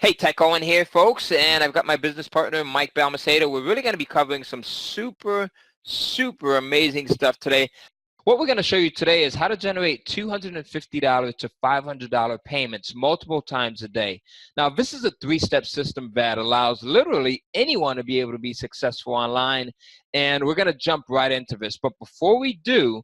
Hey, Tech Owen here, folks, and I've got my business partner, Mike Balmaceda. We're really going to be covering some super amazing stuff today. What we're going to show you today is how to generate $250 to $500 payments multiple times a day. Now, this is a three-step system that allows literally anyone to be able to be successful online, and we're going to jump right into this. But before we do,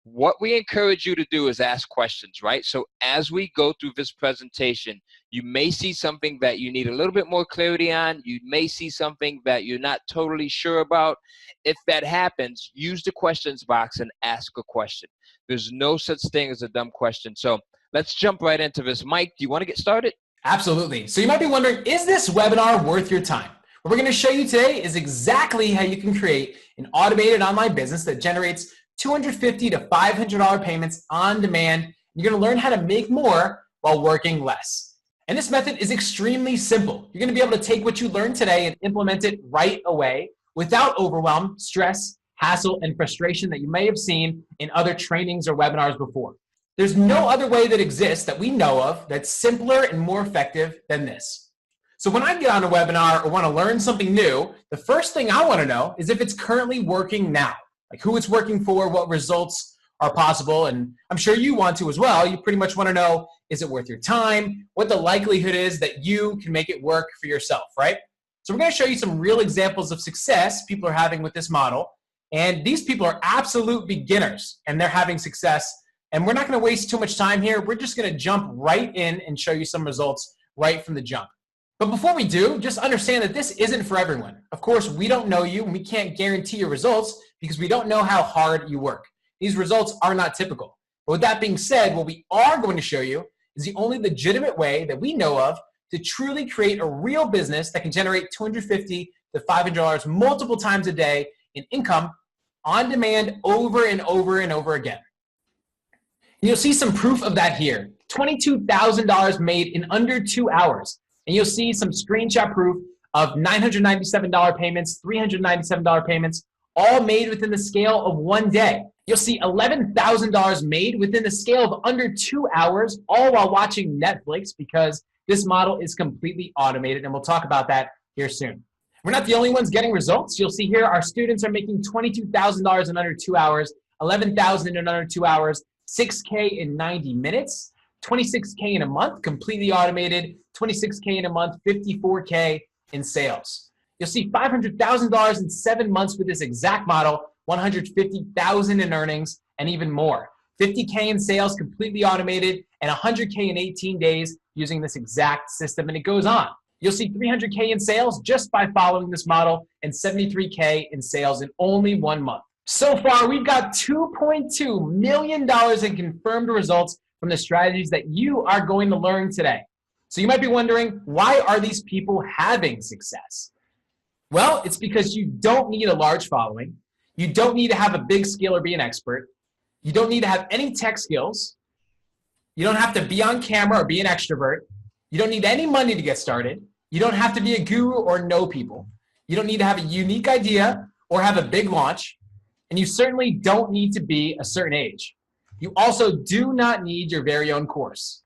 what we encourage you to do is ask questions, right? So as we go through this presentation, you may see something that you need a little bit more clarity on. You may see something that you're not totally sure about. If that happens, use the questions box and ask a question. There's no such thing as a dumb question. So let's jump right into this. Mike, do you want to get started? Absolutely. So you might be wondering, is this webinar worth your time? What we're going to show you today is exactly how you can create an automated online business that generates $250 to $500 payments on demand. You're going to learn how to make more while working less. And this method is extremely simple. You're going to be able to take what you learned today and implement it right away without overwhelm, stress, hassle, and frustration that you may have seen in other trainings or webinars before. There's no other way that exists that we know of that's simpler and more effective than this. So when I get on a webinar or want to learn something new, the first thing I want to know is if it's currently working now, like who it's working for, what results are possible, and I'm sure you want to as well. You pretty much want to know, is it worth your time? What the likelihood is that you can make it work for yourself, right? So we're going to show you some real examples of success people are having with this model. And these people are absolute beginners and they're having success. And we're not going to waste too much time here. We're just going to jump right in and show you some results right from the jump. But before we do, just understand that this isn't for everyone. Of course, we don't know you and we can't guarantee your results because we don't know how hard you work. These results are not typical. But with that being said, what we are going to show you is the only legitimate way that we know of to truly create a real business that can generate $250 to $500 multiple times a day in income on demand over and over and over again. And you'll see some proof of that here. $22,000 made in under 2 hours. And you'll see some screenshot proof of $997 payments, $397 payments, all made within the scale of 1 day. You'll see $11,000 made within the scale of under 2 hours, all while watching Netflix, because this model is completely automated, and we'll talk about that here soon. We're not the only ones getting results. You'll see here our students are making $22,000 in under 2 hours, $11,000 in under 2 hours, $6K in 90 minutes, $26K in a month, completely automated, $26K in a month, $54K in sales. You'll see $500,000 in 7 months with this exact model, $150,000 in earnings, and even more. $50K in sales, completely automated, and $100K in 18 days using this exact system, and it goes on. You'll see $300K in sales just by following this model, and $73K in sales in only 1 month. So far, we've got $2.2 million in confirmed results from the strategies that you are going to learn today. So you might be wondering, why are these people having success? Well, it's because you don't need a large following. You don't need to have a big skill or be an expert. You don't need to have any tech skills. You don't have to be on camera or be an extrovert. You don't need any money to get started. You don't have to be a guru or know people. You don't need to have a unique idea or have a big launch. And you certainly don't need to be a certain age. You also do not need your very own course.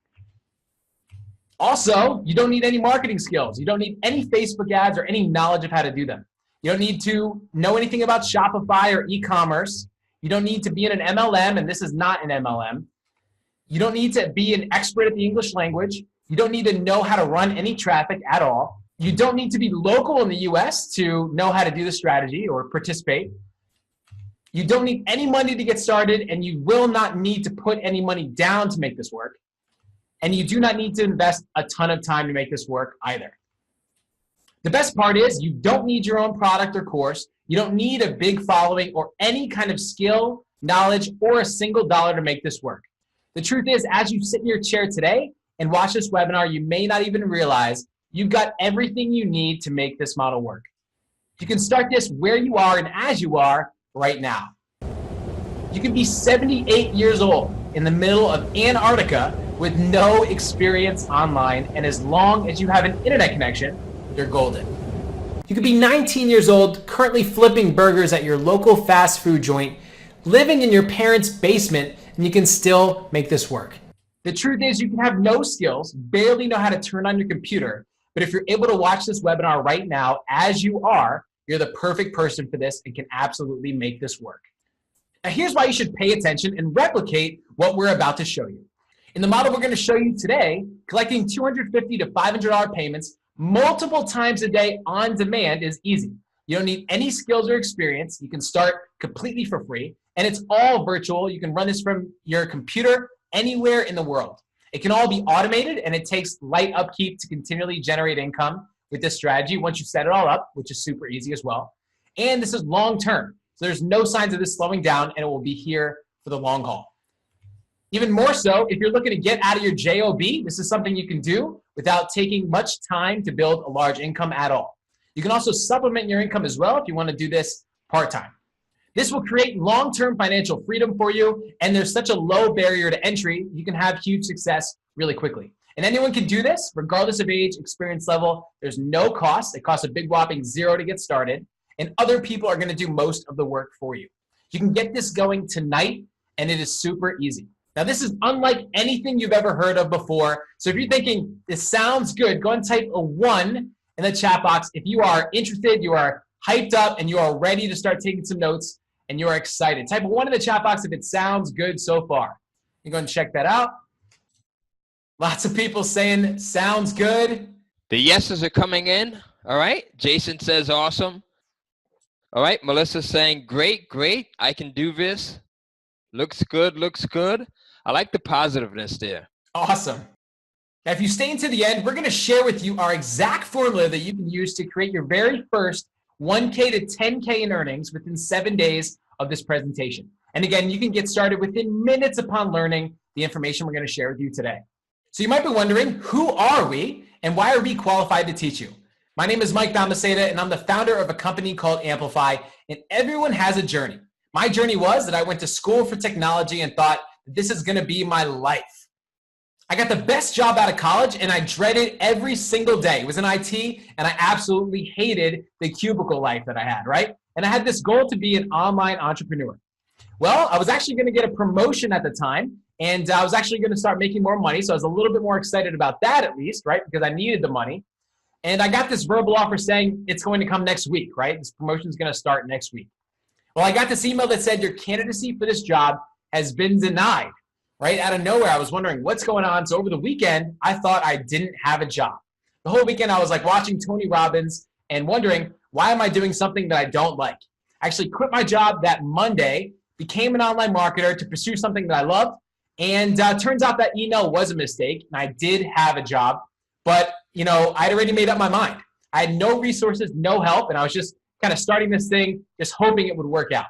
Also, you don't need any marketing skills. You don't need any Facebook ads or any knowledge of how to do them. You don't need to know anything about Shopify or e-commerce. You don't need to be in an MLM, and this is not an MLM. You don't need to be an expert at the English language. You don't need to know how to run any traffic at all. You don't need to be local in the US to know how to do the strategy or participate. You don't need any money to get started, and you will not need to put any money down to make this work. And you do not need to invest a ton of time to make this work either. The best part is you don't need your own product or course. You don't need a big following or any kind of skill, knowledge, or a single dollar to make this work. The truth is, as you sit in your chair today and watch this webinar, you may not even realize you've got everything you need to make this model work. You can start this where you are and as you are right now. You can be 78 years old in the middle of Antarctica with no experience online, and as long as you have an internet connection, you're golden. You could be 19 years old, currently flipping burgers at your local fast food joint, living in your parents' basement, and you can still make this work. The truth is, you can have no skills, barely know how to turn on your computer, But if you're able to watch this webinar right now, as you are, you're the perfect person for this and can absolutely make this work. Now, here's why you should pay attention and replicate what we're about to show you. In the model we're going to show you today, collecting $250 to $500 payments multiple times a day on demand is easy. You don't need any skills or experience. You can start completely for free, and it's all virtual. You can run this from your computer anywhere in the world. It can all be automated, and it takes light upkeep to continually generate income with this strategy once you set it all up, which is super easy as well. And this is long-term, so there's no signs of this slowing down, and it will be here for the long haul. Even more so, if you're looking to get out of your JOB, this is something you can do without taking much time to build a large income at all. You can also supplement your income as well if you want to do this part-time. This will create long-term financial freedom for you, and there's such a low barrier to entry, you can have huge success really quickly. And anyone can do this, regardless of age, experience level. There's no cost. It costs a big whopping $0 to get started, and other people are going to do most of the work for you. You can get this going tonight, and it is super easy. Now, this is unlike anything you've ever heard of before. So if you're thinking, this sounds good, go and type a 1 in the chat box. If you are interested, you are hyped up, and you are ready to start taking some notes, and you are excited. Type a 1 in the chat box if it sounds good so far. You're going to check that out. Lots of people saying, sounds good. The yeses are coming in. All right. Jason says, awesome. All right. Melissa's saying, great, great. I can do this. Looks good, looks good. I like the positiveness there. Awesome. Now, if you stay into the end, we're going to share with you our exact formula that you can use to create your very first 1K to 10K in earnings within 7 days of this presentation. And again, you can get started within minutes upon learning the information we're going to share with you today. So you might be wondering, who are we and why are we qualified to teach you? My name is Mike Balmaceda, and I'm the founder of a company called Amplify, and everyone has a journey. My journey was that I went to school for technology and thought, this is going to be my life. I got the best job out of college, and I dreaded every single day. It was in IT, and I absolutely hated the cubicle life that I had, right? And I had this goal to be an online entrepreneur. Well, I was actually going to get a promotion at the time, and I was actually going to start making more money, so I was a little bit more excited about that at least, right? Because I needed the money. And I got this verbal offer saying it's going to come next week, right? This promotion is going to start next week. Well, I got this email that said your candidacy for this job has been denied, right? Out of nowhere, I was wondering what's going on. So over the weekend, I thought I didn't have a job. The whole weekend, I was like watching Tony Robbins and wondering, why am I doing something that I don't like? I actually quit my job that Monday, became an online marketer to pursue something that I loved. And turns out that email was a mistake, and I did have a job. But, you know, I'd already made up my mind. I had no resources, no help, and I was just kind of starting this thing, just hoping it would work out.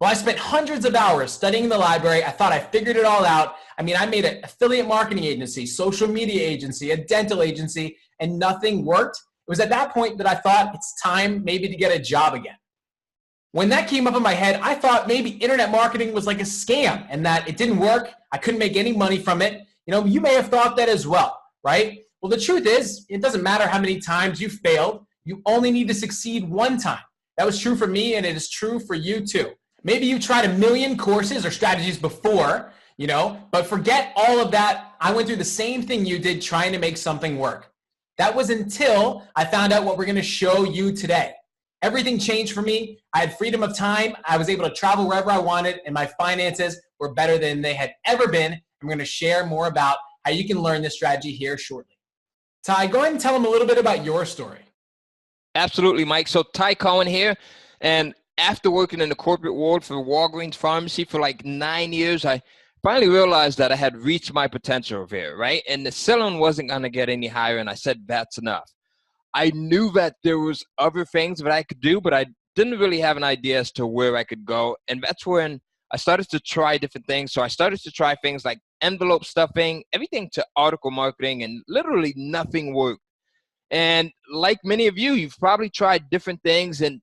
Well, I spent hundreds of hours studying in the library. I thought I figured it all out. I mean, I made an affiliate marketing agency, social media agency, a dental agency, and nothing worked. It was at that point that I thought it's time maybe to get a job again. When that came up in my head, I thought maybe internet marketing was like a scam and that it didn't work. I couldn't make any money from it. You know, you may have thought that as well, right? Well, the truth is, it doesn't matter how many times you failed. You only need to succeed one time. That was true for me, and it is true for you too. Maybe you tried a million courses or strategies before, you know, but forget all of that. I went through the same thing you did trying to make something work. That was until I found out what we're going to show you today. Everything changed for me. I had freedom of time. I was able to travel wherever I wanted, and my finances were better than they had ever been. I'm going to share more about how you can learn this strategy here shortly. Ty, go ahead and tell them a little bit about your story. Absolutely, Mike. So Ty Cohen here, and after working in the corporate world for Walgreens Pharmacy for like 9 years, I finally realized that I had reached my potential here, right? And the selling wasn't going to get any higher, and I said, that's enough. I knew that there was other things that I could do, but I didn't really have an idea as to where I could go. And that's when I started to try different things. So I started to try things like envelope stuffing, everything to article marketing, and literally nothing worked. And like many of you, you've probably tried different things and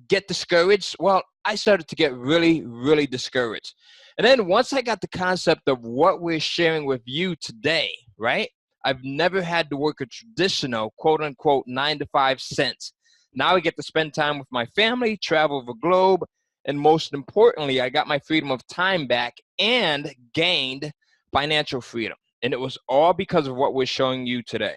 get discouraged. Well, I started to get really, really discouraged. And then once I got the concept of what we're sharing with you today, right? I've never had to work a traditional, quote unquote, 9-to-5 since. Now I get to spend time with my family, travel the globe, and most importantly, I got my freedom of time back and gained financial freedom. And it was all because of what we're showing you today.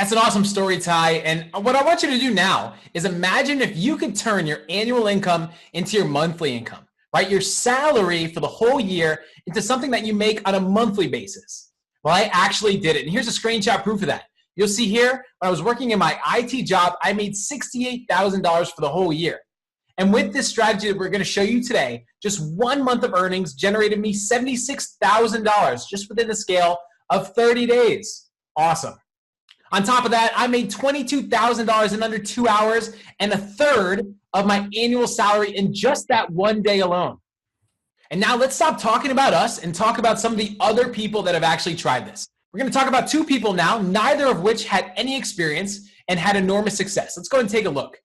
That's an awesome story, Ty. And what I want you to do now is imagine if you could turn your annual income into your monthly income, right? Your salary for the whole year into something that you make on a monthly basis. Well, I actually did it. And here's a screenshot proof of that. You'll see here, when I was working in my IT job, I made $68,000 for the whole year. And with this strategy that we're going to show you today, just 1 month of earnings generated me $76,000 just within the scale of 30 days. Awesome. On top of that, I made $22,000 in under 2 hours and a third of my annual salary in just that one day alone. And now let's stop talking about us and talk about some of the other people that have actually tried this. We're going to talk about 2 people now, neither of which had any experience and had enormous success. Let's go and take a look.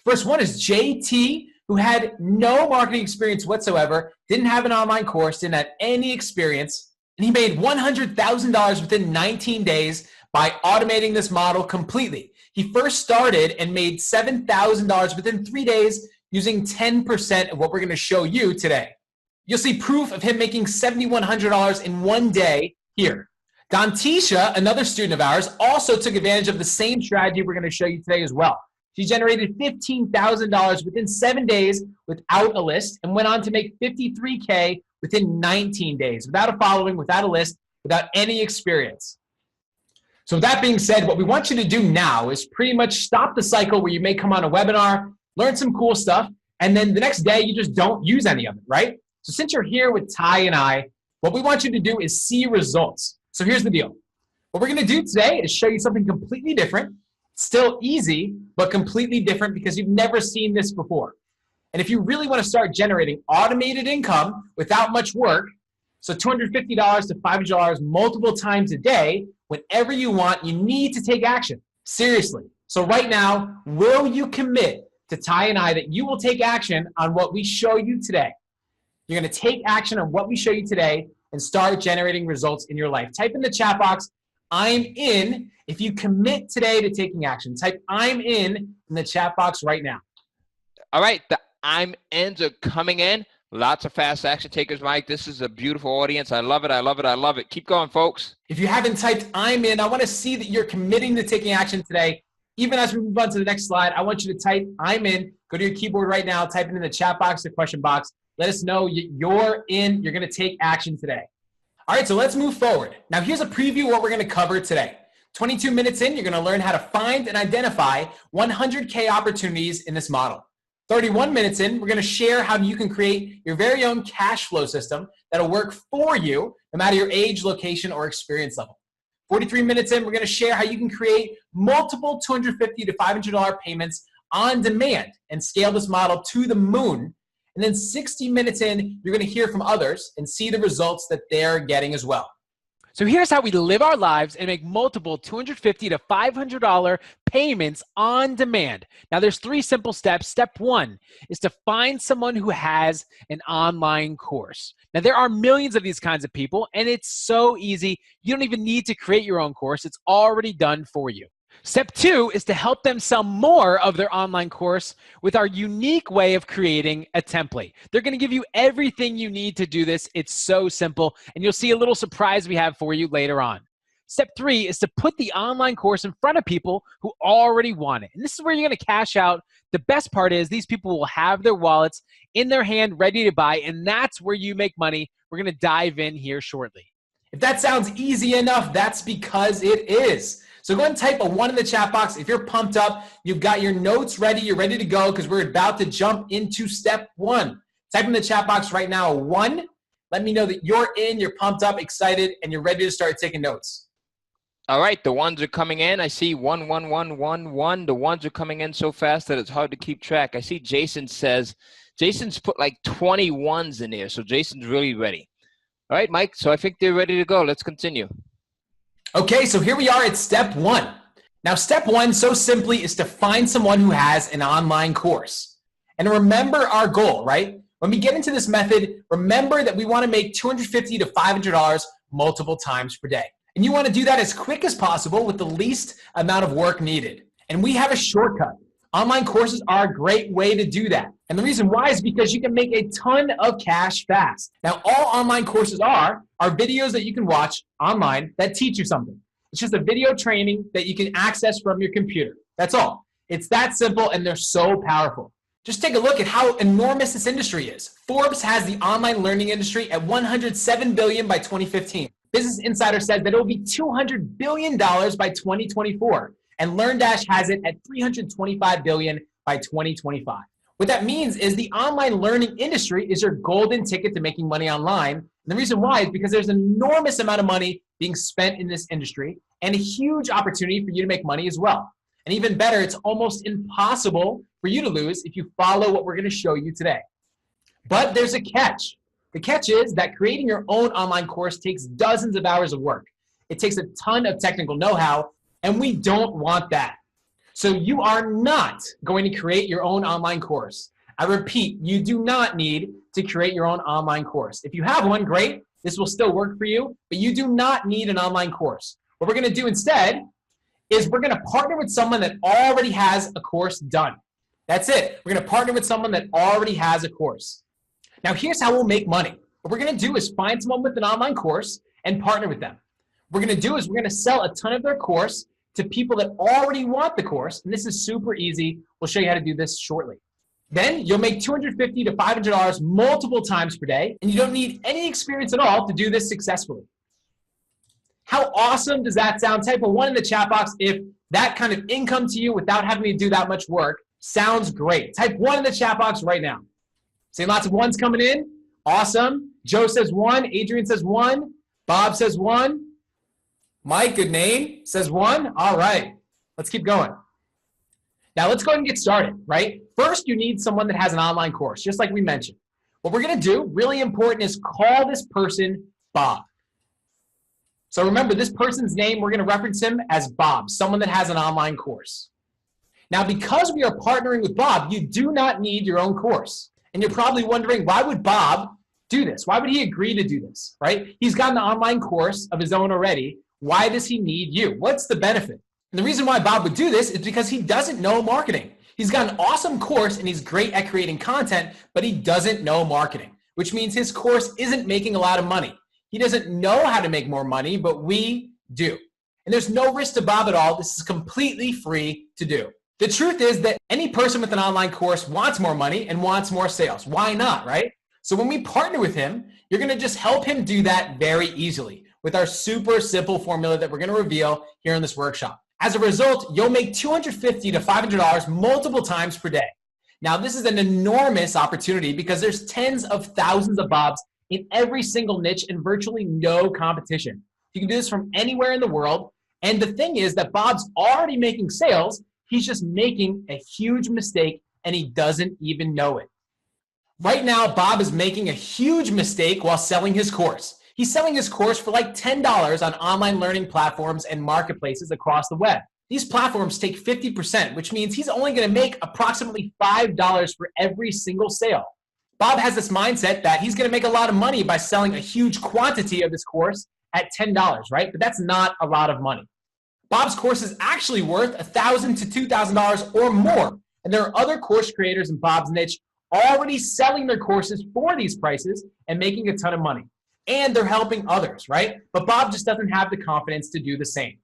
First one is JT, who had no marketing experience whatsoever, didn't have an online course, didn't have any experience, and he made $100,000 within 19 days by automating this model completely. He first started and made $7,000 within 3 days using 10% of what we're going to show you today. You'll see proof of him making $7,100 in one day here. Dantisha, another student of ours, also took advantage of the same strategy we're going to show you today as well. She generated $15,000 within 7 days without a list and went on to make $53K within 19 days, without a following, without a list, without any experience. So with that being said, what we want you to do now is pretty much stop the cycle where you may come on a webinar, learn some cool stuff, and then the next day you just don't use any of it, right? So since you're here with Ty and I, what we want you to do is see results. So here's the deal. What we're going to do today is show you something completely different. Still easy, but completely different because you've never seen this before. And if you really want to start generating automated income without much work, so $250 to $500 multiple times a day, whenever you want, you need to take action. Seriously. So right now, will you commit to Ty and I that you will take action on what we show you today? You're going to take action on what we show you today and start generating results in your life. Type in the chat box, I'm in, if you commit today to taking action. Type I'm in the chat box right now. All right, the I'm ins are coming in. Lots of fast action takers, Mike. This is a beautiful audience. I love it. I love it. I love it. Keep going, folks. If you haven't typed I'm in, I want to see that you're committing to taking action today. Even as we move on to the next slide, I want you to type I'm in. Go to your keyboard right now. Type it in the chat box, the question box. Let us know you're in. You're going to take action today. All right, so let's move forward. Now, here's a preview of what we're going to cover today. 22 minutes in, you're going to learn how to find and identify 100K opportunities in this model. 31 minutes in, we're going to share how you can create your very own cash flow system that'll work for you no matter your age, location, or experience level. 43 minutes in, we're going to share how you can create multiple $250 to $500 payments on demand and scale this model to the moon. And then 60 minutes in, you're going to hear from others and see the results that they're getting as well. So here's how we live our lives and make multiple $250 to $500 payments on demand. Now there's 3 simple steps. Step 1 is to find someone who has an online course. Now there are millions of these kinds of people and it's so easy. You don't even need to create your own course. It's already done for you. Step 2 is to help them sell more of their online course with our unique way of creating a template. They're going to give you everything you need to do this. It's so simple, and you'll see a little surprise we have for you later on. Step 3 is to put the online course in front of people who already want it. And this is where you're going to cash out. The best part is these people will have their wallets in their hand ready to buy, and that's where you make money. We're going to dive in here shortly. If that sounds easy enough, that's because it is. So go ahead and type a 1 in the chat box. If you're pumped up, you've got your notes ready, you're ready to go because we're about to jump into step 1. Type in the chat box right now, 1. Let me know that you're in, you're pumped up, excited, and you're ready to start taking notes. All right, the ones are coming in. I see 1, 1, 1, 1, 1. The ones are coming in so fast that it's hard to keep track. I see Jason's put like 20 ones in there, so Jason's really ready. All right, Mike, so I think they're ready to go. Let's continue. Okay, so here we are at step 1. Now, step 1, so simply, is to find someone who has an online course. And remember our goal, right? When we get into this method, remember that we want to make $250 to $500 multiple times per day. And you want to do that as quick as possible with the least amount of work needed. And we have a shortcut. Online courses are a great way to do that. And the reason why is because you can make a ton of cash fast. Now, all online courses are videos that you can watch online that teach you something. It's just a video training that you can access from your computer. That's all. It's that simple, and they're so powerful. Just take a look at how enormous this industry is. Forbes has the online learning industry at $107 billion by 2015. Business Insider says that it will be $200 billion by 2024, and LearnDash has it at $325 billion by 2025. What that means is the online learning industry is your golden ticket to making money online. And the reason why is because there's an enormous amount of money being spent in this industry and a huge opportunity for you to make money as well. And even better, it's almost impossible for you to lose if you follow what we're going to show you today. But there's a catch. The catch is that creating your own online course takes dozens of hours of work. It takes a ton of technical know-how, and we don't want that. So you are not going to create your own online course. I repeat, you do not need to create your own online course. If you have one, great. This will still work for you, but you do not need an online course. What we're going to do instead is we're going to partner with someone that already has a course done. That's it. We're going to partner with someone that already has a course. Now, here's how we'll make money. What we're going to do is find someone with an online course and partner with them. What we're going to do is we're going to sell a ton of their course to people that already want the course, and this is super easy. We'll show you how to do this shortly. Then you'll make $250 to $500 multiple times per day, and you don't need any experience at all to do this successfully. How awesome does that sound? Type a 1 in the chat box if that kind of income to you without having to do that much work sounds great. Type 1 in the chat box right now. See lots of ones coming in. Awesome. Joe says 1. Adrian says 1. Bob says 1. Mike, good name, says 1. All right, let's keep going. Now let's go ahead and get started, right? First, you need someone that has an online course, just like we mentioned. What we're going to do, really important, is call this person Bob. So remember, this person's name, we're going to reference him as Bob, someone that has an online course. Now, because we are partnering with Bob, you do not need your own course. And you're probably wondering, why would Bob do this? Why would he agree to do this, right? He's got an online course of his own already. Why does he need you? What's the benefit? And the reason why Bob would do this is because he doesn't know marketing. He's got an awesome course and he's great at creating content, but he doesn't know marketing, which means his course isn't making a lot of money. He doesn't know how to make more money, but we do. And there's no risk to Bob at all. This is completely free to do. The truth is that any person with an online course wants more money and wants more sales. Why not, right? So when we partner with him, you're going to just help him do that very easily with our super simple formula that we're going to reveal here in this workshop. As a result, you'll make $250 to $500 multiple times per day. Now, this is an enormous opportunity because there's tens of thousands of Bobs in every single niche and virtually no competition. You can do this from anywhere in the world. And the thing is that Bob's already making sales. He's just making a huge mistake and he doesn't even know it. Right now, Bob is making a huge mistake while selling his course. He's selling his course for like $10 on online learning platforms and marketplaces across the web. These platforms take 50%, which means he's only going to make approximately $5 for every single sale. Bob has this mindset that he's going to make a lot of money by selling a huge quantity of this course at $10, right? But that's not a lot of money. Bob's course is actually worth $1,000 to $2,000 or more. And there are other course creators in Bob's niche already selling their courses for these prices and making a ton of money. And they're helping others, right? But Bob just doesn't have the confidence to do the same.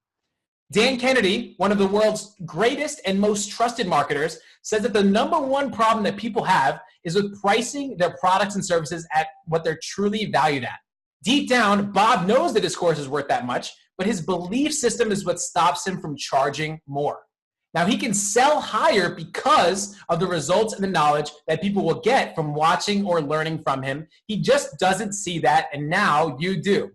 Dan Kennedy, one of the world's greatest and most trusted marketers, says that the number one problem that people have is with pricing their products and services at what they're truly valued at. Deep down, Bob knows that his course is worth that much, but his belief system is what stops him from charging more. Now, he can sell higher because of the results and the knowledge that people will get from watching or learning from him. He just doesn't see that, and now you do.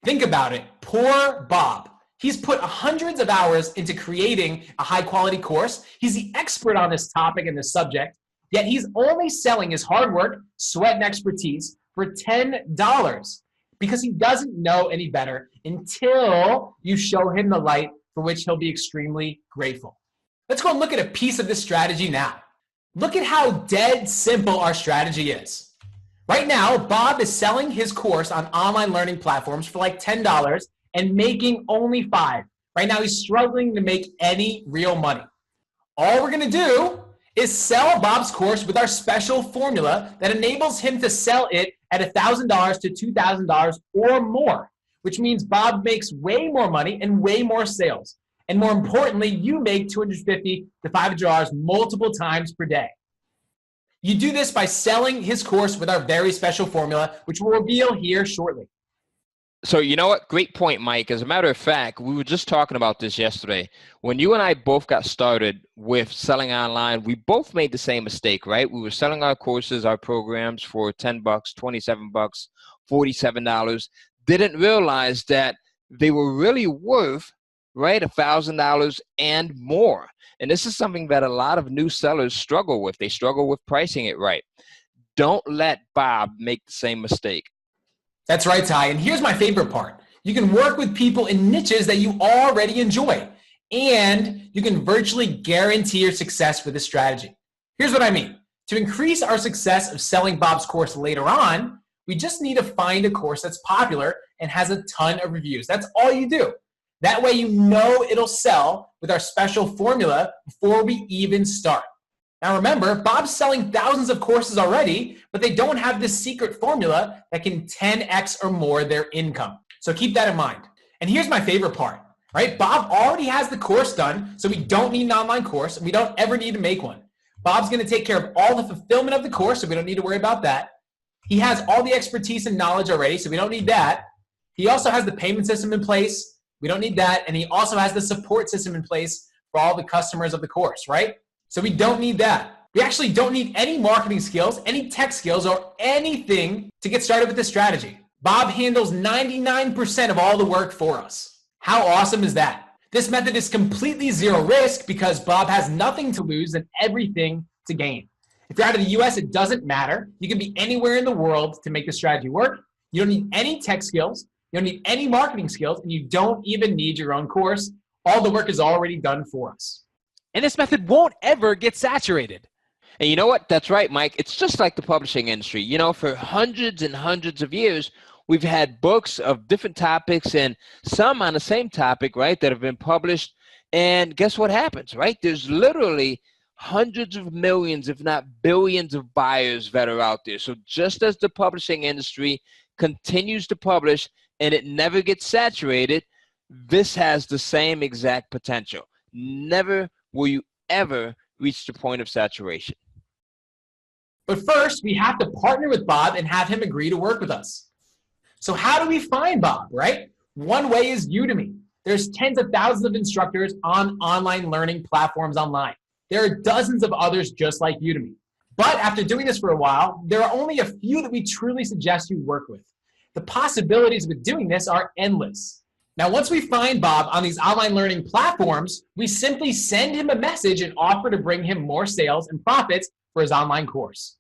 Think about it. Poor Bob. He's put hundreds of hours into creating a high-quality course. He's the expert on this topic and this subject, yet he's only selling his hard work, sweat, and expertise for $10 because he doesn't know any better until you show him the light, for which he'll be extremely grateful. Let's go and look at a piece of this strategy now. Look at how dead simple our strategy is. Right now, Bob is selling his course on online learning platforms for like $10 and making only $5. Right now, he's struggling to make any real money. All we're gonna do is sell Bob's course with our special formula that enables him to sell it at $1,000 to $2,000 or more, which means Bob makes way more money and way more sales. And more importantly, you make $250 to $500 multiple times per day. You do this by selling his course with our very special formula, which we'll reveal here shortly. So you know what? Great point, Mike. As a matter of fact, we were just talking about this yesterday. When you and I both got started with selling online, we both made the same mistake, right? We were selling our courses, our programs for $10, $27, $47. Didn't realize that they were really worth, right, $1,000 and more. And this is something that a lot of new sellers struggle with. They struggle with pricing it right. Don't let Bob make the same mistake. That's right, Ty. And here's my favorite part. You can work with people in niches that you already enjoy, and you can virtually guarantee your success with this strategy. Here's what I mean. To increase our success of selling Bob's course later on, we just need to find a course that's popular and has a ton of reviews. That's all you do. That way you know it'll sell with our special formula before we even start. Now remember, Bob's selling thousands of courses already, but they don't have this secret formula that can 10x or more their income. So keep that in mind. And here's my favorite part, right? Bob already has the course done, so we don't need an online course, and we don't ever need to make one. Bob's gonna take care of all the fulfillment of the course, so we don't need to worry about that. He has all the expertise and knowledge already, so we don't need that. He also has the payment system in place. We don't need that. And he also has the support system in place for all the customers of the course, right? So we don't need that. We actually don't need any marketing skills, any tech skills, or anything to get started with this strategy. Bob handles 99% of all the work for us. How awesome is that? This method is completely zero risk because Bob has nothing to lose and everything to gain. If you're out of the US, it doesn't matter. You can be anywhere in the world to make this strategy work. You don't need any tech skills. You don't need any marketing skills, and you don't even need your own course. All the work is already done for us. And this method won't ever get saturated. And you know what? That's right, Mike. It's just like the publishing industry. You know, for hundreds and hundreds of years, we've had books of different topics and some on the same topic, right, that have been published. And guess what happens, right? There's literally hundreds of millions, if not billions of buyers that are out there. So just as the publishing industry continues to publish and it never gets saturated, this has the same exact potential. Never will you ever reach the point of saturation. But first, we have to partner with Bob and have him agree to work with us. So how do we find Bob, right? One way is Udemy. There's tens of thousands of instructors on online learning platforms online. There are dozens of others just like Udemy. But after doing this for a while, there are only a few that we truly suggest you work with. The possibilities with doing this are endless. Now, once we find Bob on these online learning platforms, we simply send him a message and offer to bring him more sales and profits for his online course.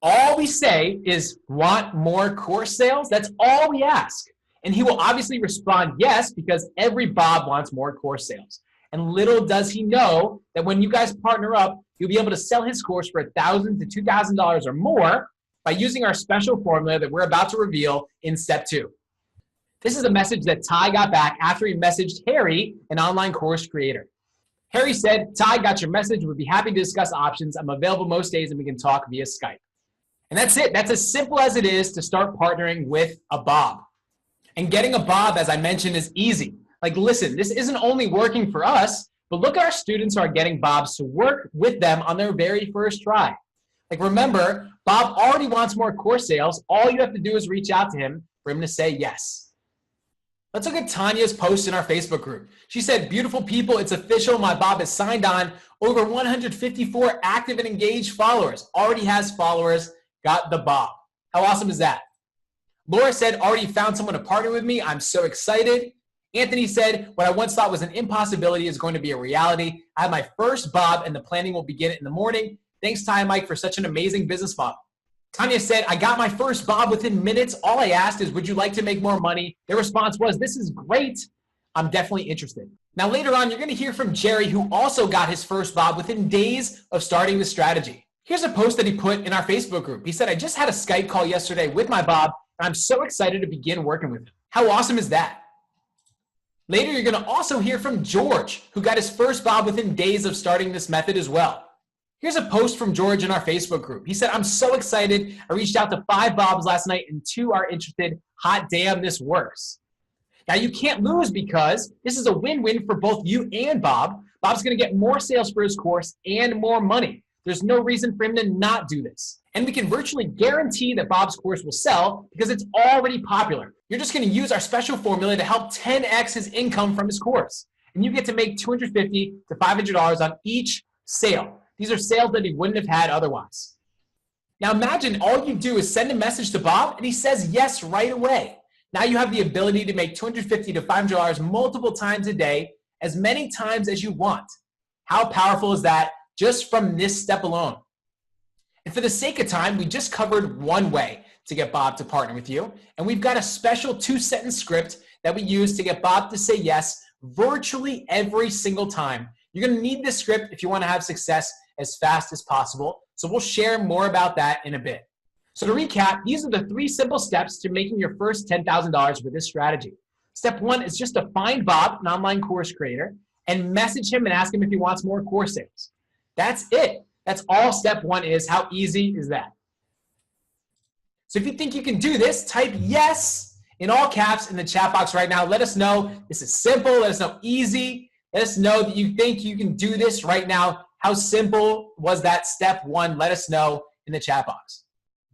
All we say is, want more course sales? That's all we ask. And he will obviously respond yes, because every Bob wants more course sales. And little does he know that when you guys partner up, you'll be able to sell his course for $1,000 to $2,000 or more by using our special formula that we're about to reveal in step 2. This is a message that Ty got back after he messaged Harry, an online course creator. Harry said, Ty, got your message. Would be happy to discuss options. I'm available most days and we can talk via Skype. And that's it. That's as simple as it is to start partnering with a Bob. And getting a Bob, as I mentioned, is easy. Like, listen, this isn't only working for us, but look at our students who are getting Bobs to work with them on their very first try. Like, remember, Bob already wants more course sales. All you have to do is reach out to him for him to say yes. Let's look at Tanya's post in our Facebook group. She said, beautiful people, it's official. My Bob is signed on. Over 154 active and engaged followers. Already has followers. Got the Bob. How awesome is that? Laura said, already found someone to partner with me. I'm so excited. Anthony said, what I once thought was an impossibility is going to be a reality. I have my first Bob and the planning will begin in the morning. Thanks, Ty and Mike, for such an amazing business model. Tanya said, I got my first Bob within minutes. All I asked is, would you like to make more money? Their response was, this is great. I'm definitely interested. Now, later on, you're going to hear from Jerry, who also got his first Bob within days of starting the strategy. Here's a post that he put in our Facebook group. He said, I just had a Skype call yesterday with my Bob, and I'm so excited to begin working with him. How awesome is that? Later, you're going to also hear from George, who got his first Bob within days of starting this method as well. Here's a post from George in our Facebook group. He said, I'm so excited. I reached out to 5 Bobs last night and 2 are interested. Hot damn, this works. Now, you can't lose because this is a win-win for both you and Bob. Bob's going to get more sales for his course and more money. There's no reason for him to not do this. And we can virtually guarantee that Bob's course will sell because it's already popular. You're just going to use our special formula to help 10x his income from his course. And you get to make $250 to $500 on each sale. These are sales that he wouldn't have had otherwise. Now imagine all you do is send a message to Bob and he says yes right away. Now you have the ability to make $250 to $500 multiple times a day, as many times as you want. How powerful is that just from this step alone? And for the sake of time, we just covered one way to get Bob to partner with you. And we've got a special 2-sentence script that we use to get Bob to say yes virtually every single time. You're going to need this script if you want to have success as fast as possible. So we'll share more about that in a bit. So to recap, these are the 3 simple steps to making your first $10,000 with this strategy. Step 1 is just to find Bob, an online course creator, and message him and ask him if he wants more course sales. That's it. That's all step 1 is. How easy is that? So if you think you can do this, type yes in all caps in the chat box right now. Let us know this is simple. Let us know easy. Let us know that you think you can do this right now. How simple was that step 1? Let us know in the chat box.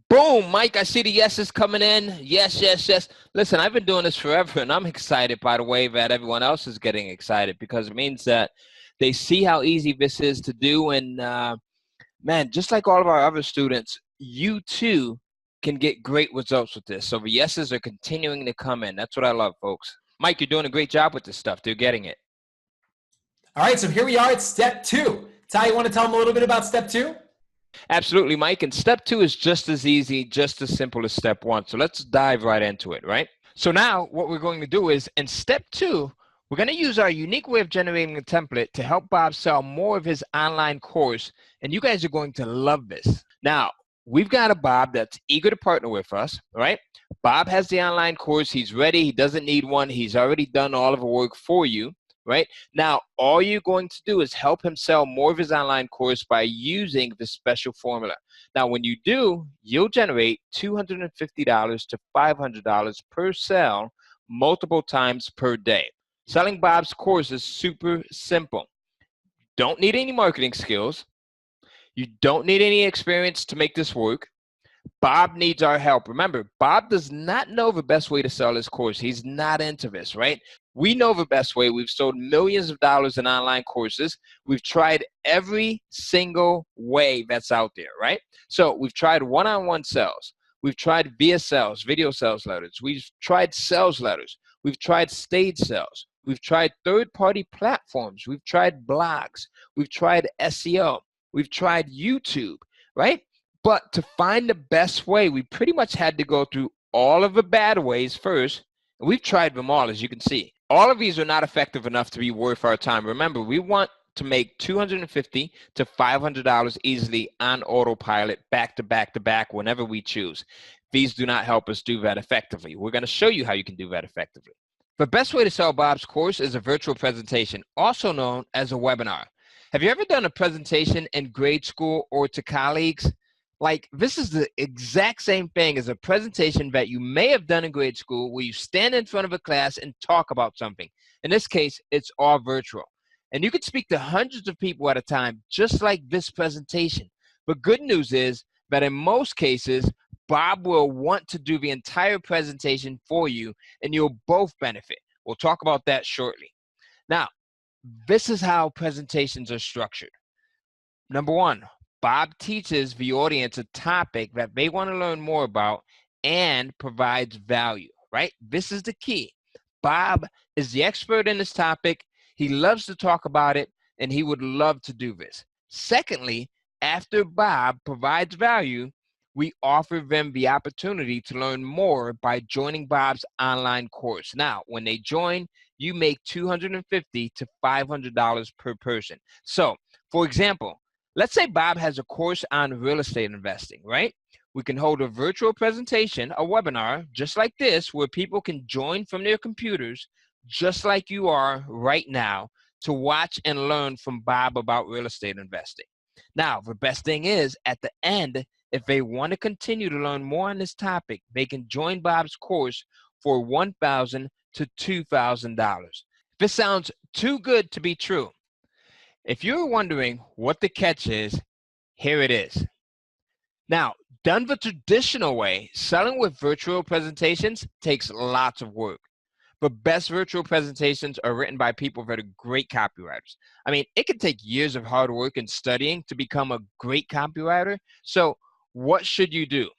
Boom, Mike, I see the yeses coming in. Yes, yes, yes. Listen, I've been doing this forever, and I'm excited, by the way, that everyone else is getting excited because it means that they see how easy this is to do. And, man, just like all of our other students, you too can get great results with this. So the yeses are continuing to come in. That's what I love, folks. Mike, you're doing a great job with this stuff. They're getting it. All right, so here we are at step 2. Ty, you want to tell them a little bit about step 2? Absolutely, Mike. And step 2 is just as easy, just as simple as step 1. So let's dive right into it, right? So now what we're going to do is in step 2, we're going to use our unique way of generating a template to help Bob sell more of his online course. And you guys are going to love this. Now, we've got a Bob that's eager to partner with us, right? Bob has the online course. He's ready. He doesn't need one. He's already done all of the work for you. Right now, all you're going to do is help him sell more of his online course by using this special formula. Now, when you do, you'll generate $250 to $500 per sale multiple times per day. Selling Bob's course is super simple. Don't need any marketing skills. You don't need any experience to make this work. Bob needs our help. Remember, Bob does not know the best way to sell his course. He's not into this, right? We know the best way. We've sold millions of dollars in online courses. We've tried every single way that's out there, right? So we've tried one-on-one sales. We've tried via sales, video sales letters. We've tried sales letters. We've tried stage sales. We've tried third-party platforms. We've tried blogs. We've tried SEO. We've tried YouTube, right? But to find the best way, we pretty much had to go through all of the bad ways first. And we've tried them all, as you can see. All of these are not effective enough to be worth our time. Remember, we want to make $250 to $500 easily on autopilot, back to back to back, whenever we choose. These do not help us do that effectively. We're going to show you how you can do that effectively. The best way to sell Bob's course is a virtual presentation, also known as a webinar. Have you ever done a presentation in grade school or to colleagues? Like, this is the exact same thing as a presentation that you may have done in grade school where you stand in front of a class and talk about something. In this case, it's all virtual. And you could speak to hundreds of people at a time, just like this presentation. But good news is that in most cases, Bob will want to do the entire presentation for you, and you'll both benefit. We'll talk about that shortly. Now, this is how presentations are structured. Number 1, Bob teaches the audience a topic that they want to learn more about and provides value, right? This is the key. Bob is the expert in this topic. He loves to talk about it, and he would love to do this. Secondly, after Bob provides value, we offer them the opportunity to learn more by joining Bob's online course. Now, when they join, you make $250 to $500 per person. So, for example, let's say Bob has a course on real estate investing, right? We can hold a virtual presentation, a webinar, just like this, where people can join from their computers, just like you are right now, to watch and learn from Bob about real estate investing. Now, the best thing is, at the end, if they want to continue to learn more on this topic, they can join Bob's course for $1,000 to $2,000. This sounds too good to be true. If you're wondering what the catch is, here it is. Now, done the traditional way, selling with virtual presentations takes lots of work. But best virtual presentations are written by people that are great copywriters. I mean, it can take years of hard work and studying to become a great copywriter. So what should you do?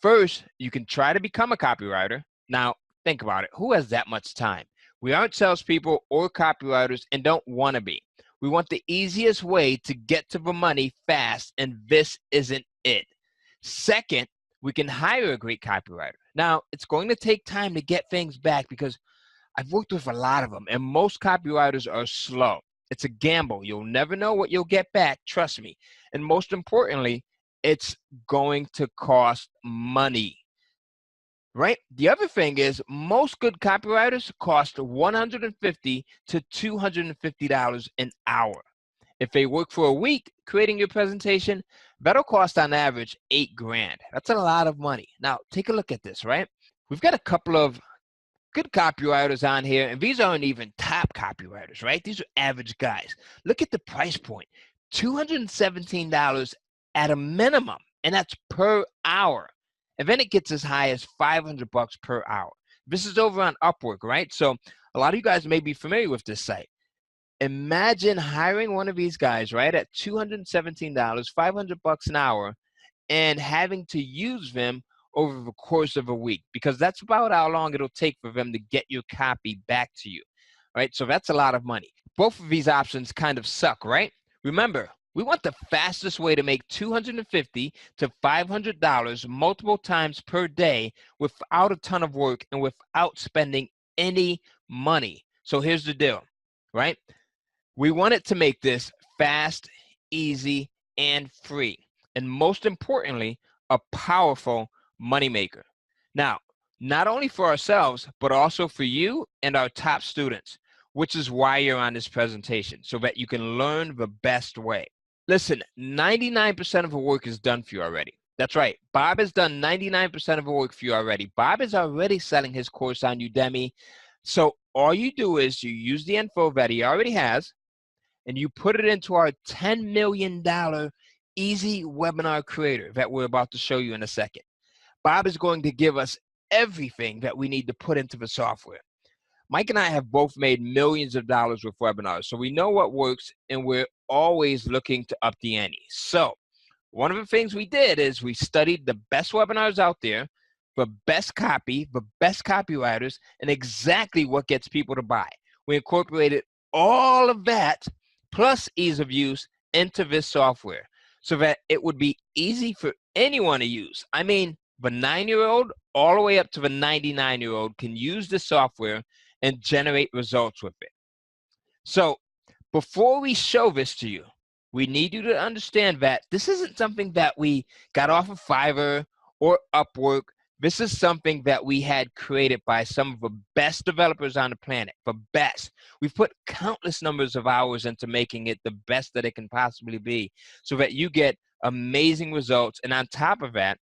First, you can try to become a copywriter. Now, think about it. Who has that much time? We aren't salespeople or copywriters and don't want to be. We want the easiest way to get to the money fast, and this isn't it. Second, we can hire a great copywriter. Now, it's going to take time to get things back because I've worked with a lot of them, and most copywriters are slow. It's a gamble. You'll never know what you'll get back, trust me. And most importantly, it's going to cost money, right? The other thing is most good copywriters cost $150 to $250 an hour. If they work for a week creating your presentation, that'll cost on average $8,000. That's a lot of money. Now, take a look at this, right? We've got a couple of good copywriters on here, and these aren't even top copywriters, right? These are average guys. Look at the price point, $217 at a minimum, and that's per hour. And then it gets as high as $500 per hour. This is over on Upwork, right? So a lot of you guys may be familiar with this site. Imagine hiring one of these guys, right, at $217, $500 an hour, and having to use them over the course of a week, because that's about how long it'll take for them to get your copy back to you, right? So that's a lot of money. Both of these options kind of suck, right? Remember, we want the fastest way to make $250 to $500 multiple times per day without a ton of work and without spending any money. So here's the deal, right? We want it to make this fast, easy, and free. And most importantly, a powerful moneymaker. Now, not only for ourselves, but also for you and our top students, which is why you're on this presentation, so that you can learn the best way. Listen, 99% of the work is done for you already. That's right. Bob has done 99% of the work for you already. Bob is already selling his course on Udemy. So all you do is you use the info that he already has, and you put it into our $10 million easy webinar creator that we're about to show you in a second. Bob is going to give us everything that we need to put into the software. Mike and I have both made millions of dollars with webinars, so we know what works, and we're always looking to up the ante. So one of the things we did is we studied the best webinars out there, the best copy, the best copywriters, and exactly what gets people to buy. We incorporated all of that plus ease of use into this software so that it would be easy for anyone to use. I mean, the 9-year-old all the way up to the 99-year-old can use the software and generate results with it. So before we show this to you, we need you to understand that this isn't something that we got off of Fiverr or Upwork. This is something that we had created by some of the best developers on the planet, the best. We've put countless numbers of hours into making it the best that it can possibly be so that you get amazing results. And on top of that,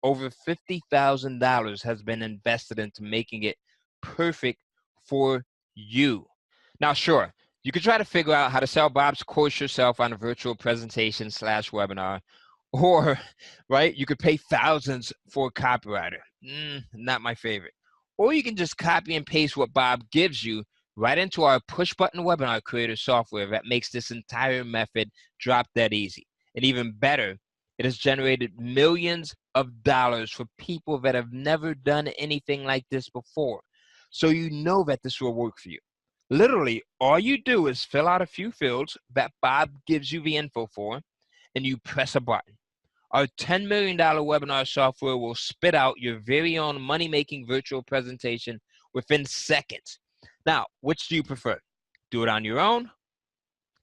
over $50,000 has been invested into making it perfect for you. Now, sure, you could try to figure out how to sell Bob's course yourself on a virtual presentation / webinar, or, right, you could pay thousands for a copywriter. Not my favorite. Or you can just copy and paste what Bob gives you right into our push button webinar creator software that makes this entire method drop dead easy. And even better, it has generated millions of dollars for people that have never done anything like this before. So you know that this will work for you. Literally, all you do is fill out a few fields that Bob gives you the info for, and you press a button. Our $10 million webinar software will spit out your very own money-making virtual presentation within seconds. Now, which do you prefer? Do it on your own,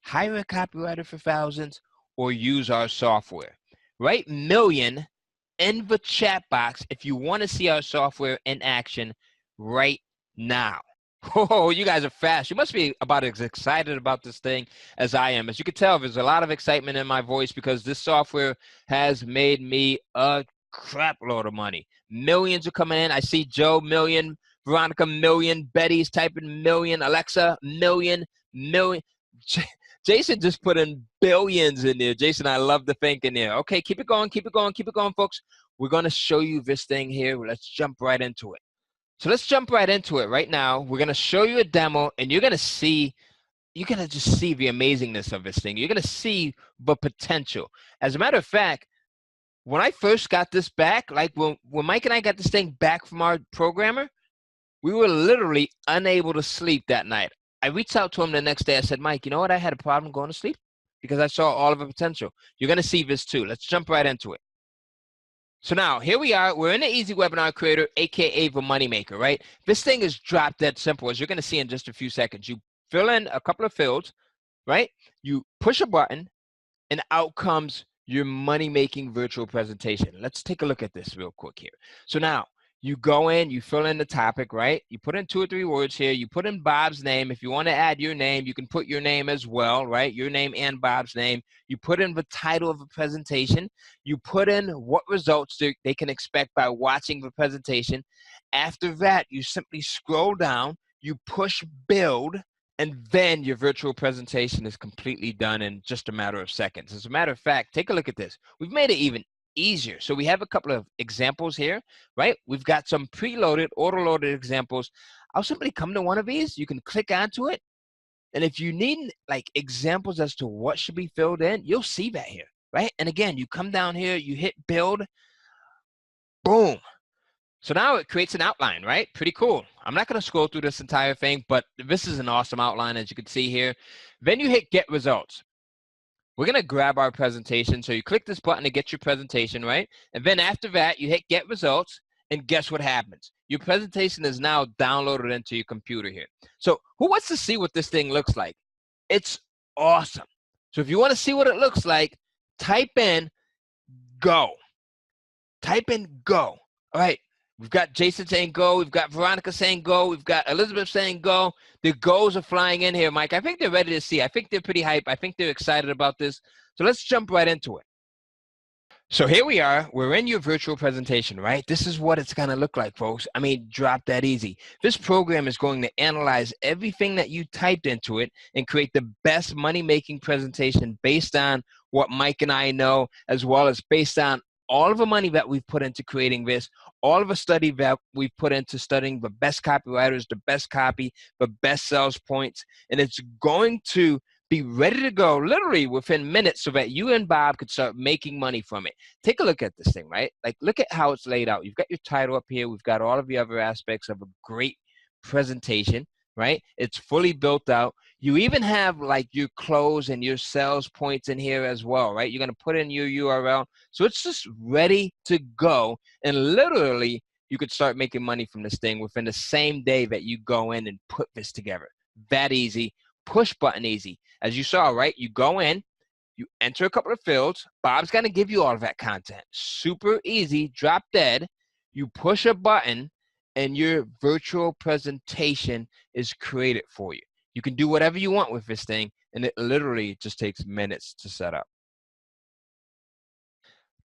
hire a copywriter for thousands, or use our software? Write million in the chat box if you want to see our software in action right now. Oh, you guys are fast. You must be about as excited about this thing as I am. As you can tell, there's a lot of excitement in my voice because this software has made me a crap load of money. Millions are coming in. I see Joe Million Veronica, million. Betty's typing million. Alexa, million. Jason just put in billions in there. Jason, I love the think in there. Okay, keep it going, folks. We're going to show you this thing here. Let's jump right into it. So let's jump right into it right now. We're going to show you a demo, and you're going to just see the amazingness of this thing. You're going to see the potential. As a matter of fact, when I first got this back, like when Mike and I got this thing back from our programmer, we were literally unable to sleep that night. I reached out to him the next day. I said, Mike, you know what? I had a problem going to sleep because I saw all of the potential. You're going to see this too. Let's jump right into it. So now, here we are. We're in the Easy Webinar Creator, a.k.a. the Moneymaker, right? This thing is drop dead simple, as you're going to see in just a few seconds. You fill in a couple of fields, right? You push a button, and out comes your money-making virtual presentation. Let's take a look at this real quick here. So now, you go in, you fill in the topic, right? You put in 2 or 3 words here. You put in Bob's name. If you want to add your name, you can put your name as well, right? Your name and Bob's name. You put in the title of the presentation. You put in what results they can expect by watching the presentation. After that, you simply scroll down, you push build, and then your virtual presentation is completely done in just a matter of seconds. As a matter of fact, take a look at this. We've made it even easier. So we have a couple of examples here, right? We've got some preloaded, auto-loaded examples. I'll simply come to one of these. You can click onto it. And if you need like examples as to what should be filled in, you'll see that here, right? And again, you come down here, you hit build, boom. So now it creates an outline, right? Pretty cool. I'm not going to scroll through this entire thing, but this is an awesome outline, as you can see here. Then you hit get results. We're going to grab our presentation. So you click this button to get your presentation, right? And then after that, you hit get results, and guess what happens? Your presentation is now downloaded into your computer here. So who wants to see what this thing looks like? It's awesome. So if you want to see what it looks like, type in go. Type in go. All right. We've got Jason saying go. We've got Veronica saying go. We've got Elizabeth saying go. The goes are flying in here, Mike. I think they're ready to see. I think they're pretty hype. I think they're excited about this. So let's jump right into it. So here we are. We're in your virtual presentation, right? This is what it's going to look like, folks. I mean, drop that easy. This program is going to analyze everything that you typed into it and create the best money-making presentation based on what Mike and I know, as well as based on all of the money that we've put into creating this, all of the study that we've put into studying the best copywriters, the best copy, the best sales points, and it's going to be ready to go literally within minutes so that you and Bob could start making money from it. Take a look at this thing, right? Like, look at how it's laid out. You've got your title up here. We've got all of the other aspects of a great presentation, right? It's fully built out. You even have like your close and your sales points in here as well, right? You're going to put in your URL. So it's just ready to go. And literally, you could start making money from this thing within the same day that you go in and put this together. That easy. Push button easy. As you saw, right? You go in, you enter a couple of fields. Bob's going to give you all of that content. Super easy. Drop dead. You push a button, and your virtual presentation is created for you. You can do whatever you want with this thing, and it literally just takes minutes to set up.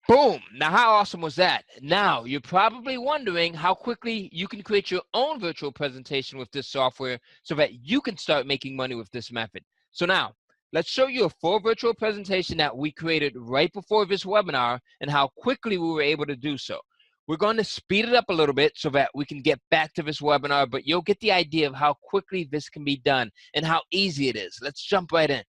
Boom. Now, how awesome was that? Now, you're probably wondering how quickly you can create your own virtual presentation with this software so that you can start making money with this method. So now, let's show you a full virtual presentation that we created right before this webinar and how quickly we were able to do so. We're going to speed it up a little bit so that we can get back to this webinar, but you'll get the idea of how quickly this can be done and how easy it is. Let's jump right in.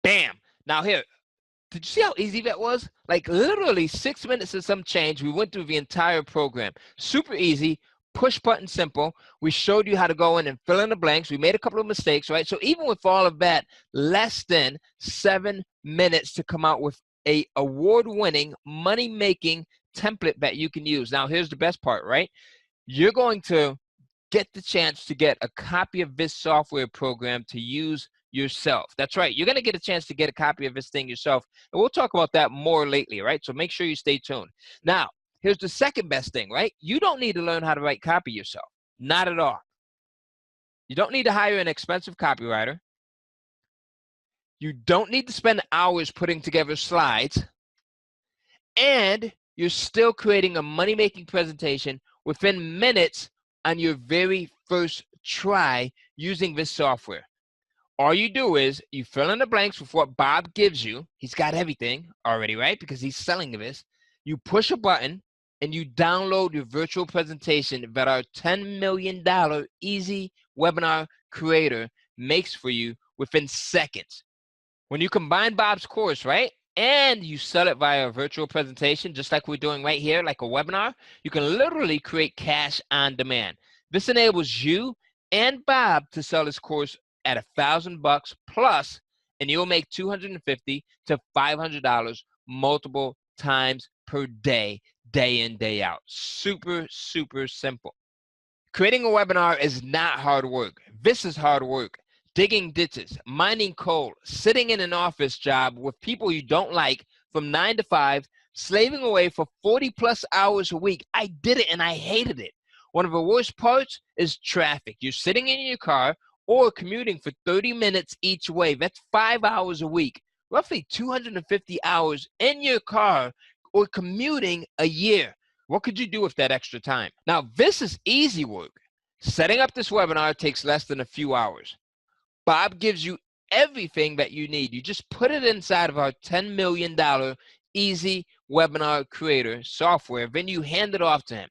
Bam. Now here, did you see how easy that was? Like literally 6 minutes and some change. We went through the entire program. Super easy. push button simple. We showed you how to go in and fill in the blanks. We made a couple of mistakes, right? So even with all of that, less than 7 minutes to come out with a award-winning, money-making template that you can use. Now, here's the best part, right? You're going to get the chance to get a copy of this software program to use yourself. That's right. You're going to get a chance to get a copy of this thing yourself. And we'll talk about that more lately, right? So make sure you stay tuned. Now, here's the second best thing, right? You don't need to learn how to write copy yourself. Not at all. You don't need to hire an expensive copywriter. You don't need to spend hours putting together slides. And you're still creating a money-making presentation within minutes on your very first try using this software. All you do is you fill in the blanks with what Bob gives you. He's got everything already, right? Because he's selling this. You push a button and you download your virtual presentation that our $10 million easy webinar creator makes for you within seconds. When you combine Bob's course, right, and you sell it via a virtual presentation, just like we're doing right here, like a webinar, you can literally create cash on demand. This enables you and Bob to sell this course at $1,000 plus, and you'll make $250 to $500 multiple times per day, day in, day out. Super, super simple. Creating a webinar is not hard work. This is hard work. Digging ditches, mining coal, sitting in an office job with people you don't like from 9 to 5, slaving away for 40 plus hours a week. I did it and I hated it. One of the worst parts is traffic. You're sitting in your car or commuting for 30 minutes each way. That's 5 hours a week, roughly 250 hours in your car or commuting a year. What could you do with that extra time? Now, this is easy work. Setting up this webinar takes less than a few hours. Bob gives you everything that you need. You just put it inside of our $10 million easy webinar creator software, then you hand it off to him.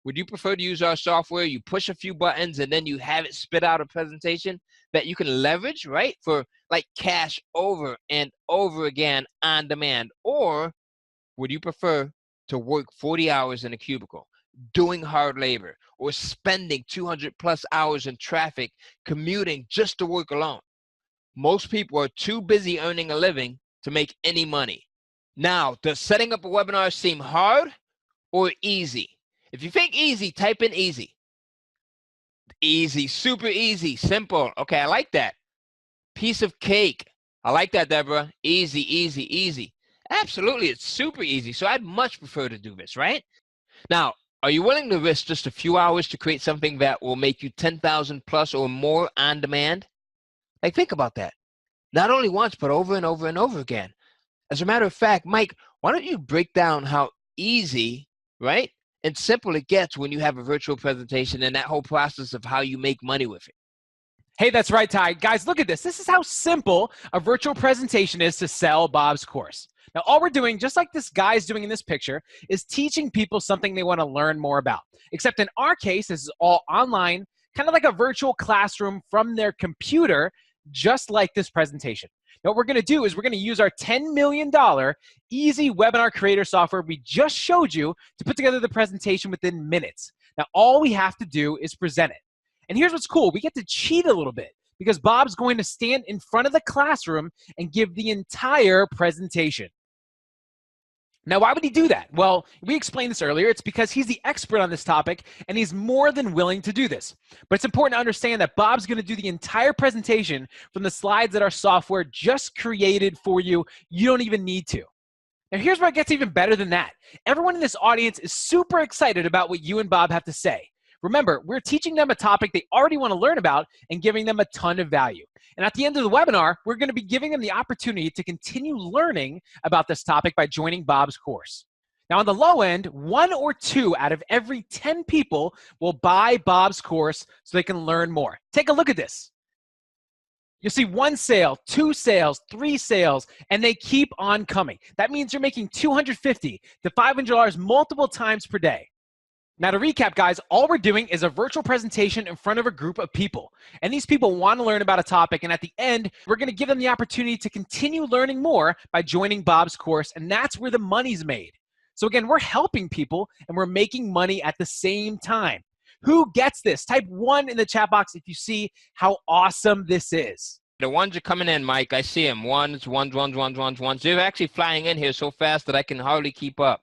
Would you prefer to use our software? You push a few buttons and then you have it spit out a presentation that you can leverage, right? For like cash over and over again on demand. Or would you prefer to work 40 hours in a cubicle, doing hard labor, or spending 200 plus hours in traffic commuting just to work alone? Most people are too busy earning a living to make any money. Now, does setting up a webinar seem hard or easy? If you think easy, type in easy. Easy, super easy, simple. Okay, I like that. Piece of cake. I like that, Deborah. Easy, easy, easy. Absolutely, it's super easy. So I'd much prefer to do this, right? Now, are you willing to risk just a few hours to create something that will make you 10,000 plus or more on demand? Like, think about that. Not only once, but over and over and over again. As a matter of fact, Mike, why don't you break down how easy, right, and simple it gets when you have a virtual presentation and that whole process of how you make money with it? Hey, that's right, Ty. Guys, look at this. This is how simple a virtual presentation is to sell Bob's course. Now, all we're doing, just like this guy's doing in this picture, is teaching people something they want to learn more about. Except in our case, this is all online, kind of like a virtual classroom from their computer, just like this presentation. Now, what we're going to do is we're going to use our $10 million easy webinar creator software we just showed you to put together the presentation within minutes. Now, all we have to do is present it. And here's what's cool. We get to cheat a little bit because Bob's going to stand in front of the classroom and give the entire presentation. Now, why would he do that? Well, we explained this earlier. It's because he's the expert on this topic, and he's more than willing to do this. But it's important to understand that Bob's going to do the entire presentation from the slides that our software just created for you. You don't even need to. Now, here's where it gets even better than that. Everyone in this audience is super excited about what you and Bob have to say. Remember, we're teaching them a topic they already want to learn about and giving them a ton of value. And at the end of the webinar, we're going to be giving them the opportunity to continue learning about this topic by joining Bob's course. Now, on the low end, 1 or 2 out of every 10 people will buy Bob's course so they can learn more. Take a look at this. You'll see 1 sale, 2 sales, 3 sales, and they keep on coming. That means you're making $250 to $500 multiple times per day. Now, to recap, guys, all we're doing is a virtual presentation in front of a group of people. And these people want to learn about a topic. And at the end, we're going to give them the opportunity to continue learning more by joining Bob's course. And that's where the money's made. So again, we're helping people and we're making money at the same time. Who gets this? Type 1 in the chat box if you see how awesome this is. The ones are coming in, Mike. I see them. Ones. They're actually flying in here so fast that I can hardly keep up.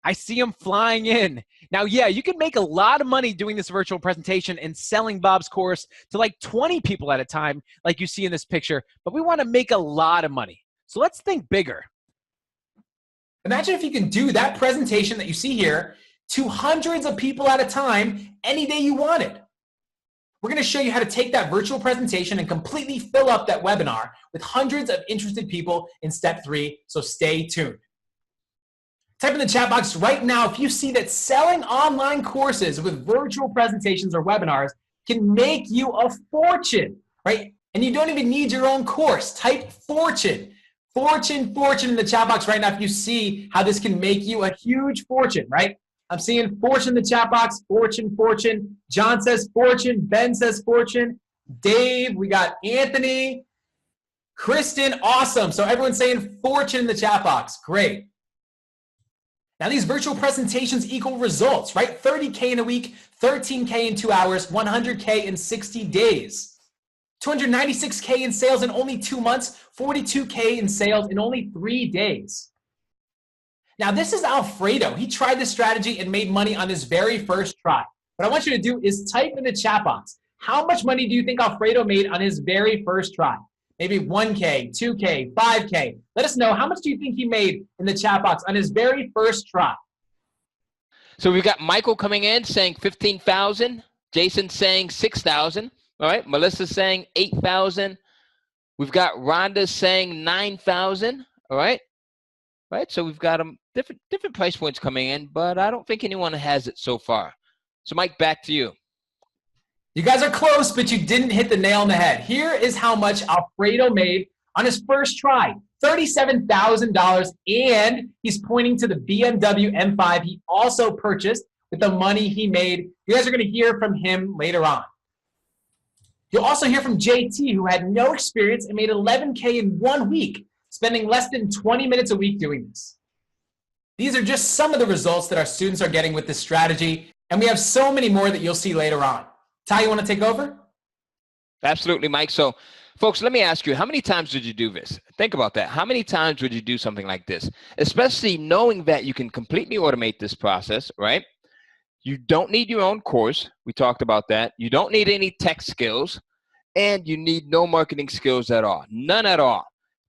I see them flying in. Now, yeah, you can make a lot of money doing this virtual presentation and selling Bob's course to like 20 people at a time, like you see in this picture, but we want to make a lot of money. So let's think bigger. Imagine if you can do that presentation that you see here to hundreds of people at a time any day you wanted. We're going to show you how to take that virtual presentation and completely fill up that webinar with hundreds of interested people in step 3, so stay tuned. Type in the chat box right now if you see that selling online courses with virtual presentations or webinars can make you a fortune, right? And you don't even need your own course. Type fortune. Fortune in the chat box right now if you see how this can make you a huge fortune, right? I'm seeing fortune in the chat box. Fortune. John says fortune. Ben says fortune. Dave, we got Anthony. Kristen, awesome. So everyone's saying fortune in the chat box. Great. Now these virtual presentations equal results, right? 30K in a week, 13K in 2 hours, 100K in 60 days. 296K in sales in only 2 months, 42K in sales in only 3 days. Now this is Alfredo. He tried this strategy and made money on his very first try. What I want you to do is type in the chat box. How much money do you think Alfredo made on his very first try? Maybe 1K, 2K, 5K. Let us know, how much do you think he made in the chat box on his very first try? So we've got Michael coming in saying 15,000. Jason saying 6,000. All right. Melissa's saying 8,000. We've got Rhonda saying 9,000. All right. Right. So we've got different price points coming in, but I don't think anyone has it so far. So Mike, back to you. You guys are close, but you didn't hit the nail on the head. Here is how much Alfredo made on his first try, $37,000, and he's pointing to the BMW M5 he also purchased with the money he made. You guys are going to hear from him later on. You'll also hear from JT, who had no experience and made $11K in 1 week, spending less than 20 minutes a week doing this. These are just some of the results that our students are getting with this strategy, and we have so many more that you'll see later on. Ty, you want to take over? Absolutely, Mike. So, folks, let me ask you, how many times did you do this? Think about that. How many times would you do something like this? Especially knowing that you can completely automate this process, right? You don't need your own course. We talked about that. You don't need any tech skills, and you need no marketing skills at all. None at all.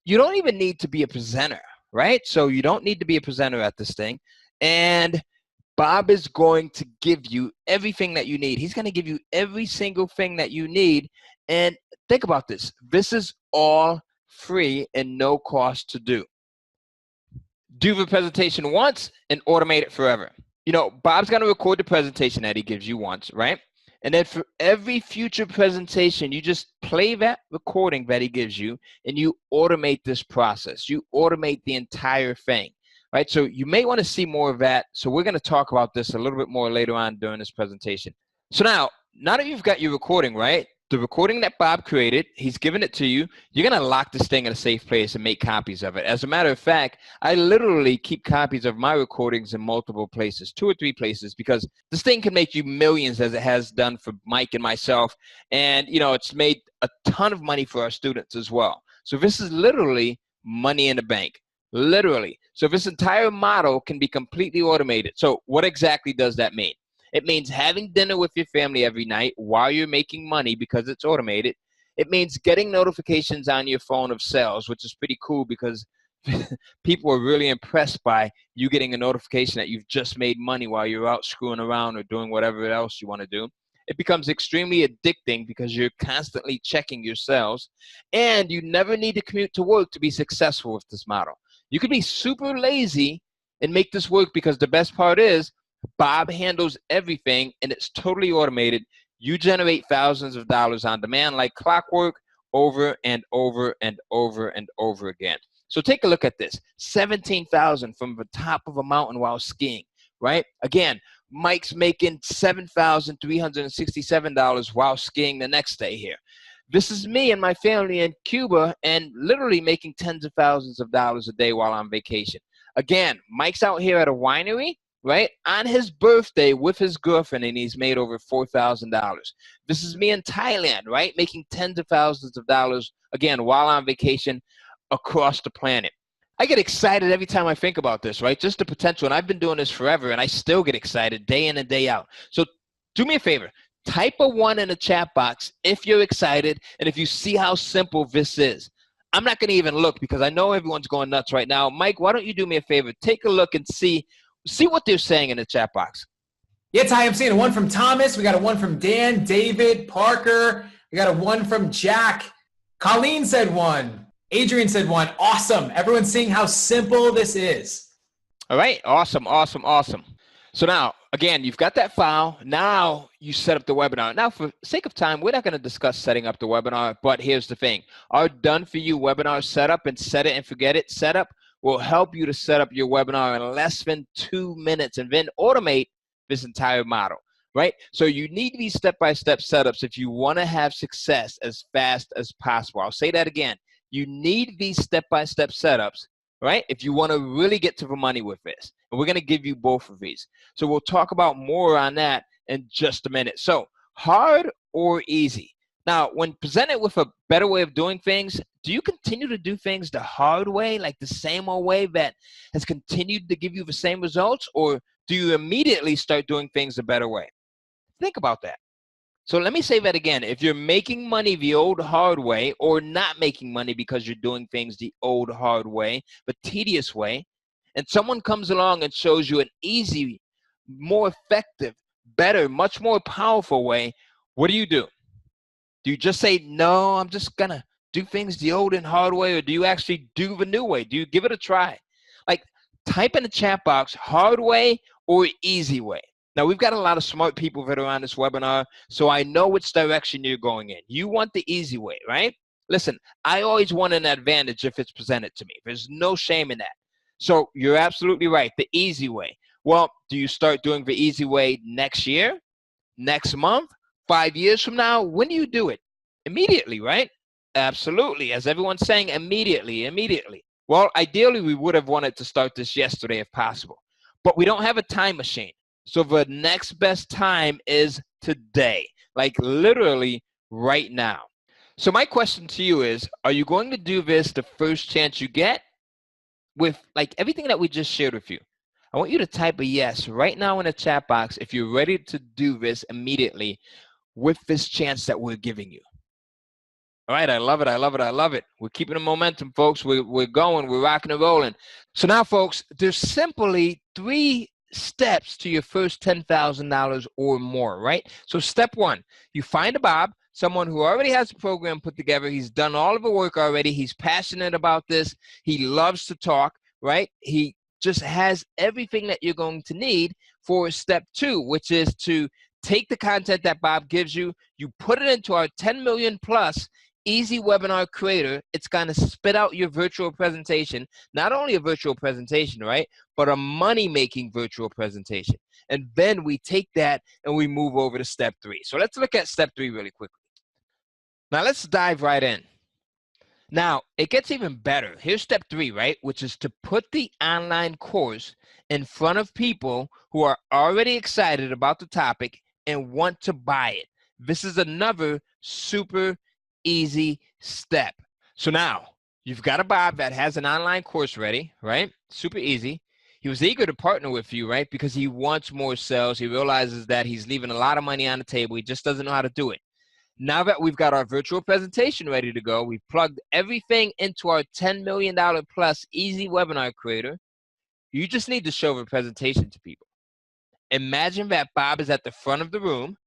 You don't even need to be a presenter, right? So you don't need to be a presenter at this thing. And Bob is going to give you everything that you need. He's going to give you every single thing that you need. And think about this. This is all free and no cost to do. Do the presentation once and automate it forever. You know, Bob's going to record the presentation that he gives you once, right? And then for every future presentation, you just play that recording that he gives you and you automate this process. You automate the entire thing. Right, so you may want to see more of that. So we're going to talk about this a little bit more later on during this presentation. So now that you've got your recording, right, the recording that Bob created, he's given it to you. You're going to lock this thing in a safe place and make copies of it. As a matter of fact, I literally keep copies of my recordings in multiple places, 2 or 3 places, because this thing can make you millions, as it has done for Mike and myself. And, you know, it's made a ton of money for our students as well. So this is literally money in the bank. Literally. So this entire model can be completely automated. So what exactly does that mean? It means having dinner with your family every night while you're making money because it's automated. It means getting notifications on your phone of sales, which is pretty cool because people are really impressed by you getting a notification that you've just made money while you're out screwing around or doing whatever else you want to do. It becomes extremely addicting because you're constantly checking your sales, and you never need to commute to work to be successful with this model. You could be super lazy and make this work because the best part is Bob handles everything and it's totally automated. You generate thousands of dollars on demand like clockwork over and over and over and over again. So take a look at this. 17,000 from the top of a mountain while skiing, right? Again, Mike's making $7,367 while skiing the next day here. This is me and my family in Cuba and literally making tens of thousands of dollars a day while on vacation. Again, Mike's out here at a winery right, on his birthday with his girlfriend, and he's made over $4,000. This is me in Thailand, right, making tens of thousands of dollars, again, while on vacation across the planet. I get excited every time I think about this, right? Just the potential. And I've been doing this forever, and I still get excited day in and day out. So do me a favor. Type a 1 in the chat box if you're excited and if you see how simple this is. I'm not going to even look because I know everyone's going nuts right now. Mike, why don't you do me a favor? Take a look and see what they're saying in the chat box. Yeah, Ty, I'm seeing a 1 from Thomas. We got a 1 from Dan, David, Parker. We got a 1 from Jack. Colleen said 1. Adrian said 1. Awesome. Everyone's seeing how simple this is. All right. Awesome, awesome, awesome. So now, again, you've got that file. Now you set up the webinar. Now, for sake of time, we're not going to discuss setting up the webinar, but here's the thing. Our done-for-you webinar setup and set it and forget it setup will help you to set up your webinar in less than 2 minutes and then automate this entire model, right? So you need these step-by-step setups if you want to have success as fast as possible. I'll say that again. You need these step-by-step setups, right, if you want to really get to the money with this. And we're going to give you both of these. So we'll talk about more on that in just a minute. So hard or easy? Now, when presented with a better way of doing things, do you continue to do things the hard way, like the same old way that has continued to give you the same results, or do you immediately start doing things the better way? Think about that. So let me say that again. If you're making money the old hard way or not making money because you're doing things the old hard way, but tedious way, and someone comes along and shows you an easy, more effective, better, much more powerful way, what do? Do you just say, no, I'm just going to do things the old and hard way, or do you actually do the new way? Do you give it a try? Like, type in the chat box, hard way or easy way. Now, we've got a lot of smart people that are on this webinar, so I know which direction you're going in. You want the easy way, right? Listen, I always want an advantage if it's presented to me. There's no shame in that. So you're absolutely right, the easy way. Well, do you start doing the easy way next year, next month, 5 years from now? When do you do it? Immediately, right? Absolutely. As everyone's saying, immediately, immediately. Well, ideally, we would have wanted to start this yesterday if possible, but we don't have a time machine. So the next best time is today, like literally right now. So my question to you is, are you going to do this the first chance you get with like everything that we just shared with you? I want you to type a yes right now in the chat box if you're ready to do this immediately with this chance that we're giving you. All right, I love it, I love it, I love it. We're keeping the momentum, folks. We're going, we're rocking and rolling. So now, folks, there's simply 3 steps to your first $10,000 or more, right? So step 1, you find a Bob, someone who already has a program put together. He's done all of the work already. He's passionate about this. He loves to talk, right? He just has everything that you're going to need for step 2, which is to take the content that Bob gives you, you put it into our 10 million plus easy webinar creator. It's going to spit out your virtual presentation, not only a virtual presentation, right, but a money-making virtual presentation. And then we take that and we move over to step 3. So let's look at step 3 really quickly. Now let's dive right in. Now, it gets even better. Here's step 3, right, which is to put the online course in front of people who are already excited about the topic and want to buy it. This is another super easy step. So now you've got a Bob that has an online course ready, right? Super easy. He was eager to partner with you, right? Because he wants more sales. He realizes that he's leaving a lot of money on the table. He just doesn't know how to do it. Now that we've got our virtual presentation ready to go, we've plugged everything into our $10 million plus easy webinar creator. You just need to show the presentation to people. Imagine that Bob is at the front of the room.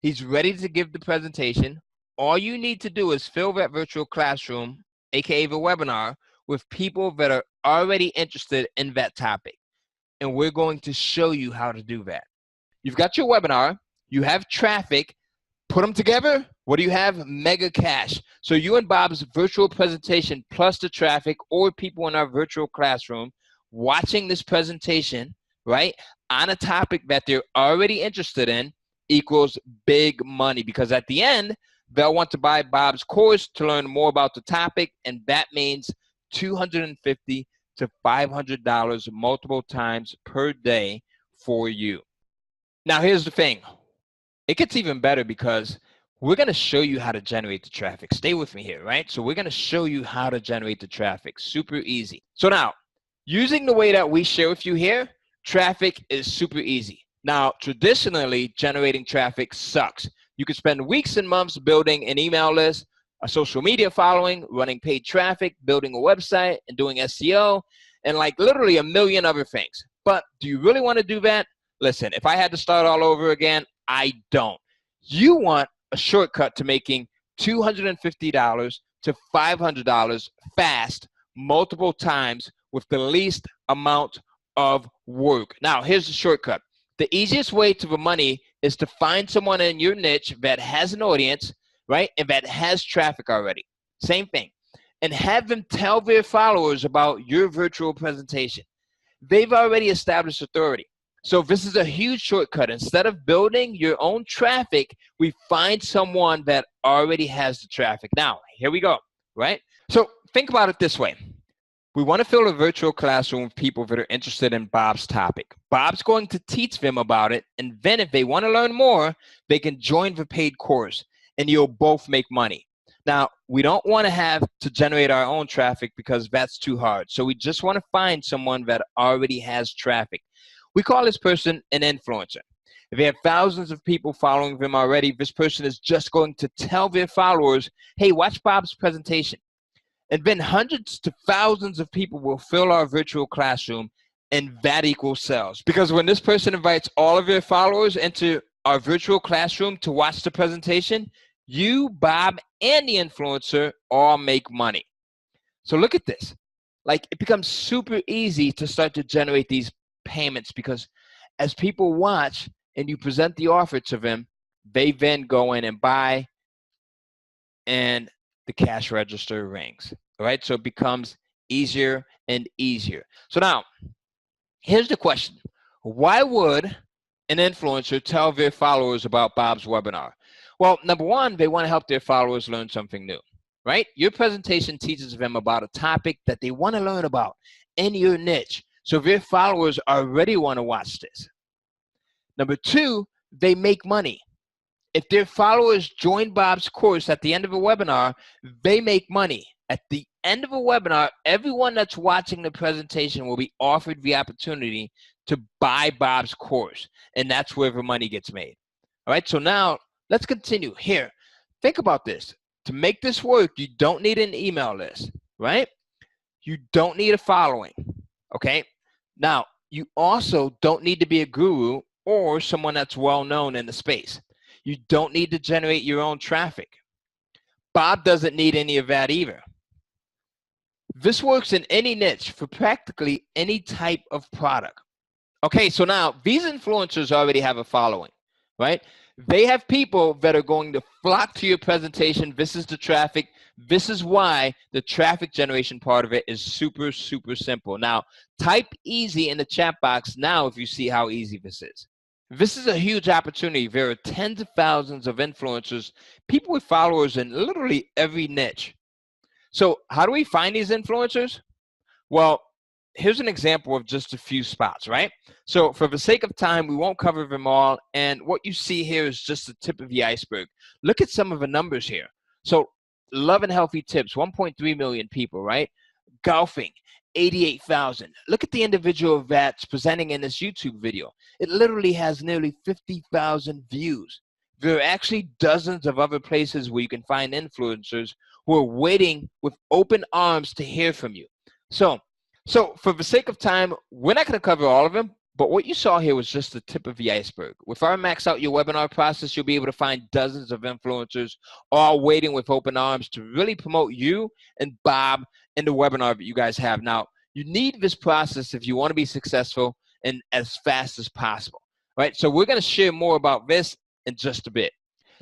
He's ready to give the presentation. All you need to do is fill that virtual classroom, aka the webinar, with people that are already interested in that topic. And we're going to show you how to do that. You've got your webinar, you have traffic, put them together. What do you have? Mega cash. So you and Bob's virtual presentation plus the traffic or people in our virtual classroom watching this presentation, right, on a topic that they're already interested in equals big money, because at the end, they'll want to buy Bob's course to learn more about the topic, and that means $250 to $500 multiple times per day for you. Now, here's the thing. It gets even better because we're going to show you how to generate the traffic. Stay with me here, right? So we're going to show you how to generate the traffic. Super easy. So now, using the way that we share with you here, traffic is super easy. Now, traditionally, generating traffic sucks. You could spend weeks and months building an email list, a social media following, running paid traffic, building a website, and doing SEO, and like literally a million other things. But do you really want to do that? Listen, if I had to start all over again, I don't. You want a shortcut to making $250 to $500 fast multiple times with the least amount of work. Now, here's the shortcut. The easiest way to the money is to find someone in your niche that has an audience, right, and that has traffic already. Same thing. And have them tell their followers about your virtual presentation. They've already established authority. So this is a huge shortcut. Instead of building your own traffic, we find someone that already has the traffic. Now, here we go, right? So think about it this way. We want to fill a virtual classroom with people that are interested in Bob's topic. Bob's going to teach them about it, and then if they want to learn more, they can join the paid course, and you'll both make money. Now, we don't want to have to generate our own traffic because that's too hard. So we just want to find someone that already has traffic. We call this person an influencer. If they have thousands of people following them already, this person is just going to tell their followers, hey, watch Bob's presentation. And then hundreds to thousands of people will fill our virtual classroom, and that equals sales. Because when this person invites all of their followers into our virtual classroom to watch the presentation, you, Bob, and the influencer all make money. So look at this. Like, it becomes super easy to start to generate these payments because as people watch and you present the offer to them, they then go in and buy, and the cash register rings. All right, so it becomes easier and easier. So now, here's the question. Why would an influencer tell their followers about Bob's webinar? Well, number one, they want to help their followers learn something new, right? Your presentation teaches them about a topic that they want to learn about in your niche. So their followers already want to watch this. Number two, they make money. If their followers join Bob's course at the end of a webinar, they make money. At the end of a webinar, everyone that's watching the presentation will be offered the opportunity to buy Bob's course, and that's where the money gets made. All right, so now let's continue here. Think about this. To make this work, you don't need an email list, right? You don't need a following, okay? Now, you also don't need to be a guru or someone that's well-known in the space. You don't need to generate your own traffic. Bob doesn't need any of that either. This works in any niche for practically any type of product. Okay, so now these influencers already have a following, right? They have people that are going to flock to your presentation. This is the traffic. This is why the traffic generation part of it is super, super simple. Now, type easy in the chat box now if you see how easy this is. This is a huge opportunity. There are tens of thousands of influencers, people with followers in literally every niche. So how do we find these influencers? Well, here's an example of just a few spots, right? So for the sake of time, we won't cover them all. And what you see here is just the tip of the iceberg. Look at some of the numbers here. So Love and Healthy Tips, 1.3 million people, right? Golfing, 88,000. Look at the individual that's presenting in this YouTube video. It literally has nearly 50,000 views. There are actually dozens of other places where you can find influencers who are waiting with open arms to hear from you. So for the sake of time, we're not going to cover all of them, but what you saw here was just the tip of the iceberg. With our Max Out Your Webinar process, you'll be able to find dozens of influencers all waiting with open arms to really promote you and Bob in the webinar that you guys have. Now, you need this process if you want to be successful and as fast as possible, right? So we're going to share more about this in just a bit.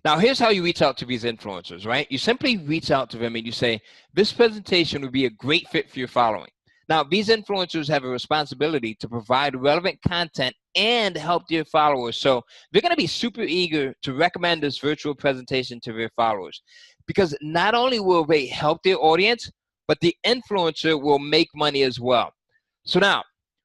Now, here's how you reach out to these influencers, right? You simply reach out to them and you say, this presentation would be a great fit for your following. Now, these influencers have a responsibility to provide relevant content and help their followers. So they're going to be super eager to recommend this virtual presentation to their followers because not only will they help their audience, but the influencer will make money as well. So now,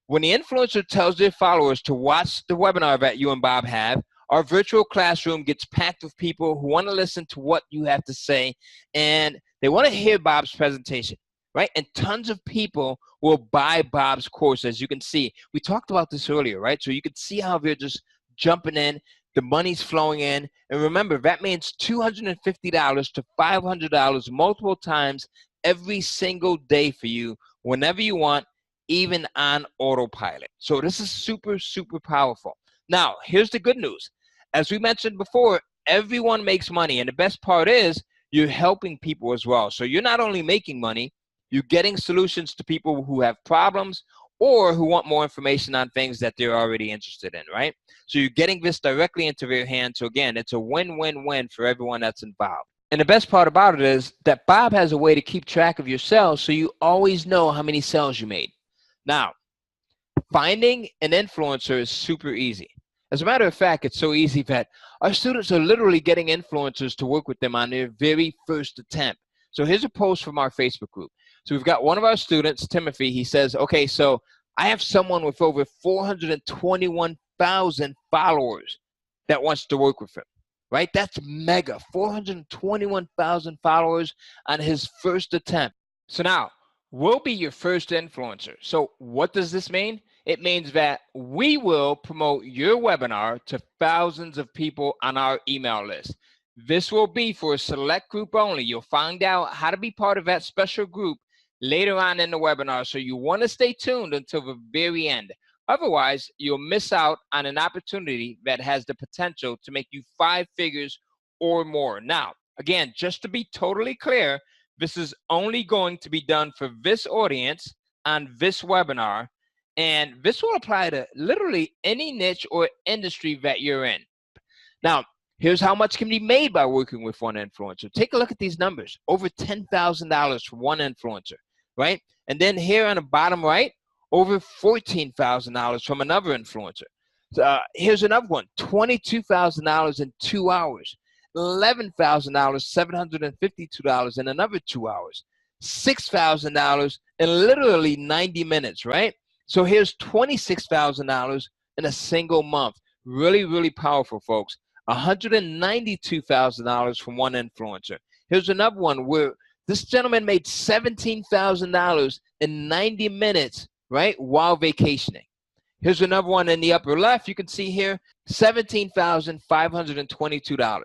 When the influencer tells their followers to watch the webinar that you and Bob have, our virtual classroom gets packed with people who want to listen to what you have to say, and they want to hear Bob's presentation, right? And tons of people will buy Bob's course, as you can see. We talked about this earlier, right? So you can see how they're just jumping in, the money's flowing in, and remember, that means $250 to $500 multiple times every single day for you, whenever you want, even on autopilot. So this is super, super powerful. Now, here's the good news. As we mentioned before, everyone makes money, and the best part is you're helping people as well. So you're not only making money, you're getting solutions to people who have problems or who want more information on things that they're already interested in, right? So you're getting this directly into their hands. So again, it's a win-win-win for everyone that's involved. And the best part about it is that Bob has a way to keep track of your sales, so you always know how many sales you made. Now, finding an influencer is super easy. As a matter of fact, it's so easy that our students are literally getting influencers to work with them on their very first attempt. So here's a post from our Facebook group. So we've got one of our students, Timothy. He says, okay, so I have someone with over 421,000 followers that wants to work with him, right? That's mega, 421,000 followers on his first attempt. So now, we'll be your first influencer. So what does this mean? It means that we will promote your webinar to thousands of people on our email list. This will be for a select group only. You'll find out how to be part of that special group later on in the webinar. So you want to stay tuned until the very end. Otherwise, you'll miss out on an opportunity that has the potential to make you 5 figures or more. Now, again, just to be totally clear, this is only going to be done for this audience on this webinar, and this will apply to literally any niche or industry that you're in. Now, here's how much can be made by working with one influencer. Take a look at these numbers. Over $10,000 from one influencer, right? And then here on the bottom right, over $14,000 from another influencer. Here's another one, $22,000 in 2 hours. $11,000, $752 in another 2 hours. $6,000 in literally 90 minutes, right? So here's $26,000 in a single month. Really, really powerful, folks. $192,000 from one influencer. Here's another one where this gentleman made $17,000 in 90 minutes, right, while vacationing. Here's another one in the upper left. You can see here, $17,522.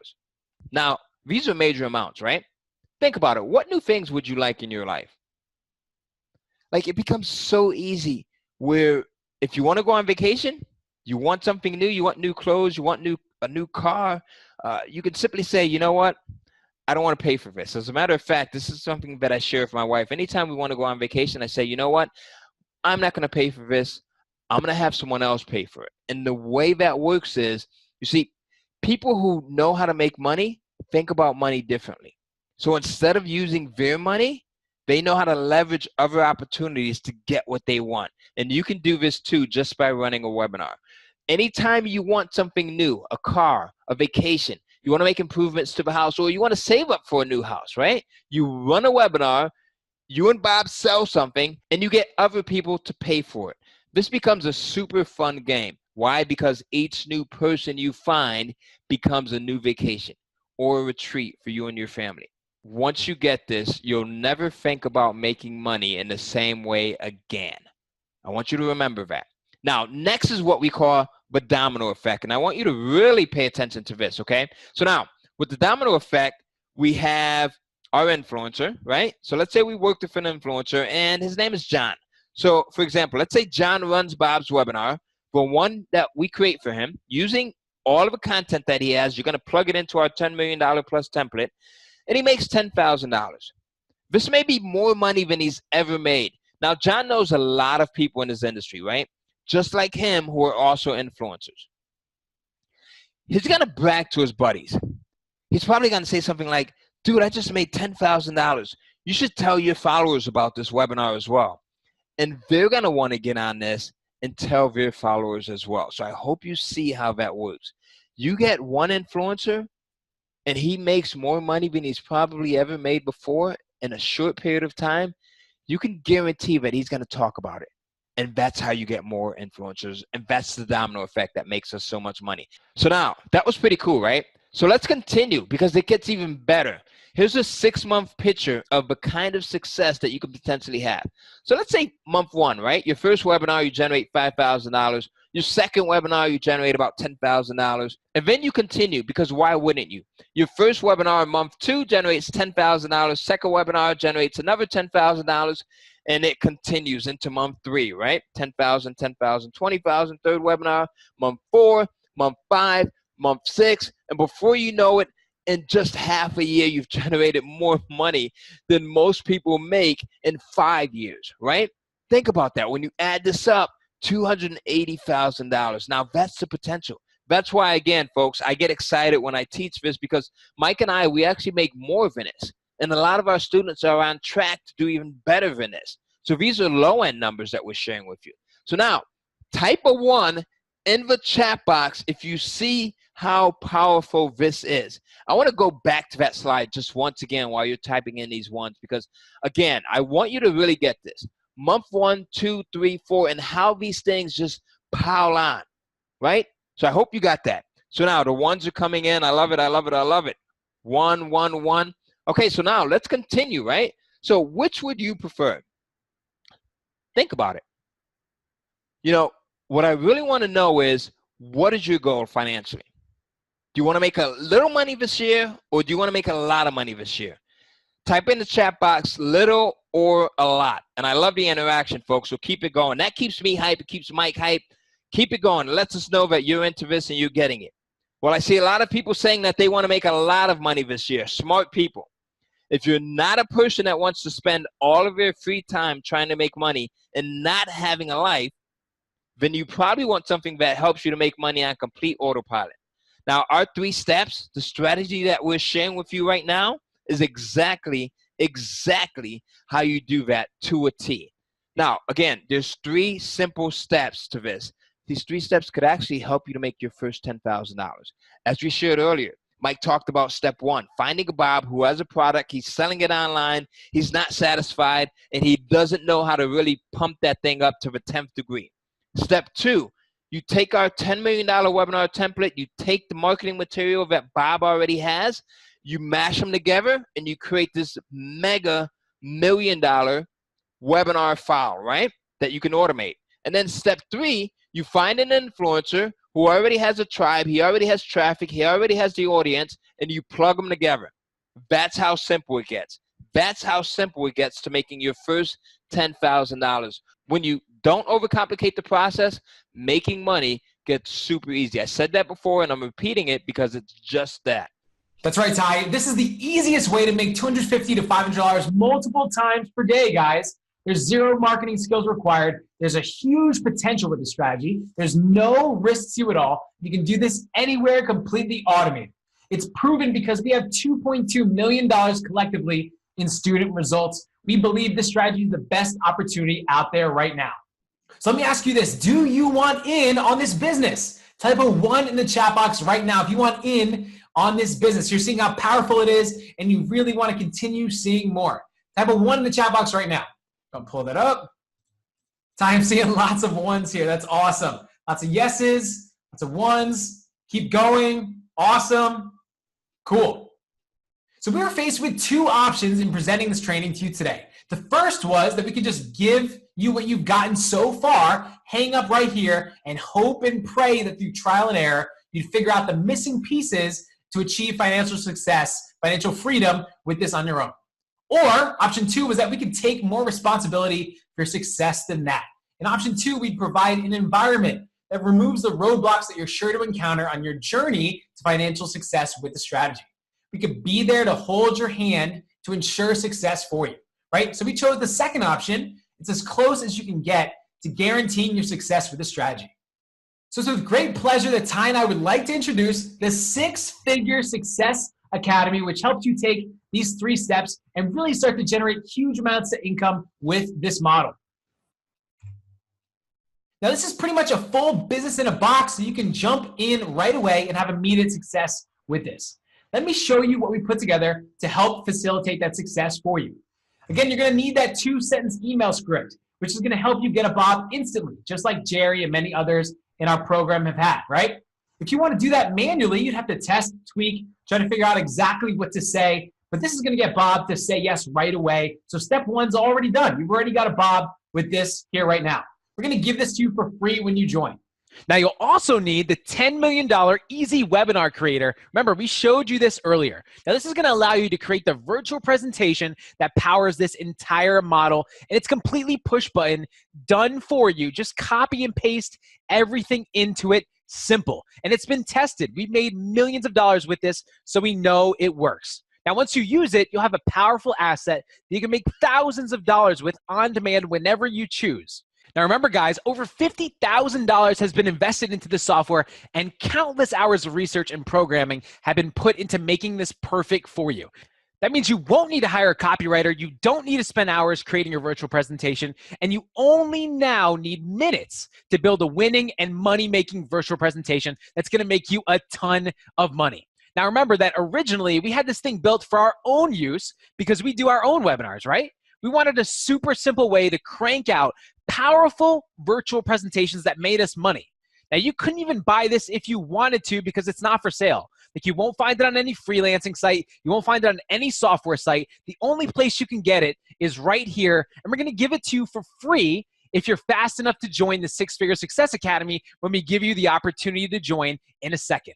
Now, these are major amounts, right? Think about it. What new things would you like in your life? Like, it becomes so easy where if you want to go on vacation, you want something new, you want new clothes, you want a new car, you can simply say, you know what? I don't want to pay for this. As a matter of fact, this is something that I share with my wife. Anytime we want to go on vacation, I say, you know what? I'm not going to pay for this. I'm going to have someone else pay for it. And the way that works is, you see, people who know how to make money think about money differently. So instead of using their money, they know how to leverage other opportunities to get what they want. And you can do this too just by running a webinar. Anytime you want something new, a car, a vacation, you want to make improvements to the house, or you want to save up for a new house, right? You run a webinar, you and Bob sell something, and you get other people to pay for it. This becomes a super fun game. Why? Because each new person you find becomes a new vacation or a retreat for you and your family. Once you get this, you'll never think about making money in the same way again. I want you to remember that. Now, next is what we call the domino effect, and I want you to really pay attention to this, okay? So now, with the domino effect, we have our influencer, right? So let's say we worked with an influencer, and his name is John. So, for example, let's say John runs Bob's webinar, for one that we create for him, using all of the content that he has. You're going to plug it into our $10 million plus template, and he makes $10,000. This may be more money than he's ever made. Now, John knows a lot of people in his industry, right? Just like him, who are also influencers. He's going to brag to his buddies. He's probably going to say something like, dude, I just made $10,000. You should tell your followers about this webinar as well. And they're going to want to get on this and tell their followers as well. So I hope you see how that works. You get one influencer, and he makes more money than he's probably ever made before in a short period of time, you can guarantee that he's going to talk about it. And that's how you get more influencers. And that's the domino effect that makes us so much money. So now, that was pretty cool, right? So let's continue because it gets even better. Here's a 6-month picture of the kind of success that you could potentially have. So let's say month 1, right? Your first webinar, you generate $5,000. Your second webinar, you generate about $10,000. And then you continue because why wouldn't you? Your first webinar in month 2 generates $10,000. Second webinar generates another $10,000. And it continues into month 3, right? 10,000, 10,000, 20,000. Third webinar, month 4, month 5, month 6. And before you know it, in just half a year, you've generated more money than most people make in 5 years, right? Think about that. When you add this up, $280,000. Now, that's the potential. That's why, again, folks, I get excited when I teach this because Mike and I, we actually make more than this. And a lot of our students are on track to do even better than this. So these are low-end numbers that we're sharing with you. So now, type a 1 in the chat box if you see how powerful this is. I want to go back to that slide just once again while you're typing in these ones because, again, I want you to really get this. Month 1, 2, 3, 4, and how these things just pile on, right? So I hope you got that. So now the ones are coming in. I love it. I love it. I love it. 1, 1, 1. Okay, so now let's continue, right? So which would you prefer? Think about it. You know, what I really want to know is, what is your goal financially? Do you want to make a little money this year or do you want to make a lot of money this year? Type in the chat box, little or a lot. And I love the interaction, folks, so keep it going. That keeps me hype. It keeps Mike hype. Keep it going. It lets us know that you're into this and you're getting it. Well, I see a lot of people saying that they want to make a lot of money this year. Smart people. If you're not a person that wants to spend all of your free time trying to make money and not having a life, then you probably want something that helps you to make money on complete autopilot. Now, our 3 steps, the strategy that we're sharing with you right now is exactly how you do that to a T. Now, again, there's 3 simple steps to this. These 3 steps could actually help you to make your first $10,000. As we shared earlier, Mike talked about step 1, finding a Bob who has a product, he's selling it online, he's not satisfied, and he doesn't know how to really pump that thing up to the 10th degree. Step 2, you take our $10 million webinar template, you take the marketing material that Bob already has, you mash them together, and you create this mega $1 million webinar file, right, that you can automate. And then step 3, you find an influencer who already has a tribe, he already has traffic, he already has the audience, and you plug them together. That's how simple it gets. That's how simple it gets to making your first $10,000. When you don't overcomplicate the process, making money gets super easy. I said that before, and I'm repeating it because it's just that. That's right, Ty. This is the easiest way to make $250 to $500 multiple times per day, guys. There's 0 marketing skills required. There's a huge potential with the strategy. There's no risks to it all. You can do this anywhere, completely automated. It's proven because we have $2.2 million collectively in student results. We believe this strategy is the best opportunity out there right now. So let me ask you this. Do you want in on this business? Type a 1 in the chat box right now if you want in on this business. You're seeing how powerful it is and you really want to continue seeing more. Type a 1 in the chat box right now. I'll pull that up. I'm seeing lots of 1s here. That's awesome. Lots of yeses, lots of 1s. Keep going. Awesome. Cool. So we were faced with 2 options in presenting this training to you today. The first was that we could just give you what you've gotten so far, hang up right here, and hope and pray that through trial and error, you'd figure out the missing pieces to achieve financial success, financial freedom with this on your own. Or option 2 was that we could take more responsibility for success than that. In option 2, we'd provide an environment that removes the roadblocks that you're sure to encounter on your journey to financial success with the strategy. We could be there to hold your hand to ensure success for you, right? So we chose the second option. It's as close as you can get to guaranteeing your success with the strategy. So it's with great pleasure that Ty and I would like to introduce the 6-Figure Success Academy, which helps you take these 3 steps and really start to generate huge amounts of income with this model. Now, this is pretty much a full business in a box, so you can jump in right away and have immediate success with this. Let me show you what we put together to help facilitate that success for you. Again, you're going to need that 2-sentence email script which is going to help you get a Bob instantly, just like Jerry and many others in our program have had, right? If you want to do that manually, you'd have to test, tweak, try to figure out exactly what to say, but this is going to get Bob to say yes right away. So step one's already done. You've already got a Bob with this here right now. We're going to give this to you for free when you join. Now, you'll also need the $10 million Easy Webinar Creator. Remember, we showed you this earlier. Now, this is going to allow you to create the virtual presentation that powers this entire model, and it's completely push button, done for you. Just copy and paste everything into it. Simple. And it's been tested. We've made millions of dollars with this, so we know it works. Now, once you use it, you'll have a powerful asset that you can make thousands of dollars with on demand whenever you choose. Now, remember, guys, over $50,000 has been invested into this software, and countless hours of research and programming have been put into making this perfect for you. That means you won't need to hire a copywriter, you don't need to spend hours creating your virtual presentation, and you only now need minutes to build a winning and money-making virtual presentation that's going to make you a ton of money. Now, remember that originally we had this thing built for our own use because we do our own webinars, right? We wanted a super simple way to crank out powerful virtual presentations that made us money. Now, you couldn't even buy this if you wanted to because it's not for sale. Like, you won't find it on any freelancing site. You won't find it on any software site. The only place you can get it is right here, and we're going to give it to you for free if you're fast enough to join the Six Figure Success Academy when we give you the opportunity to join in a second.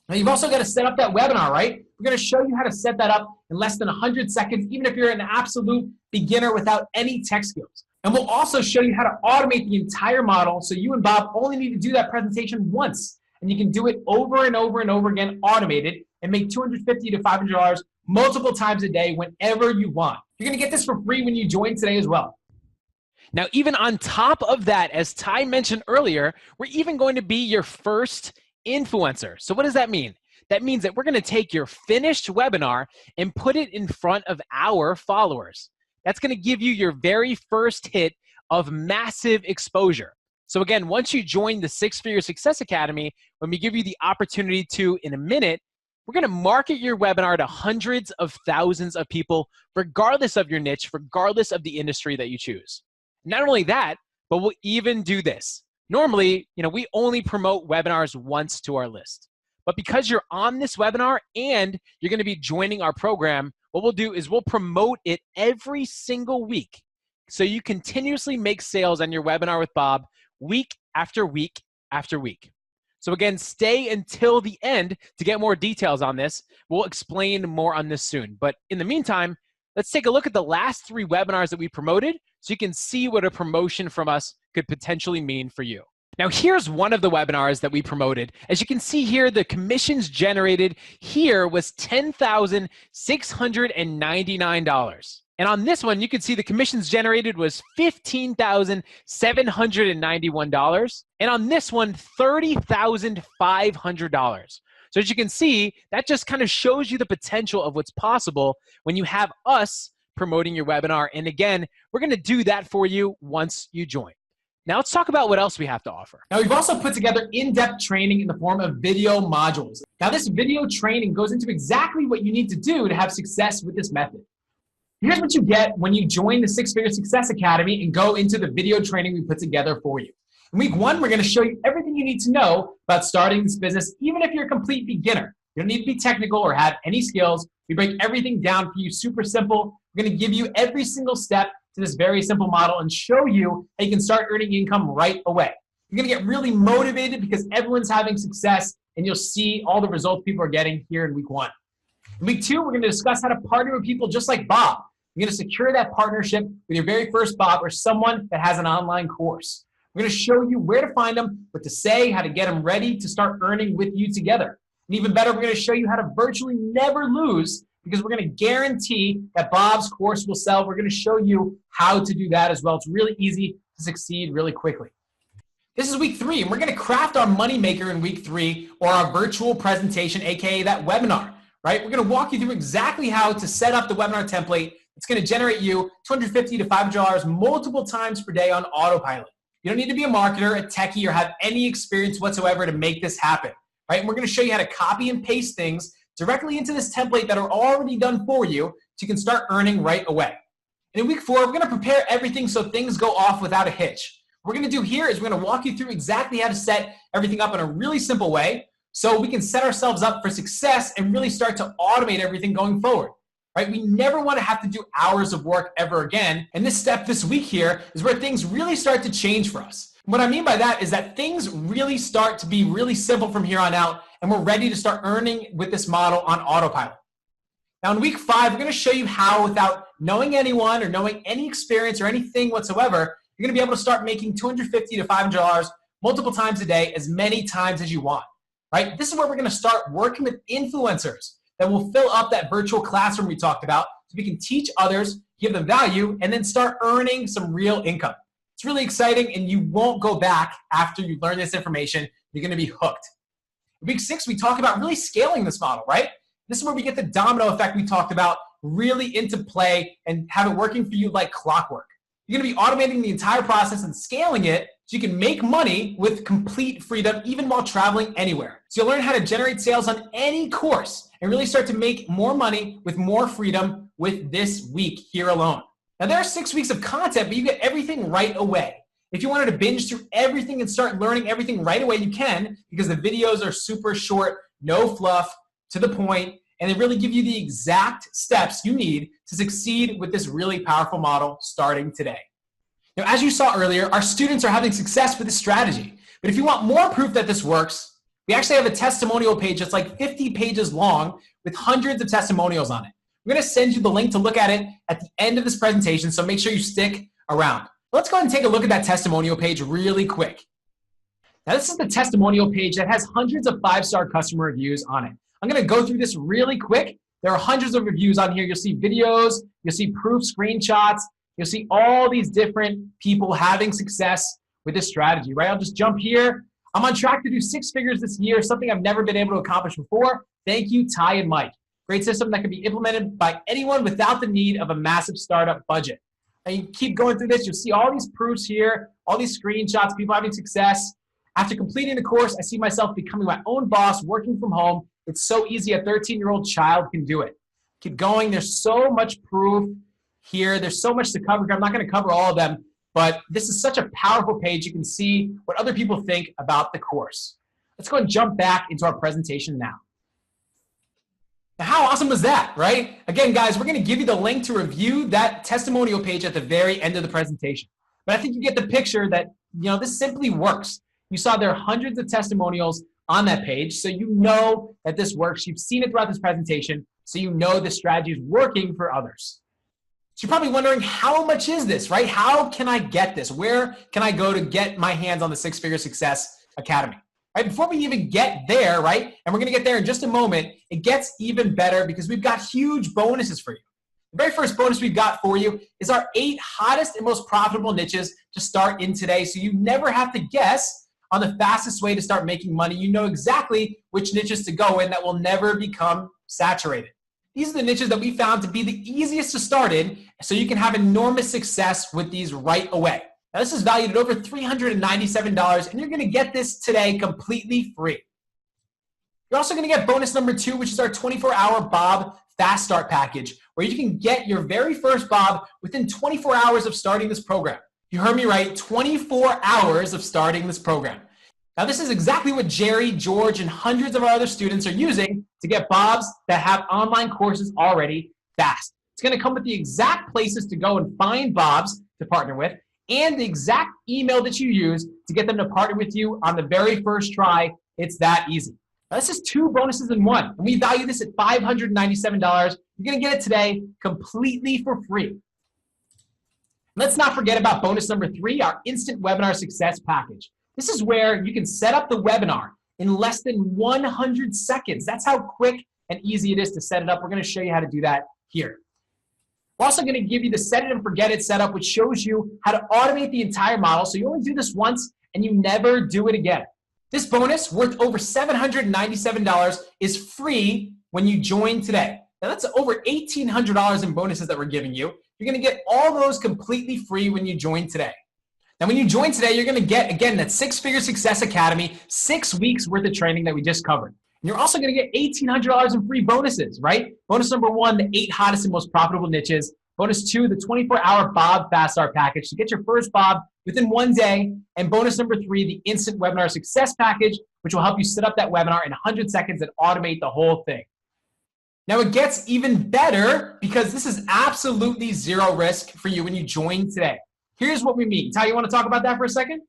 Now, you've also got to set up that webinar, right? We're going to show you how to set that up in less than 100 seconds, even if you're an absolute beginner without any tech skills. And we'll also show you how to automate the entire model so you and Bob only need to do that presentation once. And you can do it over and over and over again, automated, and make $250 to $500 multiple times a day whenever you want. You're going to get this for free when you join today as well. Now, even on top of that, as Ty mentioned earlier, we're even going to be your first influencer. So what does that mean? That means that we're going to take your finished webinar and put it in front of our followers. That's going to give you your very first hit of massive exposure. So again, once you join the Six Figure Success Academy, when we give you the opportunity to in a minute, we're going to market your webinar to hundreds of thousands of people, regardless of your niche, regardless of the industry that you choose. Not only that, but we'll even do this. Normally, we only promote webinars once to our list. But because you're on this webinar and you're going to be joining our program, what we'll do is we'll promote it every single week. So you continuously make sales on your webinar with Bob week after week after week. So again, stay until the end to get more details on this. We'll explain more on this soon. But in the meantime, let's take a look at the last 3 webinars that we promoted so you can see what a promotion from us could potentially mean for you. Now, here's one of the webinars that we promoted. As you can see here, the commissions generated here was $10,699. And on this one, you can see the commissions generated was $15,791. And on this one, $30,500. So as you can see, that just kind of shows you the potential of what's possible when you have us promoting your webinar. And again, we're going to do that for you once you join. Now let's talk about what else we have to offer. Now, we've also put together in-depth training in the form of video modules. Now, this video training goes into exactly what you need to do to have success with this method. Here's what you get when you join the Six Figure Success Academy and go into the video training we put together for you. In week 1, we're going to show you everything you need to know about starting this business, even if you're a complete beginner. You don't need to be technical or have any skills. We break everything down for you, super simple. We're going to give you every single step to this very simple model and show you how you can start earning income right away. You're going to get really motivated because everyone's having success, and you'll see all the results people are getting here in week 1. In week 2, we're going to discuss how to partner with people just like Bob. You're going to secure that partnership with your very first Bob or someone that has an online course. We're going to show you where to find them, what to say, how to get them ready to start earning with you together. And even better, we're going to show you how to virtually never lose, because we're going to guarantee that Bob's course will sell. We're going to show you how to do that as well. It's really easy to succeed really quickly. This is week 3, and we're going to craft our money maker in week 3, or our virtual presentation, aka that webinar, right? We're going to walk you through exactly how to set up the webinar template. It's going to generate you $250 to $500 multiple times per day on autopilot. You don't need to be a marketer, a techie, or have any experience whatsoever to make this happen, right? And we're going to show you how to copy and paste things directly into this template that are already done for you so you can start earning right away. And in week 4, we're going to prepare everything so things go off without a hitch. What we're going to do here is we're going to walk you through exactly how to set everything up in a really simple way so we can set ourselves up for success and really start to automate everything going forward. Right? We never want to have to do hours of work ever again. And this step this week here is where things really start to change for us. And what I mean by that is that things really start to be really simple from here on out, and we're ready to start earning with this model on autopilot. Now in week 5, we're going to show you how, without knowing anyone or knowing any experience or anything whatsoever, you're going to be able to start making $250 to $500 multiple times a day, as many times as you want. Right? This is where we're going to start working with influencers that will fill up that virtual classroom we talked about, so we can teach others, give them value, and then start earning some real income. It's really exciting, and you won't go back after you learn this information. You're going to be hooked. In week 6, we talk about really scaling this model, right? This is where we get the domino effect we talked about really into play and have it working for you like clockwork. You're going to be automating the entire process and scaling it so you can make money with complete freedom even while traveling anywhere. So you'll learn how to generate sales on any course and really start to make more money with more freedom with this week here alone. Now there are 6 weeks of content, but you get everything right away. If you wanted to binge through everything and start learning everything right away, you can, because the videos are super short, no fluff, to the point, and they really give you the exact steps you need to succeed with this really powerful model starting today. Now, as you saw earlier, our students are having success with this strategy. But if you want more proof that this works, we actually have a testimonial page that's like 50 pages long with hundreds of testimonials on it. I'm going to send you the link to look at it at the end of this presentation, so make sure you stick around. Let's go ahead and take a look at that testimonial page really quick. Now, this is the testimonial page that has hundreds of 5-star customer reviews on it. I'm going to go through this really quick. There are hundreds of reviews on here. You'll see videos, you'll see proof screenshots, you'll see all these different people having success with this strategy, right? I'll just jump here. I'm on track to do 6 figures this year, something I've never been able to accomplish before. Thank you, Ty and Mike. Great system that can be implemented by anyone without the need of a massive startup budget. And you keep going through this, you'll see all these proofs here, all these screenshots, people having success. After completing the course, I see myself becoming my own boss, working from home. It's so easy, a 13-year-old child can do it. Keep going, there's so much proof here. There's so much to cover. I'm not going to cover all of them, but this is such a powerful page. You can see what other people think about the course. Let's go and jump back into our presentation now. Now, how awesome was that, right? Again, guys, we're going to give you the link to review that testimonial page at the very end of the presentation. But I think you get the picture that, this simply works. You saw there are hundreds of testimonials on that page, so you know that this works. You've seen it throughout this presentation, so you know this strategy is working for others. So you're probably wondering, how much is this, right? How can I get this? Where can I go to get my hands on the 6-Figure Success Academy? Right, before we even get there, right, and we're going to get there in just a moment, it gets even better because we've got huge bonuses for you. The very first bonus we've got for you is our 8 hottest and most profitable niches to start in today, so you never have to guess on the fastest way to start making money. You know exactly which niches to go in that will never become saturated. These are the niches that we found to be the easiest to start in, so you can have enormous success with these right away. Now, this is valued at over $397, and you're going to get this today completely free. You're also going to get bonus number 2, which is our 24-hour Bob Fast Start package, where you can get your very first Bob within 24 hours of starting this program. You heard me right, 24 hours of starting this program. Now, this is exactly what Jerry, George, and hundreds of our other students are using to get Bobs that have online courses already fast. It's going to come with the exact places to go and find Bobs to partner with, and the exact email that you use to get them to partner with you on the very first try. It's that easy. Now, this is 2 bonuses in one, and we value this at $597. You're going to get it today completely for free. Let's not forget about bonus number 3, our Instant Webinar Success Package. This is where you can set up the webinar in less than 100 seconds. That's how quick and easy it is to set it up. We're going to show you how to do that here. We're also going to give you the set it and forget it setup, which shows you how to automate the entire model. So you only do this once and you never do it again. This bonus, worth over $797, is free when you join today. Now that's over $1,800 in bonuses that we're giving you. You're going to get all those completely free when you join today. Now, when you join today, you're going to get, again, that 6-Figure Success Academy, 6 weeks worth of training that we just covered. And you're also going to get $1,800 in free bonuses, right? Bonus number 1, the 8 hottest and most profitable niches. Bonus 2, the 24-hour Bob Fast Start package to get your first Bob within 1 day. And bonus number 3, the instant webinar success package, which will help you set up that webinar in 100 seconds and automate the whole thing. Now it gets even better because this is absolutely zero risk for you when you join today. Here's what we mean. Ty, you want to talk about that for a second?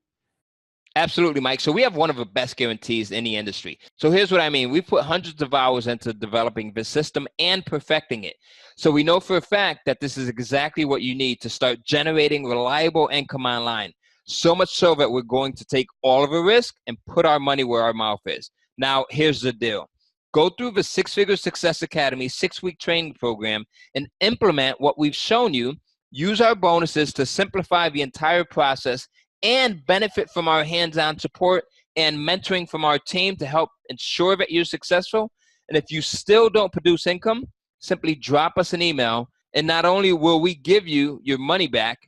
Absolutely, Mike. So we have one of the best guarantees in the industry. So here's what I mean. We put hundreds of hours into developing the system and perfecting it. So we know for a fact that this is exactly what you need to start generating reliable income online. So much so that we're going to take all of the risk and put our money where our mouth is. Now, here's the deal. Go through the Six Figure Success Academy 6-week training program and implement what we've shown you. Use our bonuses to simplify the entire process and benefit from our hands-on support and mentoring from our team to help ensure that you're successful. And if you still don't produce income, simply drop us an email. And not only will we give you your money back,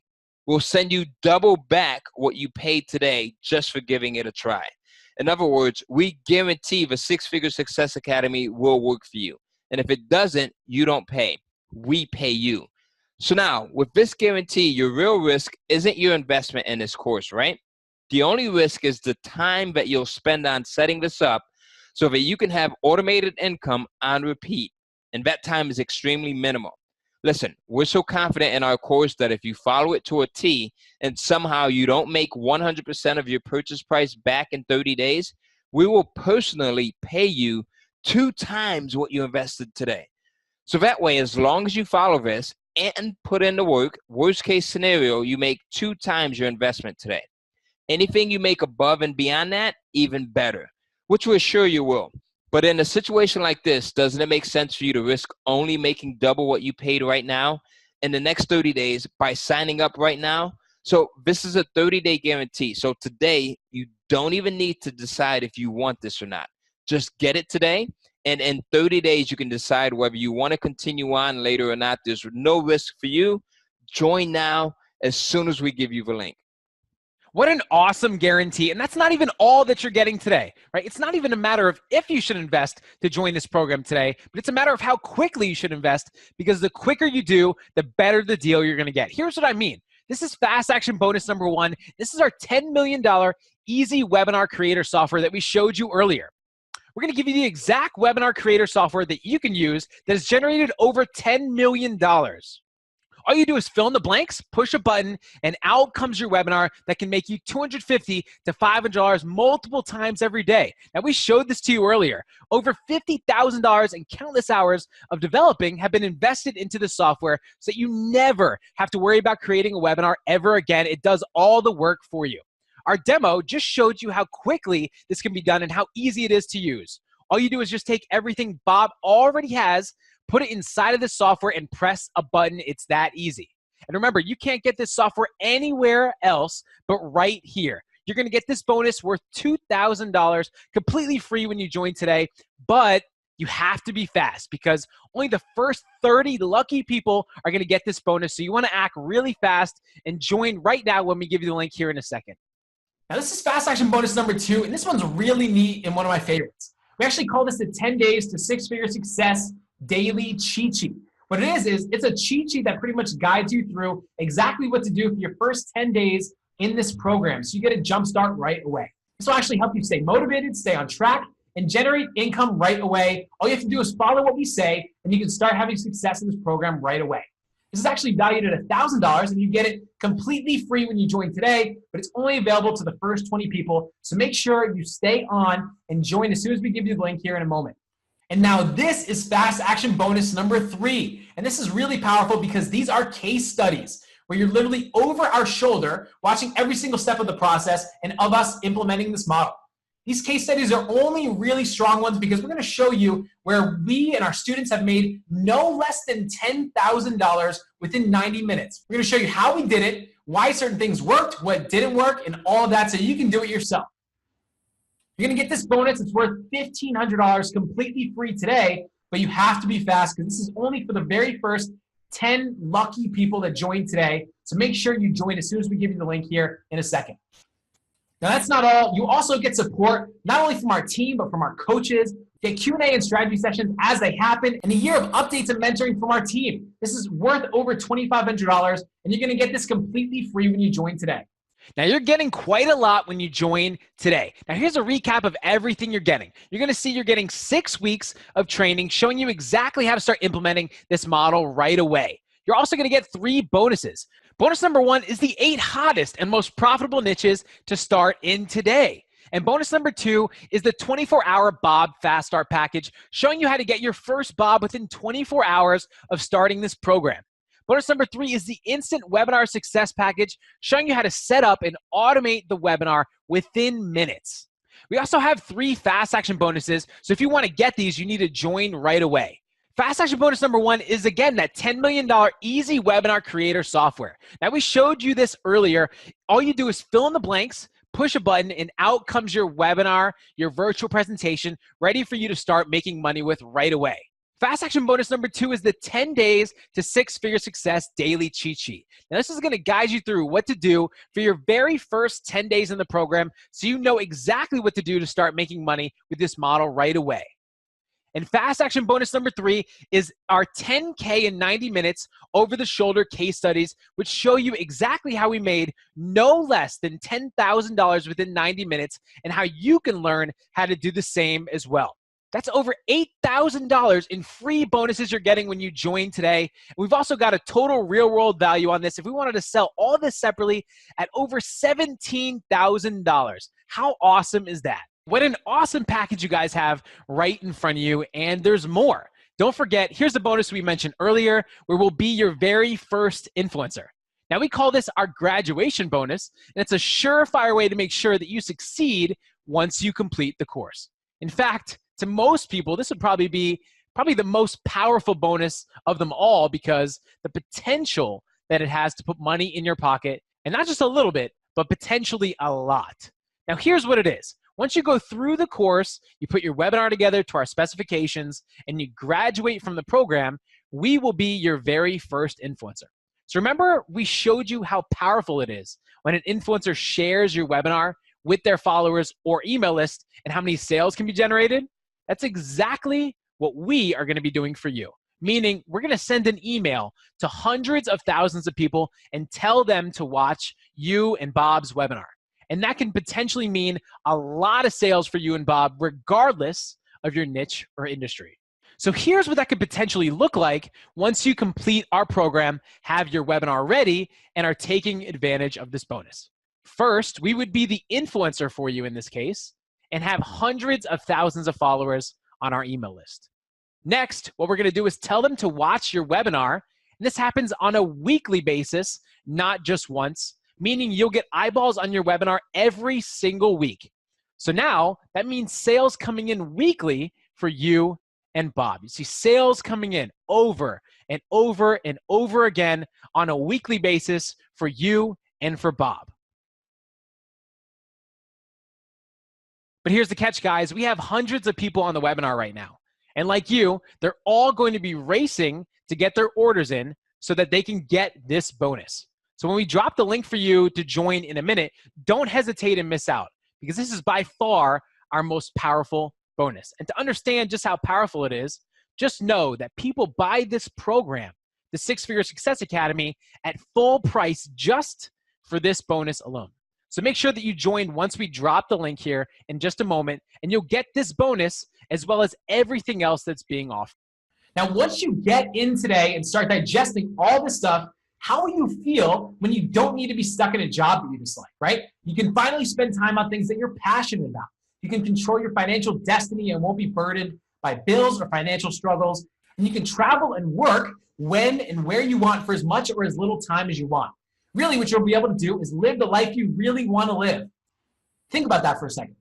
we'll send you double back what you paid today just for giving it a try. In other words, we guarantee the Six Figure Success Academy will work for you. And if it doesn't, you don't pay. We pay you. So now, with this guarantee, your real risk isn't your investment in this course, right? The only risk is the time that you'll spend on setting this up so that you can have automated income on repeat. And that time is extremely minimal. Listen, we're so confident in our course that if you follow it to a T and somehow you don't make 100% of your purchase price back in 30 days, we will personally pay you 2 times what you invested today. So that way, as long as you follow this and put in the work, worst case scenario, you make 2 times your investment today. Anything you make above and beyond that, even better, which we're sure you will. But in a situation like this, doesn't it make sense for you to risk only making double what you paid right now in the next 30 days by signing up right now? So this is a 30-day guarantee. So today, you don't even need to decide if you want this or not. Just get it today. And in 30 days, you can decide whether you want to continue on later or not. There's no risk for you. Join now as soon as we give you the link. What an awesome guarantee. And that's not even all that you're getting today, right? It's not even a matter of if you should invest to join this program today, but it's a matter of how quickly you should invest, because the quicker you do, the better the deal you're going to get. Here's what I mean. This is Fast Action Bonus number 1. This is our $10 million easy webinar creator software that we showed you earlier. We're going to give you the exact webinar creator software that you can use that has generated over $10 million. All you do is fill in the blanks, push a button, and out comes your webinar that can make you $250 to $500 multiple times every day. Now, we showed this to you earlier. Over $50,000 and countless hours of developing have been invested into the software so that you never have to worry about creating a webinar ever again. It does all the work for you. Our demo just showed you how quickly this can be done and how easy it is to use. All you do is just take everything Bob already has, put it inside of the software, and press a button. It's that easy. And remember, you can't get this software anywhere else but right here. You're going to get this bonus worth $2,000 completely free when you join today, but you have to be fast because only the first 30 lucky people are going to get this bonus. So you want to act really fast and join right now when we give you the link here in a second. Now, this is Fast Action Bonus number 2, and this one's really neat and one of my favorites. We actually call this the 10 Days to Six-Figure Success Daily Cheat Sheet. What it is it's a cheat sheet that pretty much guides you through exactly what to do for your first 10 days in this program, so you get a jump start right away. This will actually help you stay motivated, stay on track, and generate income right away. All you have to do is follow what we say, and you can start having success in this program right away. This is actually valued at $1,000, and you get it completely free when you join today, but it's only available to the first 20 people. So make sure you stay on and join as soon as we give you the link here in a moment. And now this is Fast Action Bonus number 3. And this is really powerful because these are case studies where you're literally over our shoulder watching every single step of the process and of us implementing this model. These case studies are only really strong ones because we're going to show you where we and our students have made no less than $10,000 within 90 minutes. We're going to show you how we did it, why certain things worked, what didn't work, and all of that so you can do it yourself. You're going to get this bonus. It's worth $1,500 completely free today, but you have to be fast because this is only for the very first 10 lucky people that join today. So make sure you join as soon as we give you the link here in a second. Now, that's not all. You also get support not only from our team, but from our coaches. Get Q&A and strategy sessions as they happen, and a year of updates and mentoring from our team. This is worth over $2,500, and you're going to get this completely free when you join today. Now, you're getting quite a lot when you join today. Now, here's a recap of everything you're getting. You're going to see you're getting 6 weeks of training showing you exactly how to start implementing this model right away. You're also going to get 3 bonuses. Bonus number 1 is the 8 hottest and most profitable niches to start in today. And bonus number 2 is the 24-hour Bob Fast Start package, showing you how to get your first Bob within 24 hours of starting this program. Bonus number 3 is the Instant Webinar Success package, showing you how to set up and automate the webinar within minutes. We also have 3 fast action bonuses, so if you want to get these, you need to join right away. Fast action bonus number 1 is, again, that $10 million easy webinar creator software. Now, we showed you this earlier. All you do is fill in the blanks, push a button, and out comes your webinar, your virtual presentation, ready for you to start making money with right away. Fast action bonus number 2 is the 10 days to 6-figure success daily cheat sheet. Now, this is going to guide you through what to do for your very first 10 days in the program so you know exactly what to do to start making money with this model right away. And fast action bonus number 3 is our 10K in 90 minutes over-the-shoulder case studies, which show you exactly how we made no less than $10,000 within 90 minutes and how you can learn how to do the same as well. That's over $8,000 in free bonuses you're getting when you join today. We've also got a total real-world value on this. If we wanted to sell all this separately at over $17,000, how awesome is that? What an awesome package you guys have right in front of you, and there's more. Don't forget, here's the bonus we mentioned earlier, where we'll be your very first influencer. Now, we call this our graduation bonus, and it's a surefire way to make sure that you succeed once you complete the course. In fact, to most people, this would probably be the most powerful bonus of them all, because the potential that it has to put money in your pocket, and not just a little bit, but potentially a lot. Now, here's what it is. Once you go through the course, you put your webinar together to our specifications, and you graduate from the program, we will be your very first influencer. So remember, we showed you how powerful it is when an influencer shares your webinar with their followers or email list and how many sales can be generated? That's exactly what we are going to be doing for you. Meaning, we're going to send an email to hundreds of thousands of people and tell them to watch you and Bob's webinar. And that can potentially mean a lot of sales for you and Bob, regardless of your niche or industry. So here's what that could potentially look like once you complete our program, have your webinar ready, and are taking advantage of this bonus. First, we would be the influencer for you in this case and have hundreds of thousands of followers on our email list. Next, what we're going to do is tell them to watch your webinar. And this happens on a weekly basis, not just once, meaning you'll get eyeballs on your webinar every single week. So now that means sales coming in weekly for you and Bob. You see sales coming in over and over and over again on a weekly basis for you and for Bob. But here's the catch, guys. We have hundreds of people on the webinar right now. And like you, they're all going to be racing to get their orders in so that they can get this bonus. So when we drop the link for you to join in a minute, don't hesitate and miss out, because this is by far our most powerful bonus. And to understand just how powerful it is, just know that people buy this program, the 6-Figure Success Academy, at full price just for this bonus alone. So make sure that you join once we drop the link here in just a moment, and you'll get this bonus as well as everything else that's being offered. Now, once you get in today and start digesting all this stuff, how will you feel when you don't need to be stuck in a job that you dislike, right? You can finally spend time on things that you're passionate about. You can control your financial destiny and won't be burdened by bills or financial struggles. And you can travel and work when and where you want for as much or as little time as you want. Really, what you'll be able to do is live the life you really want to live. Think about that for a second.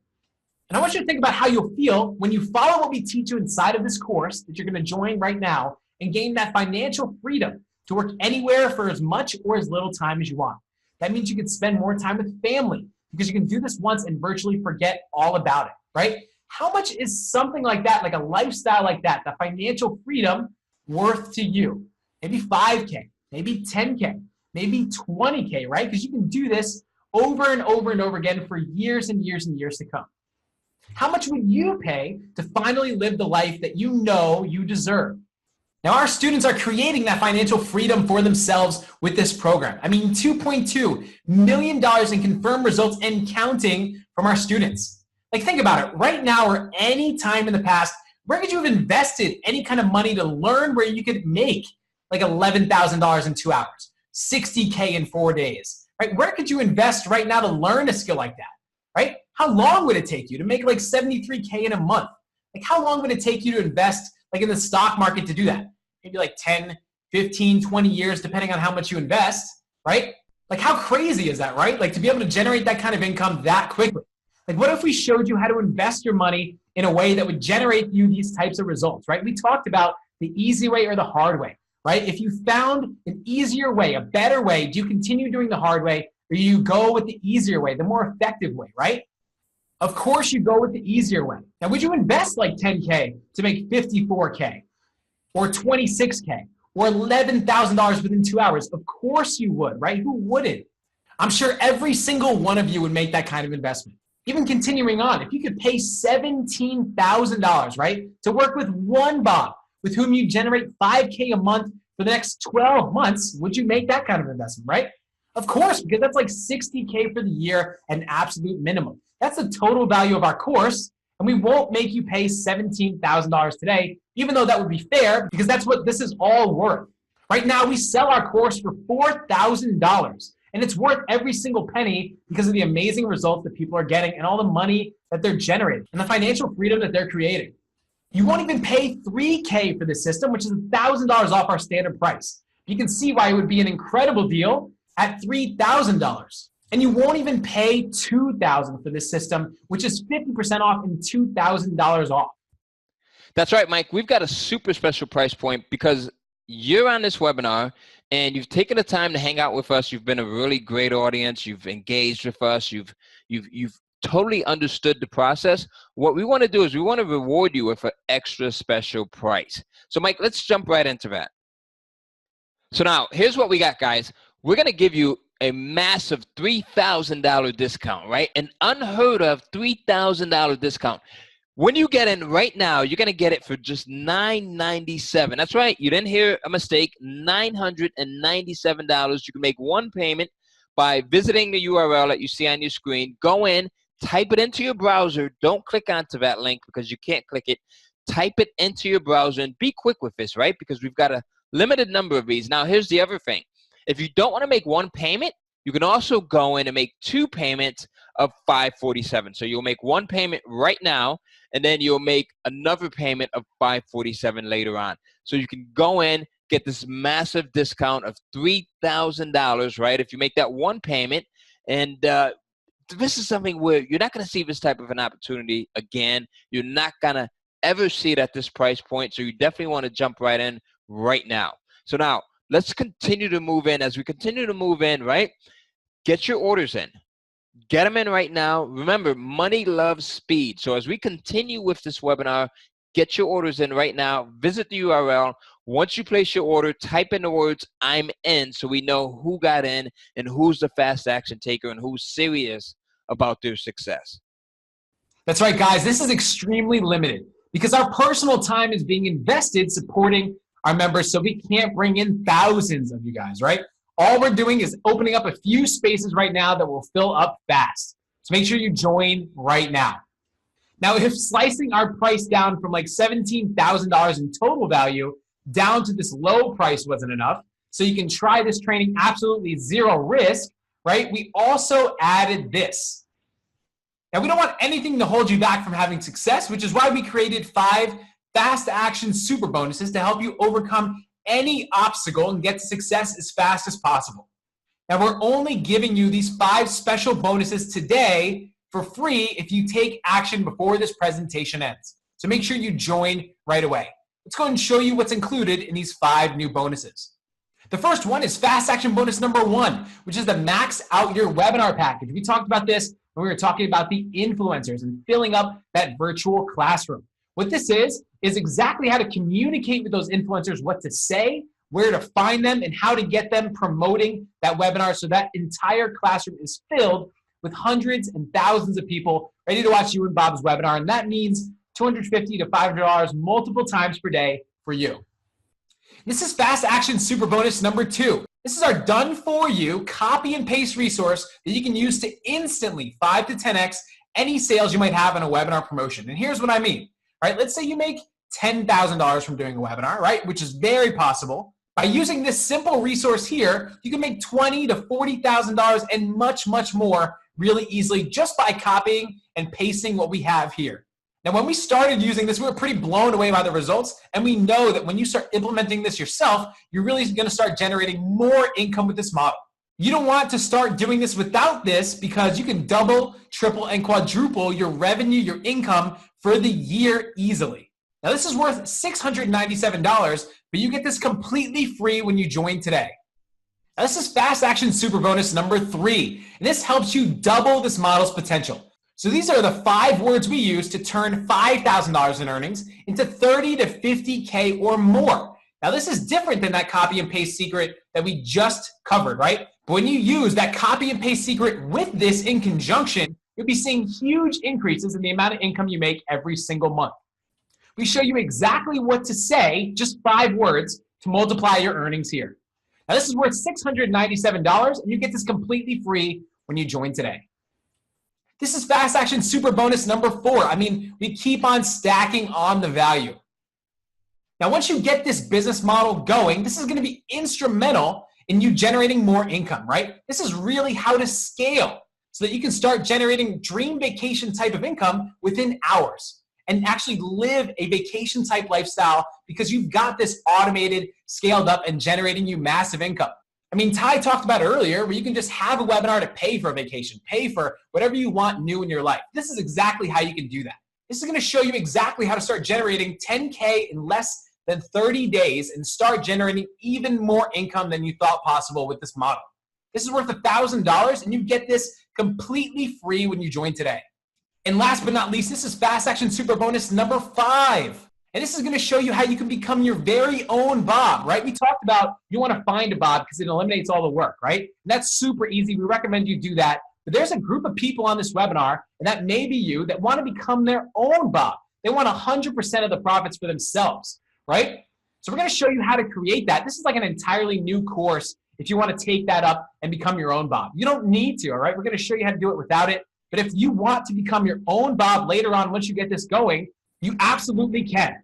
And I want you to think about how you'll feel when you follow what we teach you inside of this course that you're going to join right now and gain that financial freedom to work anywhere for as much or as little time as you want. That means you can spend more time with family because you can do this once and virtually forget all about it, right? How much is something like that, like a lifestyle like that, the financial freedom, worth to you? Maybe 5K, maybe 10K, maybe 20K, right? Because you can do this over and over and over again for years and years and years to come. How much would you pay to finally live the life that you know you deserve? Now, our students are creating that financial freedom for themselves with this program. I mean, $2.2 million in confirmed results and counting from our students. Like, think about it. Right now or any time in the past, where could you have invested any kind of money to learn where you could make like $11,000 in 2 hours, $60K in 4 days, right? Where could you invest right now to learn a skill like that, right? How long would it take you to make like $73K in a month? Like, how long would it take you to invest like in the stock market to do that? Maybe like 10, 15, 20 years, depending on how much you invest, right? Like, how crazy is that, right? Like, to be able to generate that kind of income that quickly. Like, what if we showed you how to invest your money in a way that would generate you these types of results, right? We talked about the easy way or the hard way, right? If you found an easier way, a better way, do you continue doing the hard way, or do you go with the easier way, the more effective way, right? Of course, you go with the easier way. Now, would you invest like 10K to make 54K or 26K or $11,000 within 2 hours? Of course you would, right? Who wouldn't? I'm sure every single one of you would make that kind of investment. Even continuing on, if you could pay $17,000, right, to work with one Bob with whom you generate 5K a month for the next 12 months, would you make that kind of investment, right? Of course, because that's like 60K for the year, an absolute minimum. That's the total value of our course, and we won't make you pay $17,000 today, even though that would be fair, because that's what this is all worth. Right now, we sell our course for $4,000, and it's worth every single penny because of the amazing results that people are getting and all the money that they're generating and the financial freedom that they're creating. You won't even pay $3K for this system, which is $1,000 off our standard price. You can see why it would be an incredible deal at $3,000. And you won't even pay $2,000 for this system, which is 50% off and $2,000 off. That's right, Mike. We've got a super special price point because you're on this webinar and you've taken the time to hang out with us. You've been a really great audience. You've engaged with us. You've totally understood the process. What we want to do is we want to reward you with an extra special price. So, Mike, let's jump right into that. So now, here's what we got, guys. We're going to give you a massive $3,000 discount, right? An unheard of $3,000 discount. When you get in right now, you're going to get it for just $997. That's right. You didn't hear a mistake. $997. You can make one payment by visiting the URL that you see on your screen. Go in, type it into your browser. Don't click onto that link because you can't click it. Type it into your browser and be quick with this, right? Because we've got a limited number of these. Now, here's the other thing. If you don't want to make one payment, you can also go in and make two payments of $547. So you'll make one payment right now, and then you'll make another payment of $547 later on. So you can go in, get this massive discount of $3,000, right? If you make that one payment, and this is something where you're not going to see this type of an opportunity again. You're not going to ever see it at this price point. So you definitely want to jump right in right now. So now, let's continue to move in. As we continue to move in, right, get your orders in. Get them in right now. Remember, money loves speed. So as we continue with this webinar, get your orders in right now. Visit the URL. Once you place your order, type in the words, "I'm in," so we know who got in and who's the fast action taker and who's serious about their success. That's right, guys. This is extremely limited because our personal time is being invested supporting our members, so we can't bring in thousands of you guys, right? All we're doing is opening up a few spaces right now that will fill up fast. So make sure you join right now. Now, if slicing our price down from like $17,000 in total value down to this low price wasn't enough, so you can try this training absolutely zero risk, right? We also added this. Now, we don't want anything to hold you back from having success, which is why we created 5 fast action super bonuses to help you overcome any obstacle and get to success as fast as possible. Now, we're only giving you these 5 special bonuses today for free if you take action before this presentation ends. So make sure you join right away. Let's go and show you what's included in these 5 new bonuses. The first one is fast action bonus number 1, which is the Max Out Your Webinar package. We talked about this when we were talking about the influencers and filling up that virtual classroom. What this is exactly how to communicate with those influencers, what to say, where to find them, and how to get them promoting that webinar so that entire classroom is filled with hundreds and thousands of people ready to watch you and Bob's webinar. And that means $250 to $500 multiple times per day for you. This is Fast Action Super Bonus number 2. This is our done-for-you copy and paste resource that you can use to instantly 5 to 10x any sales you might have in a webinar promotion. And here's what I mean. Right? Let's say you make $10,000 from doing a webinar, right? Which is very possible. By using this simple resource here, you can make $20,000 to $40,000 and much, much more really easily just by copying and pasting what we have here. Now, when we started using this, we were pretty blown away by the results, and we know that when you start implementing this yourself, you're really going to start generating more income with this model. You don't want to start doing this without this because you can double, triple, and quadruple your revenue, your income for the year easily. Now, this is worth $697, but you get this completely free when you join today. Now, this is Fast Action Super Bonus number 3, and this helps you double this model's potential. So these are the 5 words we use to turn $5,000 in earnings into 30 to 50K or more. Now, this is different than that copy and paste secret that we just covered, right? But when you use that copy and paste secret with this in conjunction, you'll be seeing huge increases in the amount of income you make every single month. We show you exactly what to say, just 5 words, to multiply your earnings here. Now, this is worth $697, and you get this completely free when you join today. This is Fast Action Super Bonus number 4. I mean, we keep on stacking on the value. Now, once you get this business model going, this is going to be instrumental in you generating more income, right? This is really how to scale so that you can start generating dream vacation type of income within hours and actually live a vacation type lifestyle because you've got this automated, scaled up, and generating you massive income. I mean, Ty talked about it earlier where you can just have a webinar to pay for a vacation, pay for whatever you want new in your life. This is exactly how you can do that. This is going to show you exactly how to start generating 10K in less than 30 days and start generating even more income than you thought possible with this model. This is worth $1,000 and you get this completely free when you join today. And last but not least, this is Fast Action Super Bonus number 5. And this is going to show you how you can become your very own Bob, right? We talked about you want to find a Bob because it eliminates all the work, right? And that's super easy. We recommend you do that. But there's a group of people on this webinar, and that may be you, that want to become their own Bob. They want 100% of the profits for themselves, right? So we're going to show you how to create that. This is like an entirely new course if you want to take that up and become your own Bob. You don't need to, all right? We're going to show you how to do it without it. But if you want to become your own Bob later on, once you get this going, you absolutely can.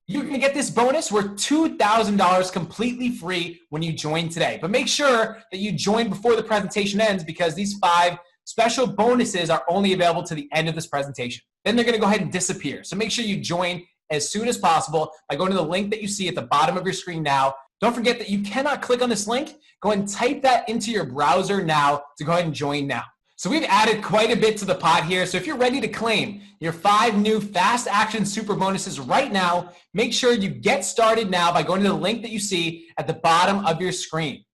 You're going to get this bonus worth $2,000 completely free when you join today. But make sure that you join before the presentation ends because these 5 special bonuses are only available to the end of this presentation. Then they're going to go ahead and disappear. So make sure you join as soon as possible by going to the link that you see at the bottom of your screen now. Don't forget that you cannot click on this link. Go ahead and type that into your browser now to go ahead and join now. So we've added quite a bit to the pot here. So if you're ready to claim your 5 new Fast Action Super Bonuses right now, make sure you get started now by going to the link that you see at the bottom of your screen.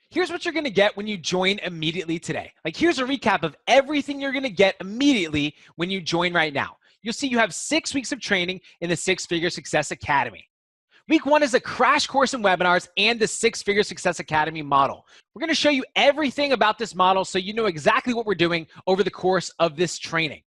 Here's what you're going to get when you join immediately today. Like, here's a recap of everything you're going to get immediately when you join right now. You'll see you have 6 weeks of training in the 6-Figure Success Academy. Week 1 is a crash course in webinars and the 6-Figure Success Academy model. We're going to show you everything about this model so you know exactly what we're doing over the course of this training.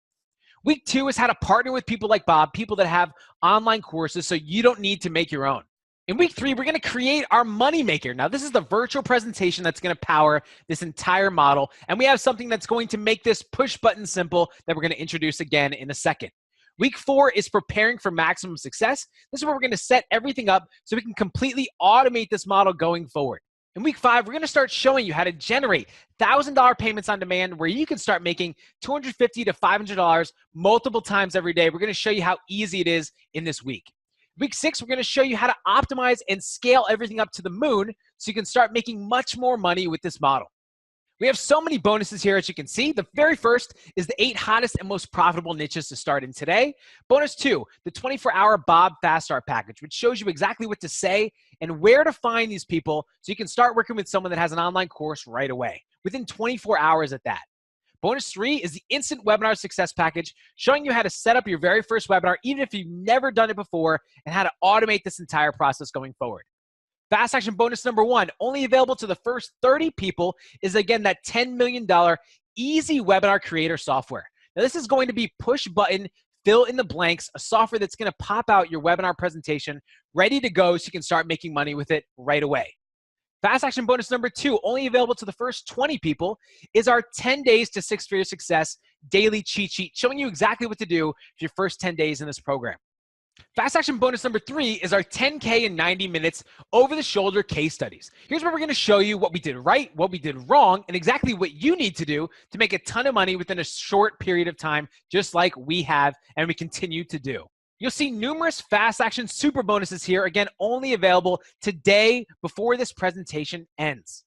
Week 2 is how to partner with people like Bob, people that have online courses so you don't need to make your own. In week 3, we're going to create our moneymaker. Now, this is the virtual presentation that's going to power this entire model, and we have something that's going to make this push button simple that we're going to introduce again in a second. Week 4 is preparing for maximum success. This is where we're going to set everything up so we can completely automate this model going forward. In week 5, we're going to start showing you how to generate $1,000 payments on demand where you can start making $250 to $500 multiple times every day. We're going to show you how easy it is in this week. Week 6, we're going to show you how to optimize and scale everything up to the moon so you can start making much more money with this model. We have so many bonuses here, as you can see. The very first is the 8 hottest and most profitable niches to start in today. Bonus 2, the 24-hour Bob Fast Start package, which shows you exactly what to say and where to find these people so you can start working with someone that has an online course right away, within 24 hours at that. Bonus 3 is the Instant Webinar Success Package, showing you how to set up your very first webinar, even if you've never done it before, and how to automate this entire process going forward. Fast action bonus number 1, only available to the first 30 people, is again that $10 million easy webinar creator software. Now, this is going to be push button, fill in the blanks, a software that's going to pop out your webinar presentation ready to go so you can start making money with it right away. Fast action bonus number 2, only available to the first 20 people, is our 10 days to six-figure success daily cheat sheet, showing you exactly what to do for your first 10 days in this program. Fast action bonus number 3 is our 10K in 90 minutes over-the-shoulder case studies. Here's where we're going to show you what we did right, what we did wrong, and exactly what you need to do to make a ton of money within a short period of time, just like we have and we continue to do. You'll see numerous fast action super bonuses here, again, only available today before this presentation ends.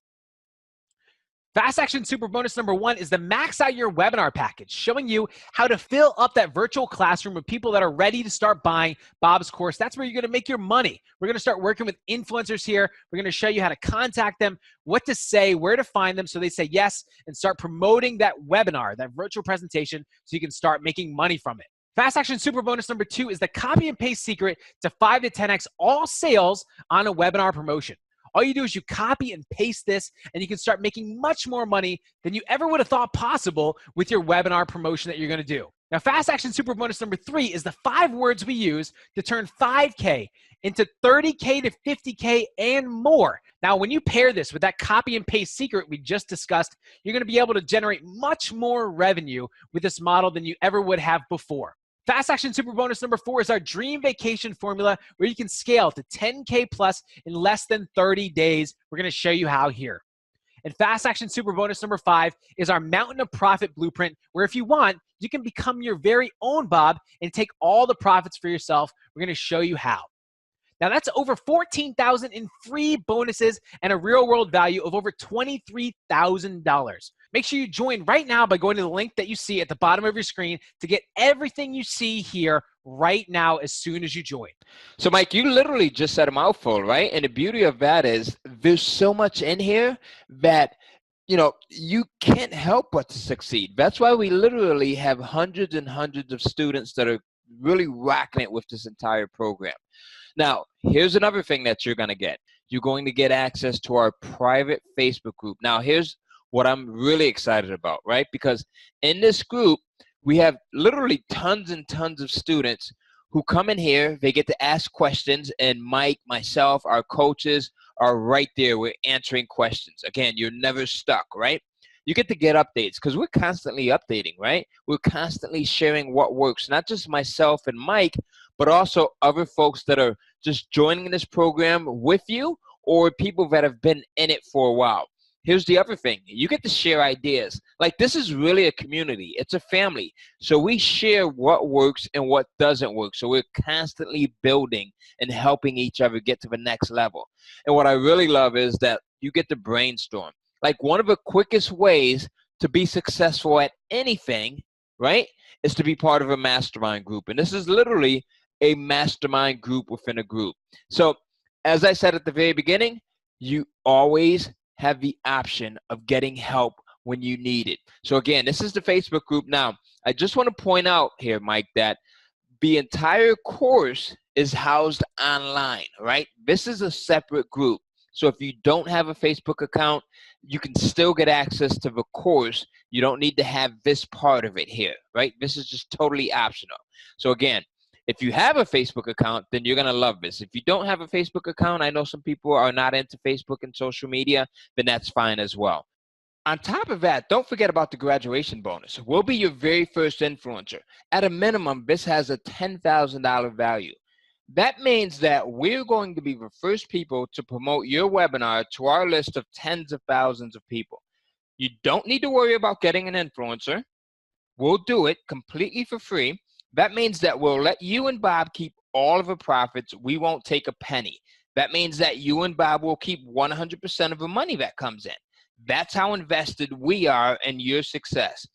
Fast action super bonus number 1 is the max out your webinar package, showing you how to fill up that virtual classroom with people that are ready to start buying Bob's course. That's where you're going to make your money. We're going to start working with influencers here. We're going to show you how to contact them, what to say, where to find them so they say yes, and start promoting that webinar, that virtual presentation, so you can start making money from it. Fast action super bonus number 2 is the copy and paste secret to 5 to 10x all sales on a webinar promotion. All you do is you copy and paste this, and you can start making much more money than you ever would have thought possible with your webinar promotion that you're going to do. Now, fast action super bonus number 3 is the 5 words we use to turn 5K into 30K to 50K and more. Now, when you pair this with that copy and paste secret we just discussed, you're going to be able to generate much more revenue with this model than you ever would have before. Fast action super bonus number 4 is our dream vacation formula where you can scale to 10K plus in less than 30 days. We're going to show you how here. And fast action super bonus number 5 is our mountain of profit blueprint where if you want, you can become your very own Bob and take all the profits for yourself. We're going to show you how. Now, that's over $14,000 in free bonuses and a real-world value of over $23,000. Make sure you join right now by going to the link that you see at the bottom of your screen to get everything you see here right now as soon as you join. So, Mike, you literally just said a mouthful, right? And the beauty of that is there's so much in here that you can't help but to succeed. That's why we literally have hundreds and hundreds of students that are really rocking it with this entire program. Now, here's another thing that you're going to get. You're going to get access to our private Facebook group. Now, here's what I'm really excited about, right? Because in this group, we have literally tons and tons of students who come in here. They get to ask questions, and Mike, myself, our coaches are right there. We're answering questions. Again, you're never stuck, right? You get to get updates because we're constantly updating, right? We're constantly sharing what works, not just myself and Mike, but also other folks that are just joining this program with you or people that have been in it for a while. Here's the other thing. You get to share ideas. Like, this is really a community. It's a family. So we share what works and what doesn't work. So we're constantly building and helping each other get to the next level. And what I really love is that you get to brainstorm. Like, one of the quickest ways to be successful at anything, right, is to be part of a mastermind group. And this is literally a mastermind group within a group. So as I said at the very beginning, you always have the option of getting help when you need it. So again, this is the Facebook group. Now, I just want to point out here, Mike, that the entire course is housed online, right? This is a separate group. So if you don't have a Facebook account, you can still get access to the course. You don't need to have this part of it here, right? This is just totally optional. So again, if you have a Facebook account, then you're going to love this. If you don't have a Facebook account, I know some people are not into Facebook and social media, then that's fine as well. On top of that, don't forget about the graduation bonus. We'll be your very first influencer. At a minimum, this has a $10,000 value. That means that we're going to be the first people to promote your webinar to our list of tens of thousands of people. You don't need to worry about getting an influencer. We'll do it completely for free. That means that we'll let you and Bob keep all of the profits. We won't take a penny. That means that you and Bob will keep 100% of the money that comes in. That's how invested we are in your success.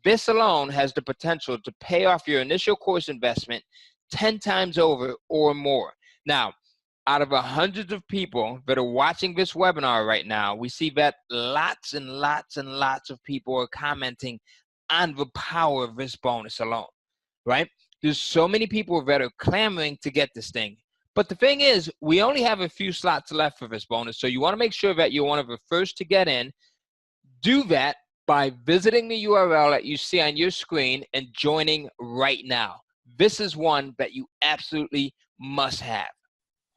This alone has the potential to pay off your initial course investment 10 times over or more. Now, out of the hundreds of people that are watching this webinar right now, we see that lots and lots and lots of people are commenting on the power of this bonus alone, right? There's so many people that are clamoring to get this thing, But the thing is, we only have a few slots left for this bonus. So you want to make sure that you're one of the first to get in. Do that by visiting the URL that you see on your screen and joining right now. This is one that you absolutely must have.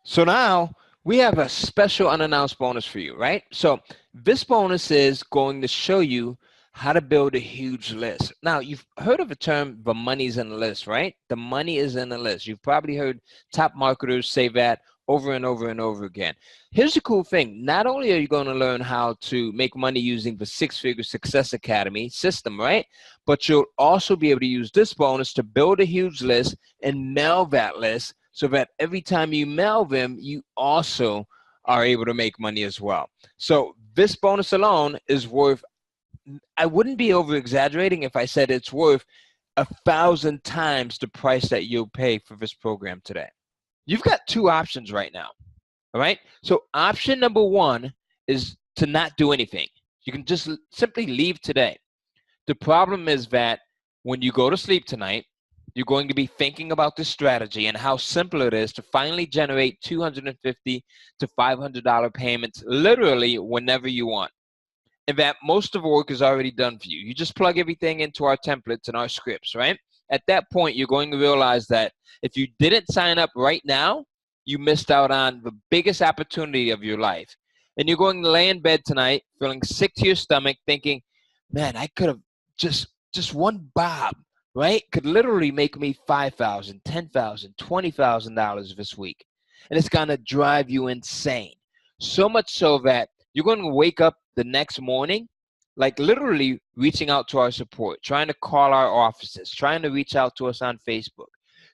So now we have a special unannounced bonus for you, right? So this bonus is going to show you how to build a huge list. Now, you've heard of the term, the money's in the list, right? The money is in the list. You've probably heard top marketers say that over and over and over again. Here's the cool thing. Not only are you going to learn how to make money using the Six Figure Success Academy system, right? But you'll also be able to use this bonus to build a huge list and mail that list so that every time you mail them, you also are able to make money as well. So this bonus alone is worth, I wouldn't be over exaggerating if I said it's worth 1,000 times the price that you'll pay for this program today. You've got two options right now, all right? So option number one is to not do anything. You can just simply leave today. The problem is that when you go to sleep tonight, you're going to be thinking about this strategy and how simple it is to finally generate $250 to $500 payments literally whenever you want. And that most of the work is already done for you. You just plug everything into our templates and our scripts, right? At that point, you're going to realize that if you didn't sign up right now, you missed out on the biggest opportunity of your life. And you're going to lay in bed tonight feeling sick to your stomach thinking, man, I could have just one bob, right? Could literally make me $5,000, $10,000, $20,000 this week. And it's going to drive you insane. So much so that you're going to wake up the next morning, like literally reaching out to our support, trying to call our offices, trying to reach out to us on Facebook,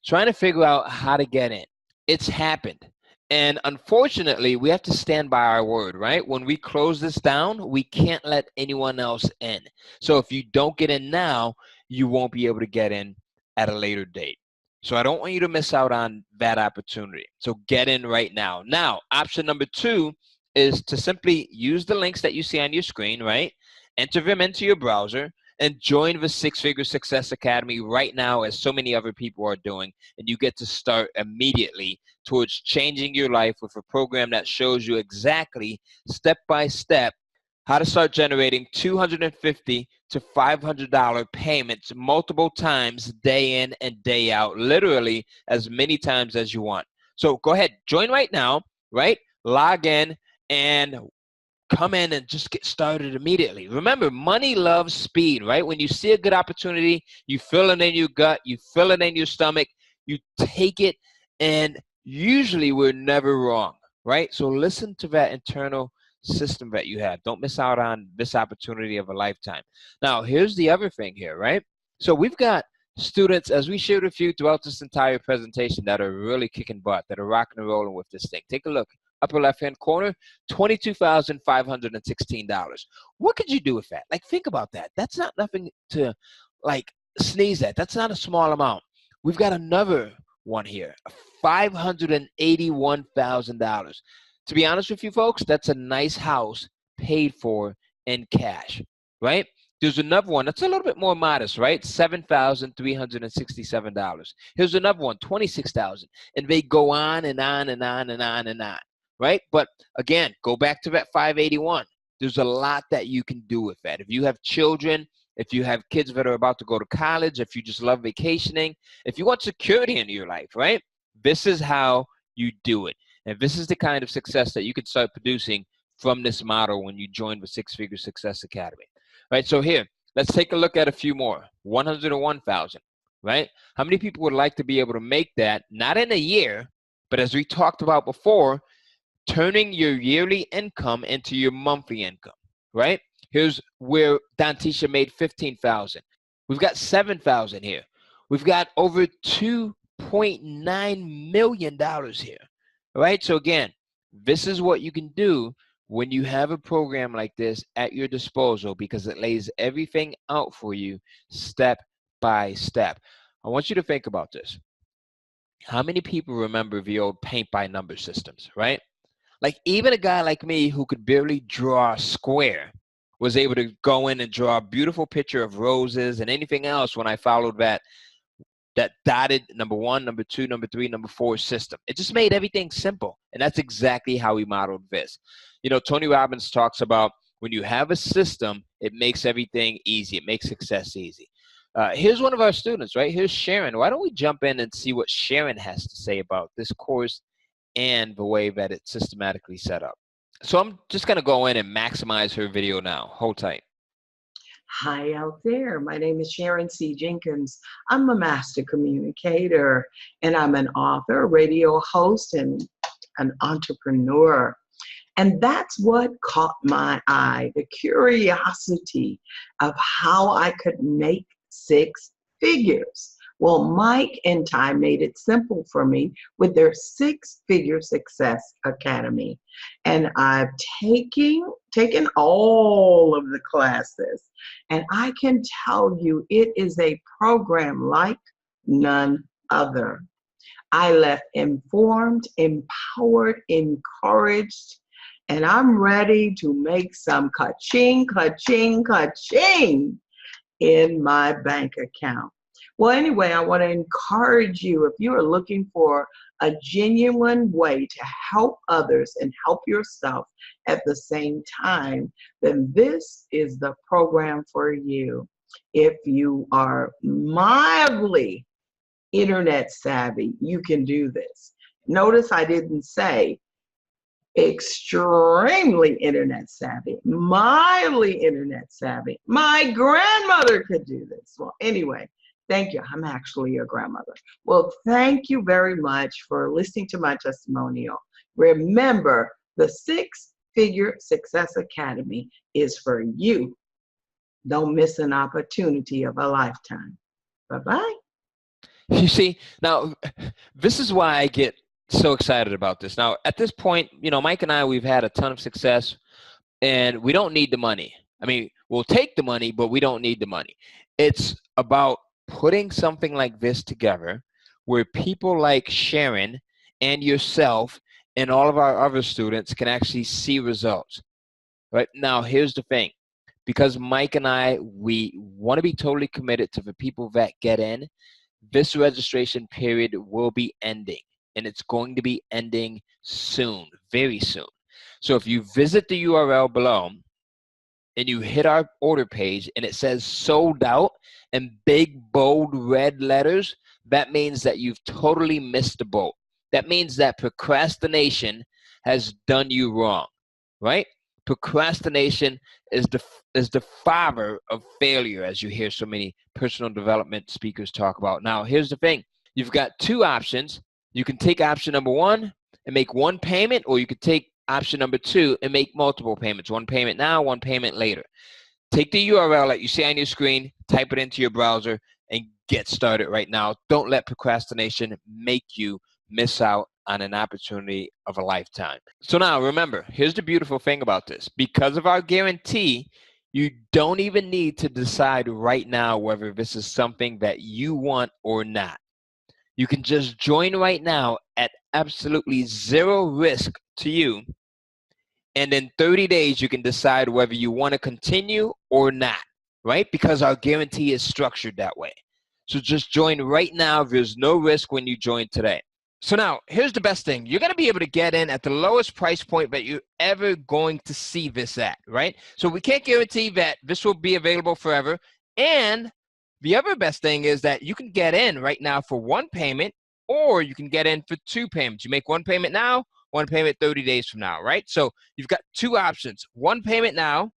trying to figure out how to get in. It's happened. And unfortunately, we have to stand by our word, right? When we close this down, we can't let anyone else in. So if you don't get in now, you won't be able to get in at a later date. So I don't want you to miss out on that opportunity. So get in right now. Now, option number two is to simply use the links that you see on your screen, right? Enter them into your browser and join the Six Figure Success Academy right now, as so many other people are doing. And you get to start immediately towards changing your life with a program that shows you exactly step by step how to start generating $250 to $500 payments multiple times, day in and day out, literally as many times as you want. So go ahead, join right now, right? Log in and come in and just get started immediately. Remember, money loves speed, right? When you see a good opportunity, you feel it in your gut, you feel it in your stomach, you take it, and usually we're never wrong, right? So listen to that internal system that you have. Don't miss out on this opportunity of a lifetime. Now, here's the other thing here, right? So we've got students, as we shared with you throughout this entire presentation, that are really kicking butt, that are rocking and rolling with this thing. Take a look. Upper left-hand corner, $22,516. What could you do with that? Like, think about that. That's not nothing to, like, sneeze at. That's not a small amount. We've got another one here, $581,000. To be honest with you, folks, that's a nice house paid for in cash, right? There's another one that's a little bit more modest, right? $7,367. Here's another one, $26,000. And they go on and on and on and on and on. Right? But again, go back to that 581. There's a lot that you can do with that. If you have children, if you have kids that are about to go to college, if you just love vacationing, if you want security in your life, right? This is how you do it. And this is the kind of success that you can start producing from this model when you join the Six Figure Success Academy. Right? So here, let's take a look at a few more. 101,000, right? How many people would like to be able to make that, not in a year, but as we talked about before, turning your yearly income into your monthly income, right? Here's where Dantisha made 15,000. We've got 7,000 here. We've got over $2.9 million here, right? So again, this is what you can do when you have a program like this at your disposal, because it lays everything out for you step by step. I want you to think about this. How many people remember the old paint by number systems, right? Like, even a guy like me who could barely draw a square was able to go in and draw a beautiful picture of roses and anything else when I followed that that dotted number 1, number 2, number 3, number 4 system. It just made everything simple. And that's exactly how we modeled this. You know, Tony Robbins talks about when you have a system, it makes everything easy. It makes success easy. Here's one of our students, right? Here's Sharon. Why don't we jump in and see what Sharon has to say about this course and the way that it's systematically set up. So I'm just going to go in and maximize her video now. Hold tight. Hi out there. My name is Sharon C. Jenkins. I'm a master communicator, and I'm an author, radio host, and an entrepreneur. And that's what caught my eye, the curiosity of how I could make 6 figures. Well, Mike and Ty made it simple for me with their 6-Figure Success Academy. And I've taken all of the classes, and I can tell you it is a program like none other. I left informed, empowered, encouraged, and I'm ready to make some ka-ching, ka-ching, ka-ching in my bank account. Well, anyway, I want to encourage you, if you are looking for a genuine way to help others and help yourself at the same time, then this is the program for you. If you are mildly internet savvy, you can do this. Notice I didn't say extremely internet savvy, mildly internet savvy. My grandmother could do this. Well, anyway, thank you. I'm actually a grandmother. Well, thank you very much for listening to my testimonial. Remember, the 6-Figure Success Academy is for you. Don't miss an opportunity of a lifetime. Bye-bye. You see, now, this is why I get so excited about this. Now, at this point, you know, Mike and I, we've had a ton of success, and we don't need the money. I mean, we'll take the money, but we don't need the money. It's about putting something like this together where people like Sharon and yourself and all of our other students can actually see results. Right now, here's the thing. Because Mike and I, we want to be totally committed to the people that get in, this registration period will be ending, and it's going to be ending soon, very soon. So if you visit the URL below and you hit our order page and it says sold out in big, bold, red letters, that means that you've totally missed the boat. That means that procrastination has done you wrong, right? Procrastination is the father of failure, as you hear so many personal development speakers talk about. Now, here's the thing. You've got 2 options. You can take option number 1 and make 1 payment, or you could take option number 2 and make multiple payments. 1 payment now, 1 payment later. Take the URL that you see on your screen, type it into your browser, and get started right now. Don't let procrastination make you miss out on an opportunity of a lifetime. So now remember, here's the beautiful thing about this. Because of our guarantee, you don't even need to decide right now whether this is something that you want or not. You can just join right now at absolutely 0 risk to you. And in 30 days, you can decide whether you want to continue or not, right? Because our guarantee is structured that way. So just join right now. There's no risk when you join today. So now, here's the best thing. You're going to be able to get in at the lowest price point that you're ever going to see this at, right? So we can't guarantee that this will be available forever. And the other best thing is that you can get in right now for 1 payment, or you can get in for 2 payments. You make 1 payment now, 1 payment 30 days from now, right? So you've got 2 options. 1 payment now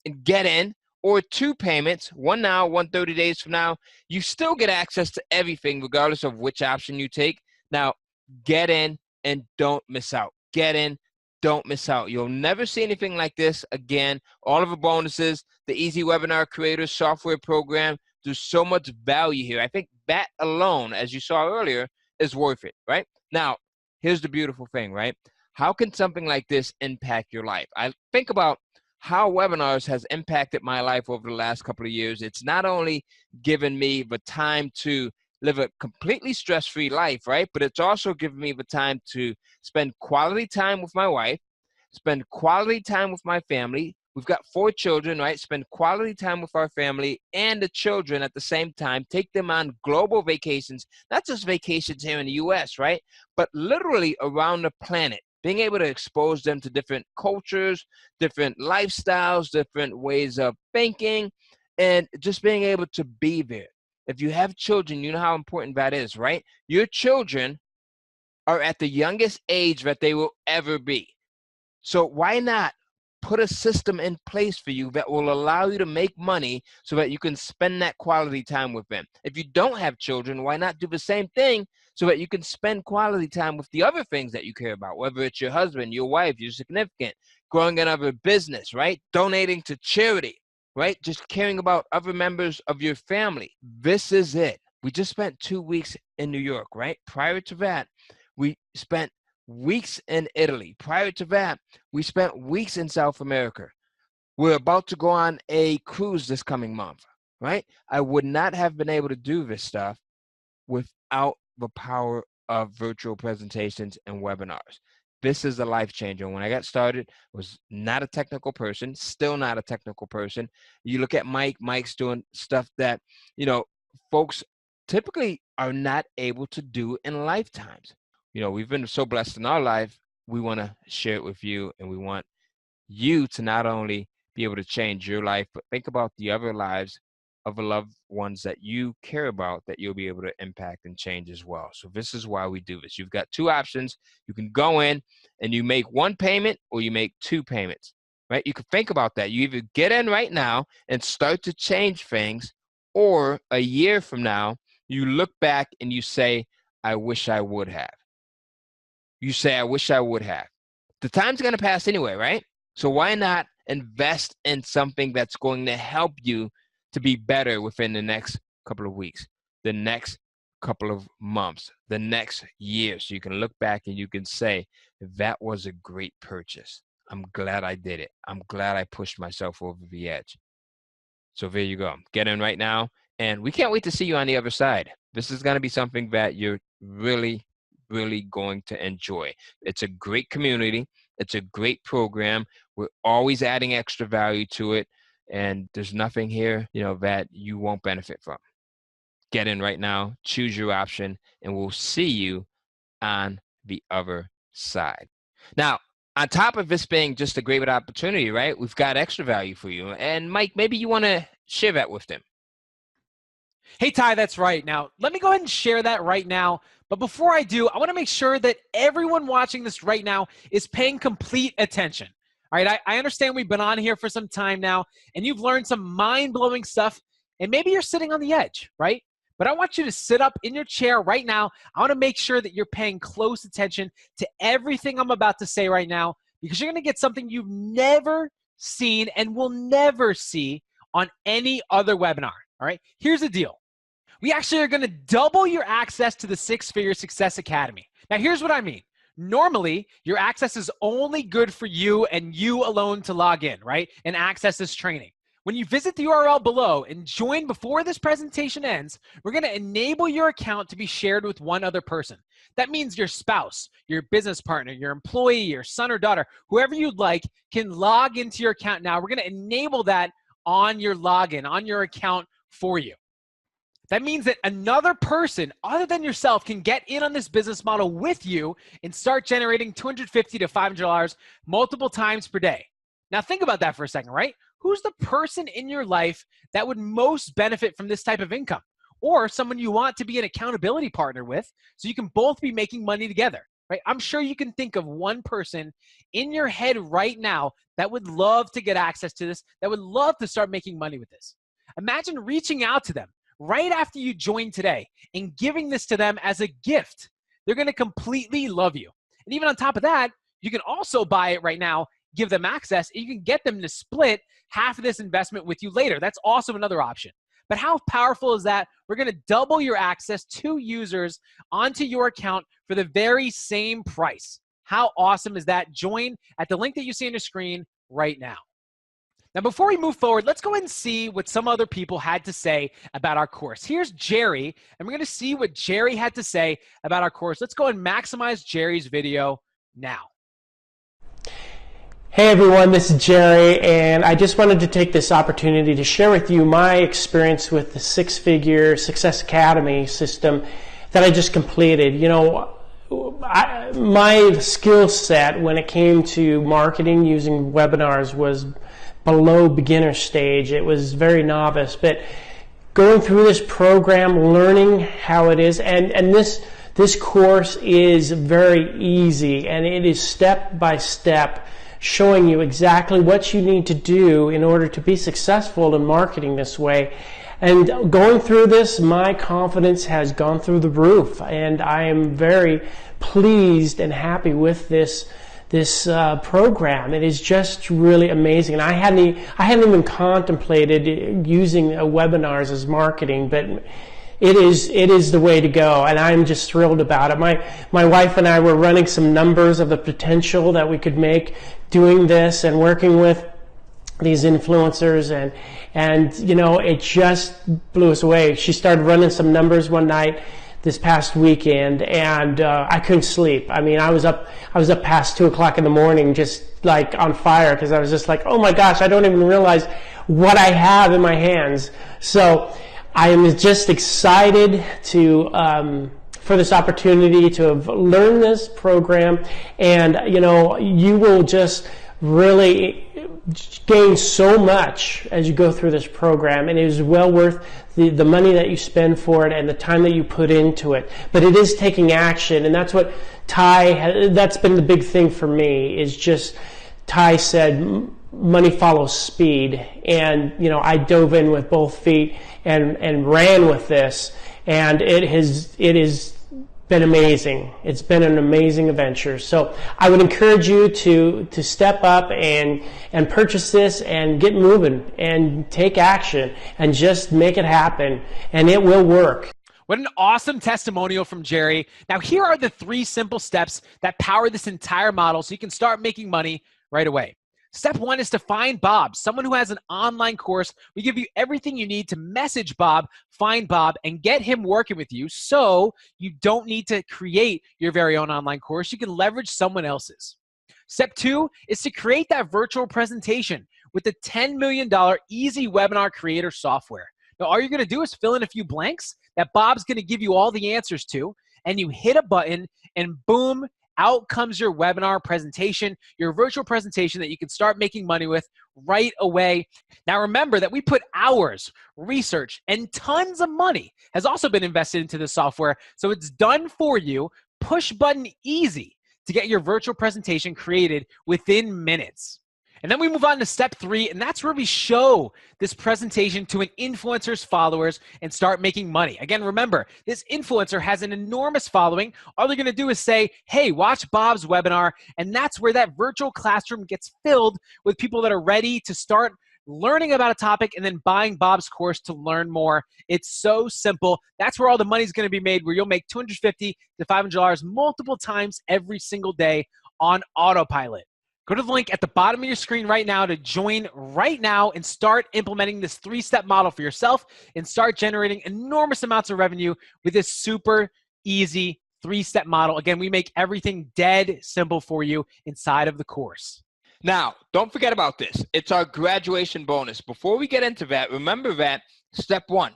and get in, or 2 payments, 1 now, 1 30 days from now. You still get access to everything regardless of which option you take. Now, get in and don't miss out. Get in, don't miss out. You'll never see anything like this again. All of the bonuses, the Easy Webinar Creator software program, there's so much value here. I think that alone, as you saw earlier, is worth it, right? Now, here's the beautiful thing, right? How can something like this impact your life? I think about how webinars has impacted my life over the last couple of years. It's not only given me the time to live a completely stress-free life, right? But it's also given me the time to spend quality time with my wife, spend quality time with my family. We've got 4 children, right? Spend quality time with our family and the children at the same time. Take them on global vacations, not just vacations here in the US, right? But literally around the planet. Being able to expose them to different cultures, different lifestyles, different ways of thinking, and just being able to be there. If you have children, you know how important that is, right? Your children are at the youngest age that they will ever be. So why not put a system in place for you that will allow you to make money so that you can spend that quality time with them? If you don't have children, why not do the same thing so that you can spend quality time with the other things that you care about, whether it's your husband, your wife, your significant, growing another business, right? Donating to charity, right? Just caring about other members of your family. This is it. We just spent 2 weeks in New York, right? Prior to that, we spent weeks in Italy. Prior to that, we spent weeks in South America. We're about to go on a cruise this coming month, right? I would not have been able to do this stuff without the power of virtual presentations and webinars. This is a life changer. When I got started, I was not a technical person, still not a technical person. You look at Mike's doing stuff that, folks typically are not able to do in lifetimes. We've been so blessed in our life, we want to share it with you, and we want you to not only be able to change your life, but think about the other lives of the loved ones that you care about that you'll be able to impact and change as well. So this is why we do this. You've got 2 options. You can go in and you make 1 payment or you make 2 payments, right? You can think about that. You either get in right now and start to change things, or a year from now, you look back and you say, I wish I would have. You say, I wish I would have. The time's going to pass anyway, right? So why not invest in something that's going to help you to be better within the next couple of weeks, the next couple of months, the next year? So you can look back and you can say, that was a great purchase. I'm glad I did it. I'm glad I pushed myself over the edge. So there you go. Get in right now. And we can't wait to see you on the other side. This is going to be something that you're really going to enjoy. It's a great community. It's a great program. We're always adding extra value to it. And there's nothing here, that you won't benefit from. Get in right now, choose your option, and we'll see you on the other side. Now, on top of this being just a great opportunity, right? We've got extra value for you. And Mike, maybe you want to share that with them. Hey, Ty, that's right. Now, let me go ahead and share that right now. But before I do, I want to make sure that everyone watching this right now is paying complete attention. All right, I understand we've been on here for some time now, and you've learned some mind-blowing stuff, and maybe you're sitting on the edge, right? But I want you to sit up in your chair right now. I want to make sure that you're paying close attention to everything I'm about to say right now, because you're going to get something you've never seen and will never see on any other webinar, all right? Here's the deal. We actually are going to double your access to the 6-Figure Success Academy. Now, here's what I mean. Normally, your access is only good for you and you alone to log in, right, and access this training. When you visit the URL below and join before this presentation ends, we're going to enable your account to be shared with one other person. That means your spouse, your business partner, your employee, your son or daughter, whoever you'd like can log into your account now. We're going to enable that on your login, on your account for you. That means that another person other than yourself can get in on this business model with you and start generating $250 to $500 multiple times per day. Now think about that for a second, right? Who's the person in your life that would most benefit from this type of income? Or someone you want to be an accountability partner with so you can both be making money together, right? I'm sure you can think of one person in your head right now that would love to get access to this, that would love to start making money with this. Imagine reaching out to them right after you join today and giving this to them as a gift. They're going to completely love you. And even on top of that, you can also buy it right now, give them access, and you can get them to split half of this investment with you later. That's also another option. But how powerful is that? We're going to double your access to users onto your account for the very same price. How awesome is that? Join at the link that you see on your screen right now. Now, before we move forward, let's go ahead and see what some other people had to say about our course. Here's Jerry, and we're going to see what Jerry had to say about our course. Let's go and maximize Jerry's video now. Hey everyone, this is Jerry, and I just wanted to take this opportunity to share with you my experience with the six-figure Success Academy system that I just completed. You know, my skill set when it came to marketing using webinars was below beginner stage. It was very novice, but going through this program, learning how it is, and this course is very easy, and it is step by step, showing you exactly what you need to do in order to be successful in marketing this way. And going through this, my confidence has gone through the roof, and I am very pleased and happy with this program. It is just really amazing. And I hadn't even contemplated using webinars as marketing, but it is the way to go, and I'm just thrilled about it. My wife and I were running some numbers of the potential that we could make doing this and working with these influencers, and you know, it just blew us away. She started running some numbers one night this past weekend, and I couldn't sleep. I mean, I was up past 2 o'clock in the morning, just like on fire, because I was just like, oh my gosh, I don't even realize what I have in my hands. So I am just excited for this opportunity to have learned this program, and you know, you will just really gain so much as you go through this program, and it is well worth the money that you spend for it and the time that you put into it. But it is taking action, and that's what that's been the big thing for me, is just Ty said money follows speed, and you know, I dove in with both feet and ran with this, and it has been amazing. It's been an amazing adventure. So I would encourage you to step up and purchase this and get moving and take action and just make it happen, and it will work. What an awesome testimonial from Jerry. Now, here are the 3 simple steps that power this entire model so you can start making money right away. Step 1 is to find Bob, someone who has an online course. We give you everything you need to message Bob, find Bob, and get him working with you, so you don't need to create your very own online course. You can leverage someone else's. Step 2 is to create that virtual presentation with the $10 million easy webinar creator software. Now, all you're going to do is fill in a few blanks that Bob's going to give you all the answers to, and you hit a button, and boom, out comes your webinar presentation, your virtual presentation that you can start making money with right away. Now remember that we put hours, research, and tons of money has also been invested into this software, so it's done for you, push button easy to get your virtual presentation created within minutes. And then we move on to step 3, and that's where we show this presentation to an influencer's followers and start making money. Again, remember, this influencer has an enormous following. All they're going to do is say, hey, watch Bob's webinar, and that's where that virtual classroom gets filled with people that are ready to start learning about a topic and then buying Bob's course to learn more. It's so simple. That's where all the money's going to be made, where you'll make $250 to $500 multiple times every single day on autopilot. Go to the link at the bottom of your screen right now to join right now and start implementing this 3-step model for yourself and start generating enormous amounts of revenue with this super easy 3-step model. Again, we make everything dead simple for you inside of the course. Now, don't forget about this. It's our graduation bonus. Before we get into that, remember that step 1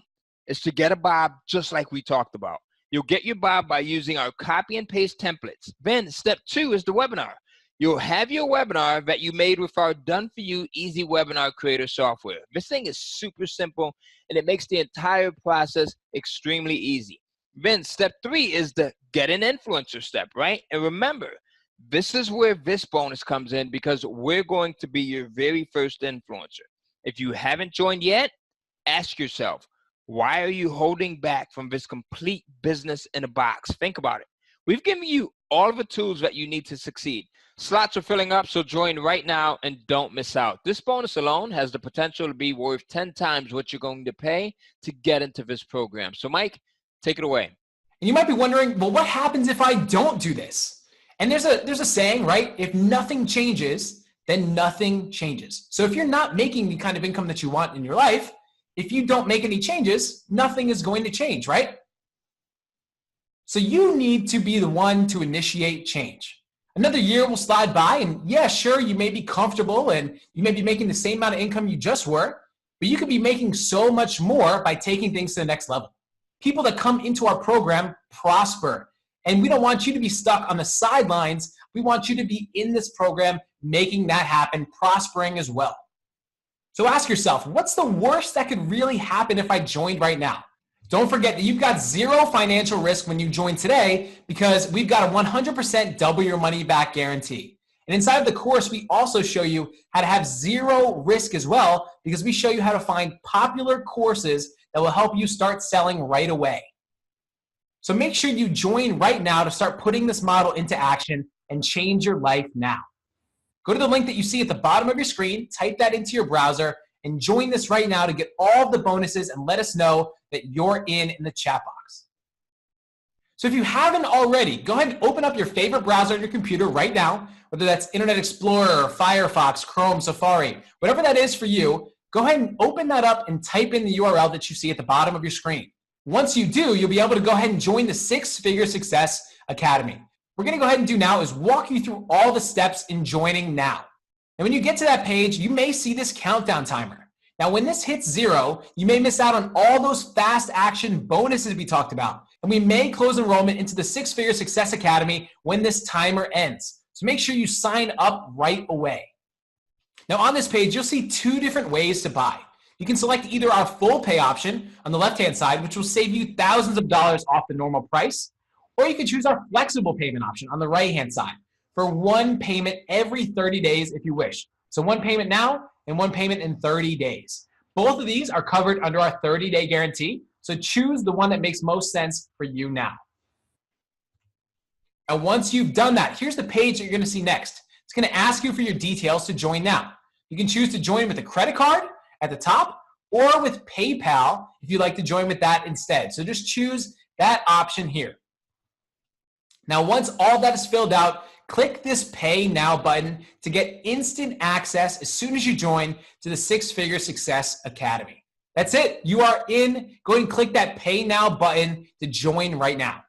is to get a Bob just like we talked about. You'll get your Bob by using our copy and paste templates. Then step 2 is the webinar. You'll have your webinar that you made with our done-for-you easy webinar creator software. This thing is super simple, and it makes the entire process extremely easy. Then step 3 is the get an influencer step, right? And remember, this is where this bonus comes in, because we're going to be your very first influencer. If you haven't joined yet, ask yourself, why are you holding back from this complete business in a box? Think about it. We've given you all of the tools that you need to succeed. Slots are filling up, so join right now and don't miss out. This bonus alone has the potential to be worth 10 times what you're going to pay to get into this program. So Mike, take it away. And you might be wondering, well, what happens if I don't do this? And there's a saying, right? If nothing changes, then nothing changes. So if you're not making the kind of income that you want in your life, if you don't make any changes, nothing is going to change, right? So you need to be the one to initiate change. Another year will slide by, and yeah, sure, you may be comfortable and you may be making the same amount of income you just were, but you could be making so much more by taking things to the next level. People that come into our program prosper, and we don't want you to be stuck on the sidelines. We want you to be in this program, making that happen, prospering as well. So ask yourself, what's the worst that could really happen if I joined right now? Don't forget that you've got zero financial risk when you join today, because we've got a 100% double your money back guarantee. And inside of the course, we also show you how to have zero risk as well, because we show you how to find popular courses that will help you start selling right away. So make sure you join right now to start putting this model into action and change your life now. Go to the link that you see at the bottom of your screen, type that into your browser, and join this right now to get all of the bonuses, and let us know that you're in the chat box. So if you haven't already, go ahead and open up your favorite browser on your computer right now, whether that's Internet Explorer, Firefox, Chrome, Safari, whatever that is for you. Go ahead and open that up and type in the URL that you see at the bottom of your screen. Once you do, you'll be able to go ahead and join the Six Figure Success Academy. What we're going to go ahead and do now is walk you through all the steps in joining now. And when you get to that page, you may see this countdown timer. Now, when this hits 0, you may miss out on all those fast action bonuses we talked about. And we may close enrollment into the Six Figure Success Academy when this timer ends. So make sure you sign up right away. Now, on this page, you'll see 2 different ways to buy. You can select either our full pay option on the left-hand side, which will save you thousands of dollars off the normal price, or you can choose our flexible payment option on the right-hand side for one payment every 30 days if you wish. So one payment now and one payment in 30 days. Both of these are covered under our 30-day guarantee, so choose the one that makes most sense for you now. Now, once you've done that, here's the page that you're going to see next. It's going to ask you for your details to join now. You can choose to join with a credit card at the top, or with PayPal if you'd like to join with that instead. So just choose that option here. Now, once all that is filled out, click this Pay Now button to get instant access as soon as you join to the Six Figure Success Academy. That's it. You are in. Go ahead and click that Pay Now button to join right now.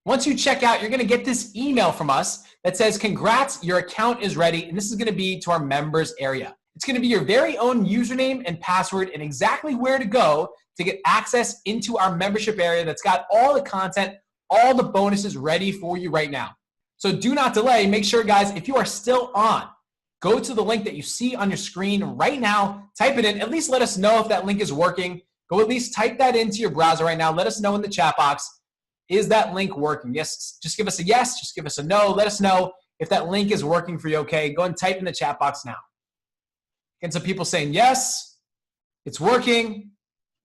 Once you check out, you're going to get this email from us that says, congrats, your account is ready. And this is going to be to our members area. It's going to be your very own username and password and exactly where to go to get access into our membership area that's got all the content, all the bonuses ready for you right now. So do not delay. Make sure, guys, if you are still on, go to the link that you see on your screen right now, type it in, at least let us know if that link is working. Go at least type that into your browser right now. Let us know in the chat box, is that link working? Yes, just give us a yes, just give us a no. Let us know if that link is working for you, okay? Go and type in the chat box now. Getting some people saying yes, it's working,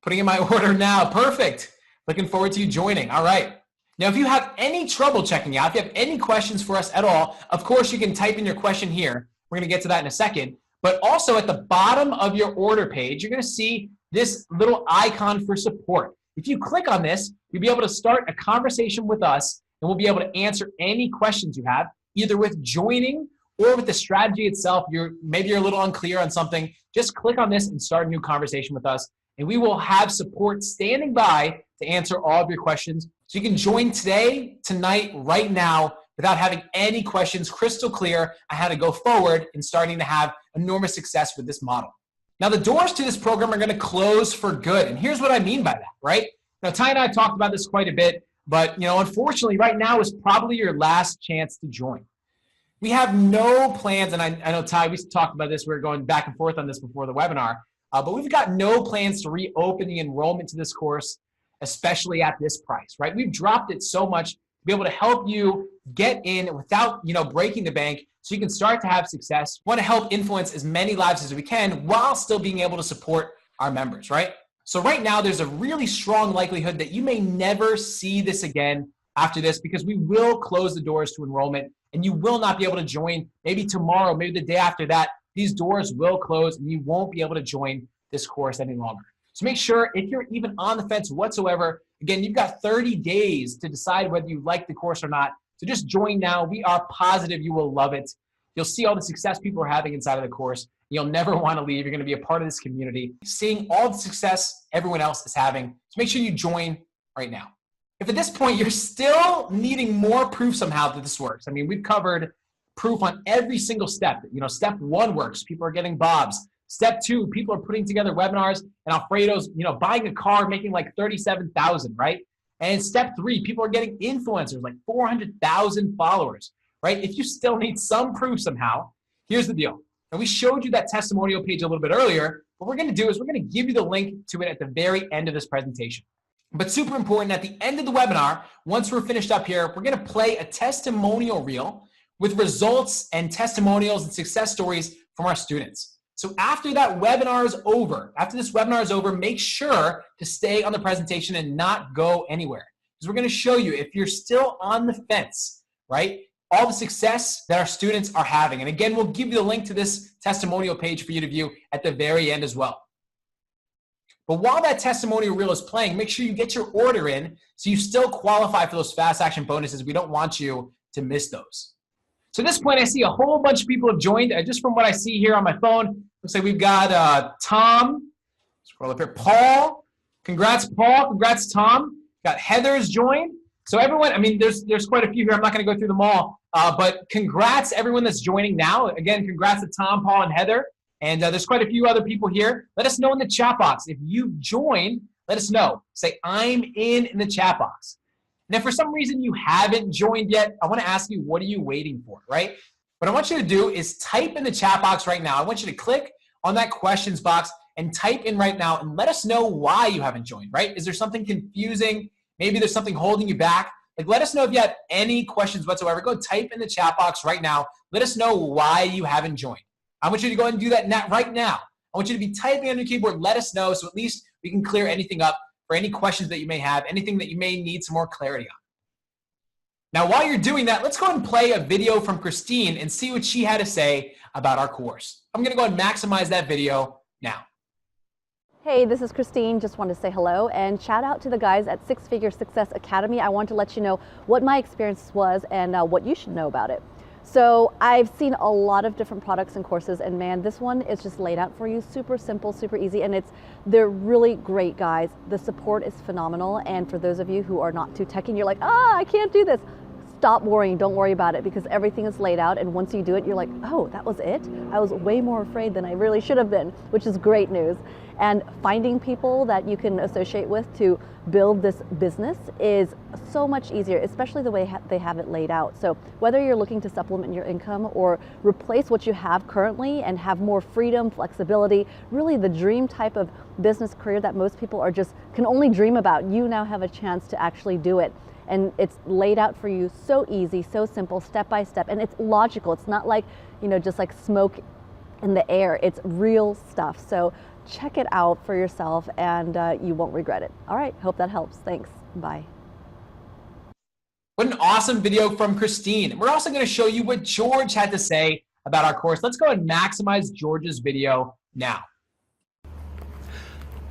putting in my order now, perfect. Looking forward to you joining, all right. Now, if you have any trouble checking out, if you have any questions for us at all, of course, you can type in your question here. We're going to get to that in a second. But also at the bottom of your order page, you're going to see this little icon for support. If you click on this, you'll be able to start a conversation with us, and we'll be able to answer any questions you have, either with joining or with the strategy itself. Maybe you're a little unclear on something. Just click on this and start a new conversation with us, and we will have support standing by to answer all of your questions. So you can join today, tonight, right now, without having any questions, crystal clear on how to go forward and starting to have enormous success with this model. Now, the doors to this program are going to close for good. And here's what I mean by that, right? Now, Ty and I talked about this quite a bit, but unfortunately, right now is probably your last chance to join. We have no plans, and I know, Ty, we talked about this. We were going back and forth on this before the webinar, but we've got no plans to reopen the enrollment to this course, especially at this price, right? We've dropped it so much to be able to help you get in without, breaking the bank, so you can start to have success. We want to help influence as many lives as we can while still being able to support our members, right? So right now, there's a really strong likelihood that you may never see this again after this, because we will close the doors to enrollment and you will not be able to join. Maybe tomorrow, maybe the day after that, these doors will close and you won't be able to join this course any longer. So make sure, if you're even on the fence whatsoever, again, you've got 30 days to decide whether you like the course or not. So just join now. We are positive you will love it. You'll see all the success people are having inside of the course. You'll never want to leave. You're going to be a part of this community, seeing all the success everyone else is having. So make sure you join right now. If at this point you're still needing more proof somehow that this works, I mean, we've covered proof on every single step. Step 1 works. People are getting Bobs. Step 2, people are putting together webinars, and Alfredo's, buying a car, making like 37,000, right? And step 3, people are getting influencers, like 400,000 followers, right? If you still need some proof somehow, here's the deal. And we showed you that testimonial page a little bit earlier. What we're going to do is we're going to give you the link to it at the very end of this presentation. But super important, at the end of the webinar, once we're finished up here, we're going to play a testimonial reel with results and testimonials and success stories from our students. So after that webinar is over, after this webinar is over, make sure to stay on the presentation and not go anywhere. Because we're going to show you, if you're still on the fence, right, all the success that our students are having. And again, we'll give you the link to this testimonial page for you to view at the very end as well. But while that testimonial reel is playing, make sure you get your order in so you still qualify for those fast action bonuses. We don't want you to miss those. So at this point, I see a whole bunch of people have joined. Just from what I see here on my phone, looks like we've got Tom. Scroll up here. Paul. Congrats, Paul. Congrats, Tom. Got Heather's joined. So everyone, I mean, there's quite a few here. I'm not going to go through them all. But congrats everyone that's joining now. Again, congrats to Tom, Paul, and Heather. And there's quite a few other people here. Let us know in the chat box. If you've joined, let us know. Say, I'm in the chat box. And if for some reason you haven't joined yet, I want to ask you, what are you waiting for, right? What I want you to do is type in the chat box right now. I want you to click on that questions box and type in right now and let us know why you haven't joined, right? Is there something confusing? Maybe there's something holding you back. Like, let us know if you have any questions whatsoever. Go type in the chat box right now. Let us know why you haven't joined. I want you to go ahead and do that right now. I want you to be typing on your keyboard. Let us know so at least we can clear anything up for any questions that you may have, anything that you may need some more clarity on. Now, while you're doing that, let's go ahead and play a video from Christine and see what she had to say about our course. I'm going to go ahead and maximize that video now. Hey, this is Christine. Just wanted to say hello and shout out to the guys at Six Figure Success Academy. I want to let you know what my experience was and what you should know about it. So I've seen a lot of different products and courses, and man, this one is just laid out for you, super simple, super easy, and they're really great guys. The support is phenomenal, and for those of you who are not too techy and you're like, I can't do this, stop worrying, don't worry about it, because everything is laid out, and once you do it, you're like, oh, that was it? I was way more afraid than I really should have been, which is great news. And finding people that you can associate with to build this business is so much easier, especially the way they have it laid out. So whether you're looking to supplement your income or replace what you have currently and have more freedom, flexibility, really the dream type of business career that most people can only dream about, you now have a chance to actually do it. And it's laid out for you so easy, so simple, step by step, and it's logical. It's not like, just like smoke in the air. It's real stuff. So check it out for yourself and you won't regret it. All right, hope that helps. Thanks. Bye. What an awesome video from Christine. We're also going to show you what George had to say about our course. Let's go and maximize George's video now.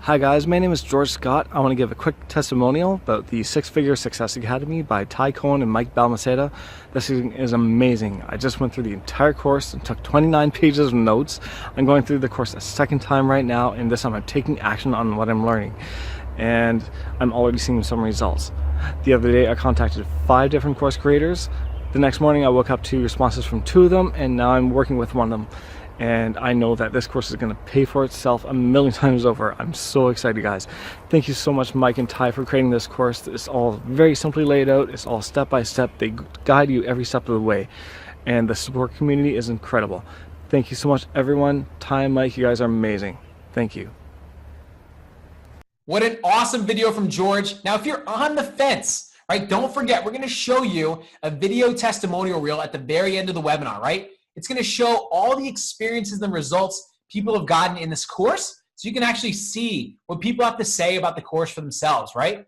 Hi guys, my name is George Scott. I want to give a quick testimonial about the Six Figure Success Academy by Ty Cohen and Mike Balmaceda. This is amazing. I just went through the entire course and took 29 pages of notes. I'm going through the course a second time right now, and this time I'm taking action on what I'm learning. And I'm already seeing some results. The other day I contacted 5 different course creators. The next morning I woke up to responses from 2 of them, and now I'm working with one of them. And I know that this course is going to pay for itself a million times over. I'm so excited, guys. Thank you so much, Mike and Ty, for creating this course. It's all very simply laid out. It's all step by step. They guide you every step of the way. And the support community is incredible. Thank you so much, everyone. Ty and Mike, you guys are amazing. Thank you. What an awesome video from George. Now, if you're on the fence, right, don't forget, we're going to show you a video testimonial reel at the very end of the webinar, right? It's going to show all the experiences and results people have gotten in this course, so you can actually see what people have to say about the course for themselves, right?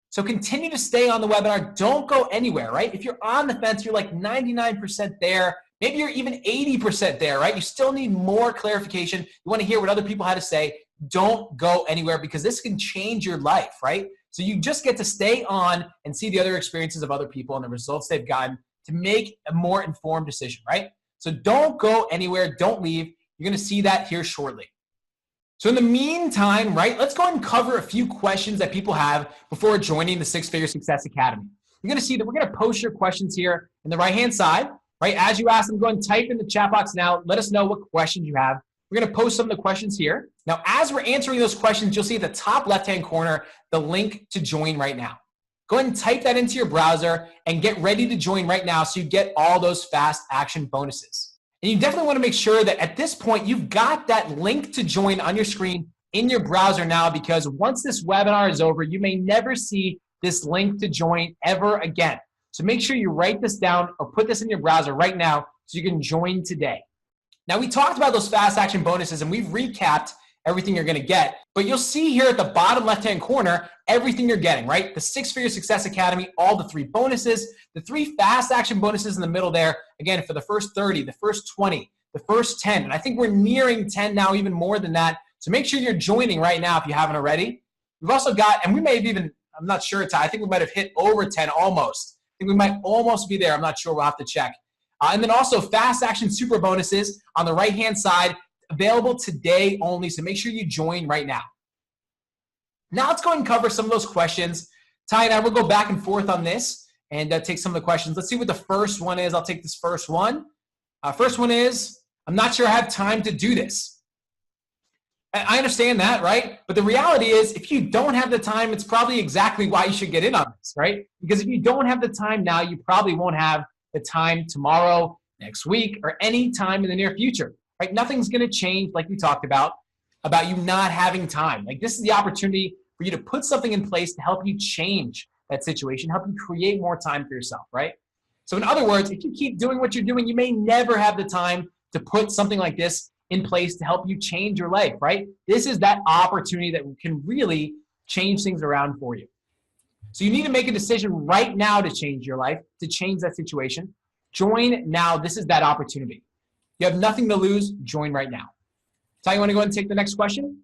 So continue to stay on the webinar. Don't go anywhere, right? If you're on the fence, you're like 99% there. Maybe you're even 80% there, right? You still need more clarification. You want to hear what other people had to say. Don't go anywhere, because this can change your life, right? So you just get to stay on and see the other experiences of other people and the results they've gotten to make a more informed decision, right? So don't go anywhere. Don't leave. You're going to see that here shortly. So in the meantime, right, let's go ahead and cover a few questions that people have before joining the Six Figure Success Academy. You're going to see that we're going to post your questions here in the right-hand side, right? As you ask them, go ahead and type in the chat box now. Let us know what questions you have. We're going to post some of the questions here. Now, as we're answering those questions, you'll see at the top left-hand corner the link to join right now. Go ahead and type that into your browser and get ready to join right now so you get all those fast action bonuses. And you definitely want to make sure that at this point, you've got that link to join on your screen in your browser now, because once this webinar is over, you may never see this link to join ever again. So make sure you write this down or put this in your browser right now so you can join today. Now, we talked about those fast action bonuses and we've recapped everything you're going to get, but you'll see here at the bottom left-hand corner, everything you're getting, right? The Six Figure Success Academy, all the 3 bonuses, the 3 fast action bonuses in the middle there. Again, for the first 30, the first 20, the first 10, and I think we're nearing 10 now, even more than that. So make sure you're joining right now if you haven't already. We've also got, and we may have even, I'm not sure, Ty, I think we might have hit over 10 almost. I think we might almost be there. I'm not sure. We'll have to check. And then also fast action super bonuses on the right-hand side, available today only, so make sure you join right now. Now let's go ahead and cover some of those questions. Ty and I will go back and forth on this and take some of the questions. Let's see what the first one is. I'll take this first one. First one is, I'm not sure I have time to do this. I understand that, right? But the reality is, if you don't have the time, it's probably exactly why you should get in on this, right? Because if you don't have the time now, you probably won't have the time tomorrow, next week, or any time in the near future. Right? Nothing's going to change, like we talked about you not having time. Like, this is the opportunity for you to put something in place to help you change that situation, help you create more time for yourself, right? So in other words, if you keep doing what you're doing, you may never have the time to put something like this in place to help you change your life, right? This is that opportunity that can really change things around for you. So you need to make a decision right now to change your life, to change that situation. Join now. This is that opportunity. You have nothing to lose. Join right now. Ty, you want to go ahead and take the next question?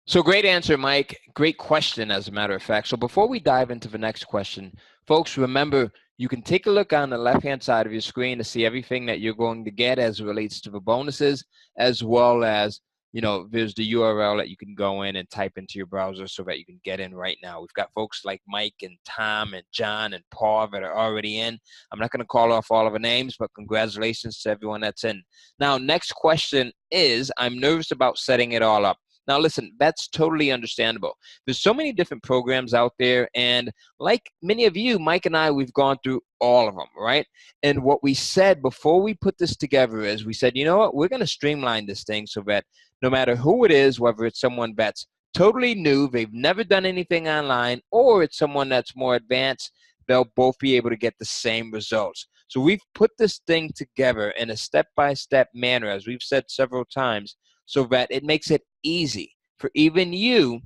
So great answer, Mike. Great question, as a matter of fact. So before we dive into the next question, folks, remember, you can take a look on the left-hand side of your screen to see everything that you're going to get as it relates to the bonuses, as well as, you know, there's the URL that you can go in and type into your browser so that you can get in right now. We've got folks like Mike and Tom and John and Paul that are already in. I'm not going to call off all of the names, but congratulations to everyone that's in. Now, next question is, I'm nervous about setting it all up. Now, listen, that's totally understandable. There's so many different programs out there, and like many of you, Mike and I, we've gone through all of them, right? And what we said before we put this together is we said, you know what, we're going to streamline this thing so that no matter who it is, whether it's someone that's totally new, they've never done anything online, or it's someone that's more advanced, they'll both be able to get the same results. So we've put this thing together in a step-by-step manner, as we've said several times, so that it makes it easy for even you,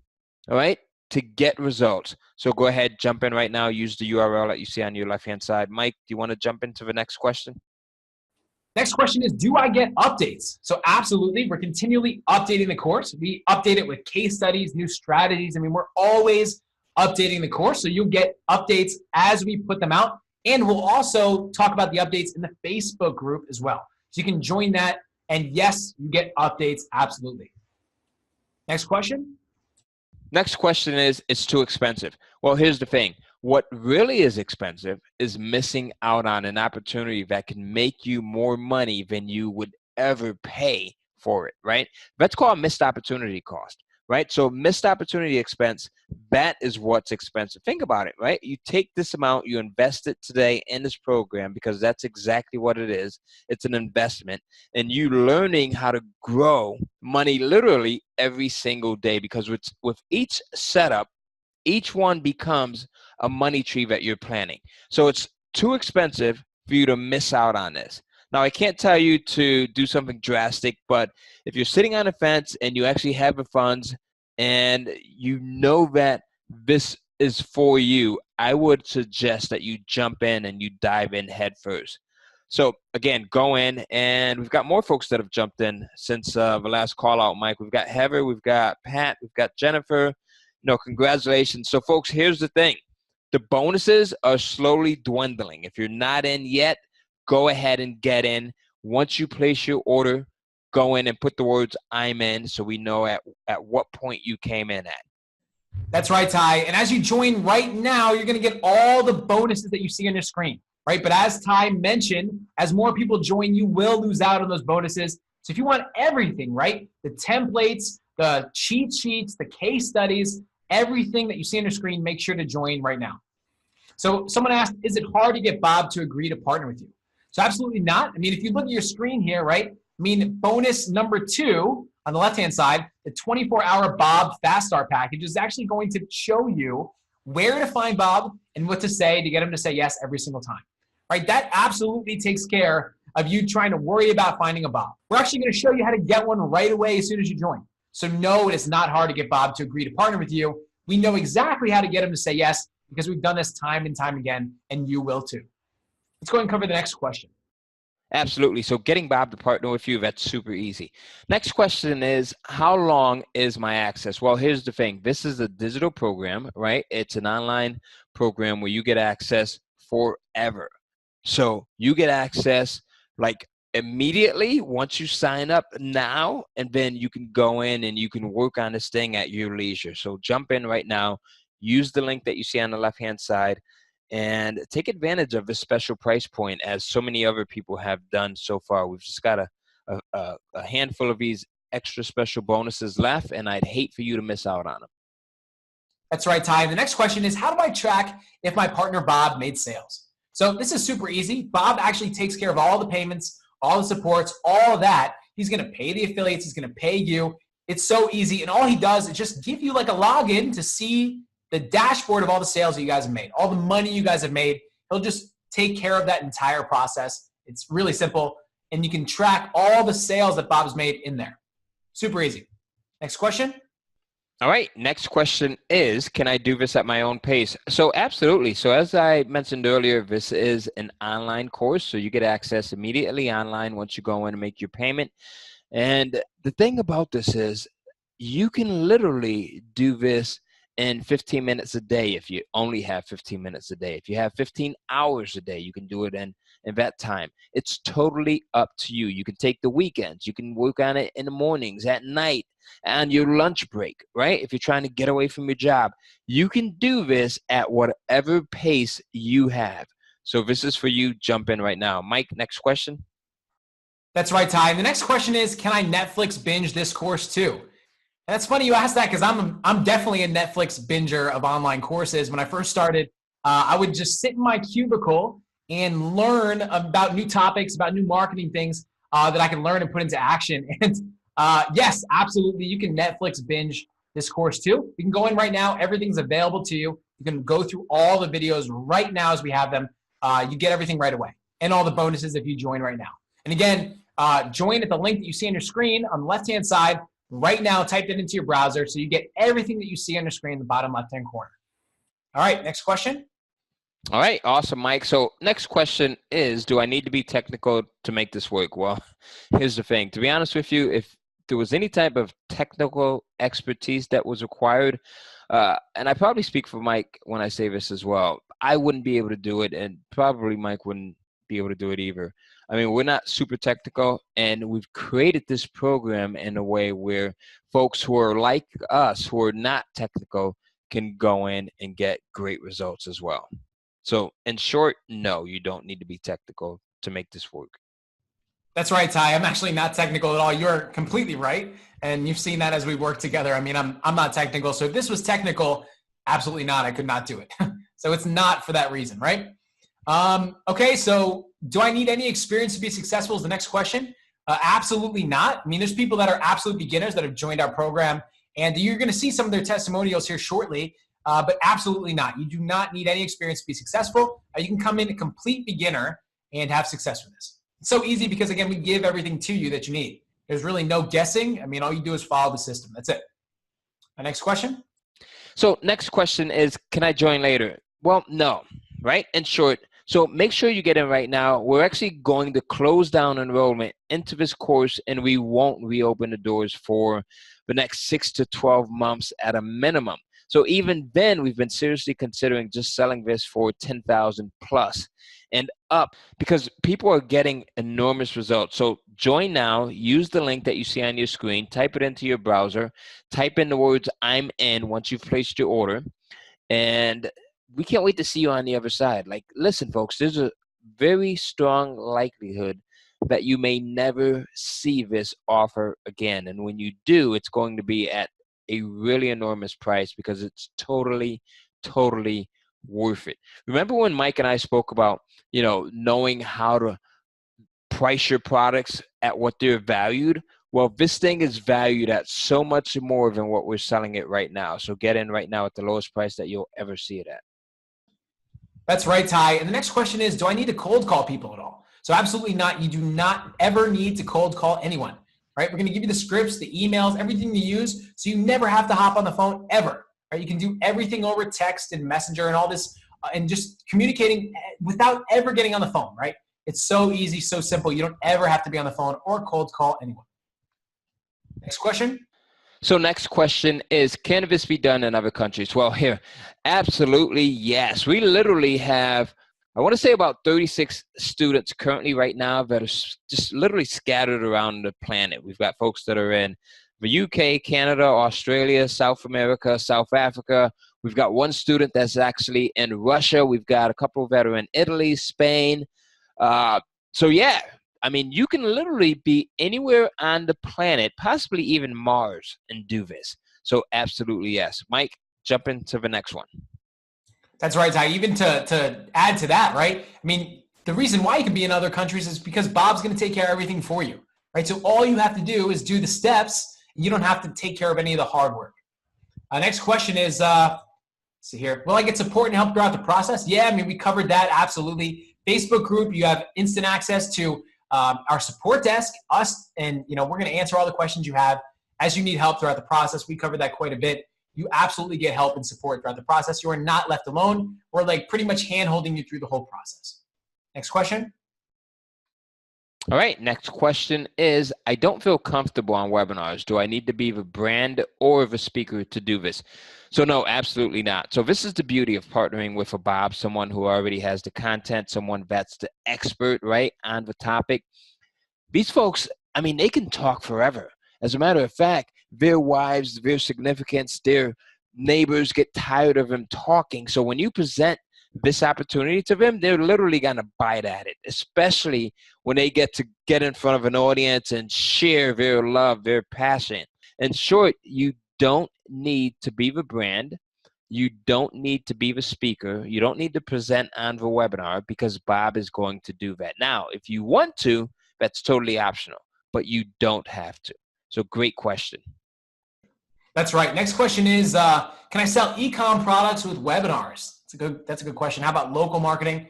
all right, to get results. So go ahead, jump in right now, use the URL that you see on your left-hand side. Mike, do you want to jump into the next question? Next question is, do I get updates? So absolutely, we're continually updating the course. We update it with case studies, new strategies. I mean, we're always updating the course, so you'll get updates as we put them out. And we'll also talk about the updates in the Facebook group as well. So you can join that. And yes, you get updates, absolutely. Next question. Next question is, it's too expensive. Well, here's the thing. What really is expensive is missing out on an opportunity that can make you more money than you would ever pay for it, right? That's called missed opportunity cost, right? So missed opportunity expense, that is what's expensive. Think about it, right? You take this amount, you invest it today in this program, because that's exactly what it is. It's an investment, and you learning how to grow money literally every single day, because with each setup, each one becomes a money tree that you're planning. So it's too expensive for you to miss out on this. Now, I can't tell you to do something drastic, but if you're sitting on a fence and you actually have the funds and you know that this is for you, I would suggest that you jump in and you dive in head first. So again, go in, and we've got more folks that have jumped in since the last call out, Mike. We've got Heather, we've got Pat, we've got Jennifer. Congratulations. So folks, here's the thing. The bonuses are slowly dwindling. If you're not in yet, go ahead and get in. Once you place your order, go in and put the words "I'm in" so we know at what point you came in at. That's right, Ty. And as you join right now, you're going to get all the bonuses that you see on your screen, right? But as Ty mentioned, as more people join, you will lose out on those bonuses. So if you want everything, right? The templates, the cheat sheets, the case studies, everything that you see on your screen, make sure to join right now. So someone asked, is it hard to get Bob to agree to partner with you? So absolutely not. I mean, if you look at your screen here, right? I mean, bonus number 2 on the left-hand side, the 24-hour Bob Fast Start package is actually going to show you where to find Bob and what to say to get him to say yes every single time, right? That absolutely takes care of you trying to worry about finding a Bob. We're actually going to show you how to get one right away as soon as you join. So no, it is not hard to get Bob to agree to partner with you. We know exactly how to get him to say yes because we've done this time and time again, and you will too. Let's go ahead and cover the next question. Absolutely. So getting Bob to partner with you, that's super easy. Next question is, how long is my access? Well, here's the thing. This is a digital program, right? It's an online program where you get access forever. So you get access like immediately once you sign up now, and then you can go in and you can work on this thing at your leisure. So jump in right now, use the link that you see on the left-hand side, and take advantage of this special price point as so many other people have done so far. We've just got a handful of these extra special bonuses left, and I'd hate for you to miss out on them. That's right, Ty. The next question is, how do I track if my partner Bob made sales? So this is super easy. Bob actually takes care of all the payments, all the supports, all of that. He's going to pay the affiliates. He's going to pay you. It's so easy. And all he does is just give you like a login to see the dashboard of all the sales that you guys have made, all the money you guys have made. He'll just take care of that entire process. It's really simple. And you can track all the sales that Bob's made in there. Super easy. Next question. All right. Next question is, can I do this at my own pace? So absolutely. So as I mentioned earlier, this is an online course. So you get access immediately online once you go in and make your payment. And the thing about this is you can literally do this in 15 minutes a day if you only have 15 minutes a day. If you have 15 hours a day, you can do it in that time. It's totally up to you. You can take the weekends. You can work on it in the mornings, at night, and your lunch break, right? If you're trying to get away from your job, you can do this at whatever pace you have. So this is for you. Jump in right now. Mike, next question. That's right, Ty. And the next question is, can I Netflix binge this course too? And that's funny you asked that because I'm definitely a Netflix binger of online courses. When I first started, I would just sit in my cubicle and learn about new topics, about new marketing things that I can learn and put into action. And yes, absolutely, you can Netflix binge this course too. You can go in right now. Everything's available to you. You can go through all the videos right now as we have them. You get everything right away and all the bonuses if you join right now. And again, join at the link that you see on your screen on the left-hand side. Right now, type that into your browser so you get everything that you see on your screen in the bottom left-hand corner. All right, next question. All right, awesome, Mike. So next question is, do I need to be technical to make this work? Well, here's the thing. To be honest with you, if there was any type of technical expertise that was required, and I probably speak for Mike when I say this as well, I wouldn't be able to do it, and probably Mike wouldn't be able to do it either. I mean, we're not super technical, and we've created this program in a way where folks who are like us, who are not technical, can go in and get great results as well. So in short, no, you don't need to be technical to make this work. That's right, Ty. I'm actually not technical at all. You're completely right. And you've seen that as we work together. I mean, I'm not technical. So if this was technical, absolutely not. I could not do it. So it's not for that reason, right? Okay, so do I need any experience to be successful is the next question. Absolutely not. I mean, there's people that are absolute beginners that have joined our program, and you're going to see some of their testimonials here shortly, but absolutely not. You do not need any experience to be successful. You can come in a complete beginner and have success with this. It's so easy because, again, we give everything to you that you need. There's really no guessing. I mean, all you do is follow the system. That's it. My next question. So next question is, can I join later? Well, no, right? In short, so make sure you get in right now. We're actually going to close down enrollment into this course, and we won't reopen the doors for the next 6 to 12 months at a minimum. So even then, we've been seriously considering just selling this for 10,000 plus and up because people are getting enormous results. So join now, use the link that you see on your screen, type it into your browser, type in the words "I'm in" once you've placed your order, and we can't wait to see you on the other side. Like, listen, folks, there's a very strong likelihood that you may never see this offer again. And when you do, it's going to be at a really enormous price because it's totally, totally worth it. Remember when Mike and I spoke about, knowing how to price your products at what they're valued? Well, this thing is valued at so much more than what we're selling it right now. So get in right now at the lowest price that you'll ever see it at. That's right, Ty. And the next question is, do I need to cold call people at all? So absolutely not. You do not ever need to cold call anyone, right? We're going to give you the scripts, the emails, everything to use, so you never have to hop on the phone ever, right? You can do everything over text and Messenger and all this and just communicating without ever getting on the phone, right? It's so easy, so simple. You don't ever have to be on the phone or cold call anyone. Next question. So next question is, can this be done in other countries? Well, here, absolutely yes. We literally have, I want to say about 36 students currently right now that are just literally scattered around the planet. We've got folks that are in the UK, Canada, Australia, South America, South Africa. We've got one student that's actually in Russia. We've got a couple that are in Italy, Spain. So yeah, I mean, you can literally be anywhere on the planet, possibly even Mars, and do this. So absolutely yes. Mike, jump into the next one. That's right, Ty. Even to add to that, right? I mean, the reason why you can be in other countries is because Bob's going to take care of everything for you, right? So all you have to do is do the steps. And you don't have to take care of any of the hard work. Next question is, let's see here. Will I get support and help throughout the process? Yeah, I mean, we covered that. Absolutely. Facebook group, you have instant access to our support desk, us, and we're going to answer all the questions you have as you need help throughout the process. We covered that quite a bit. You absolutely get help and support throughout the process. You are not left alone. We're like pretty much hand-holding you through the whole process. Next question. All right, next question is, I don't feel comfortable on webinars. Do I need to be the brand or the speaker to do this? So no, absolutely not. So this is the beauty of partnering with a Bob, someone who already has the content, someone that's the expert, right, on the topic. These folks, I mean, they can talk forever. As a matter of fact, their wives, their significants, their neighbors get tired of them talking. So when you present this opportunity to them, they're literally going to bite at it, especially when they get to get in front of an audience and share their love, their passion. In short, you don't need to be the brand. You don't need to be the speaker. You don't need to present on the webinar because Bob is going to do that. Now, if you want to, that's totally optional, but you don't have to. So great question. That's right. Next question is, can I sell e-com products with webinars? That's a good question. How about local marketing?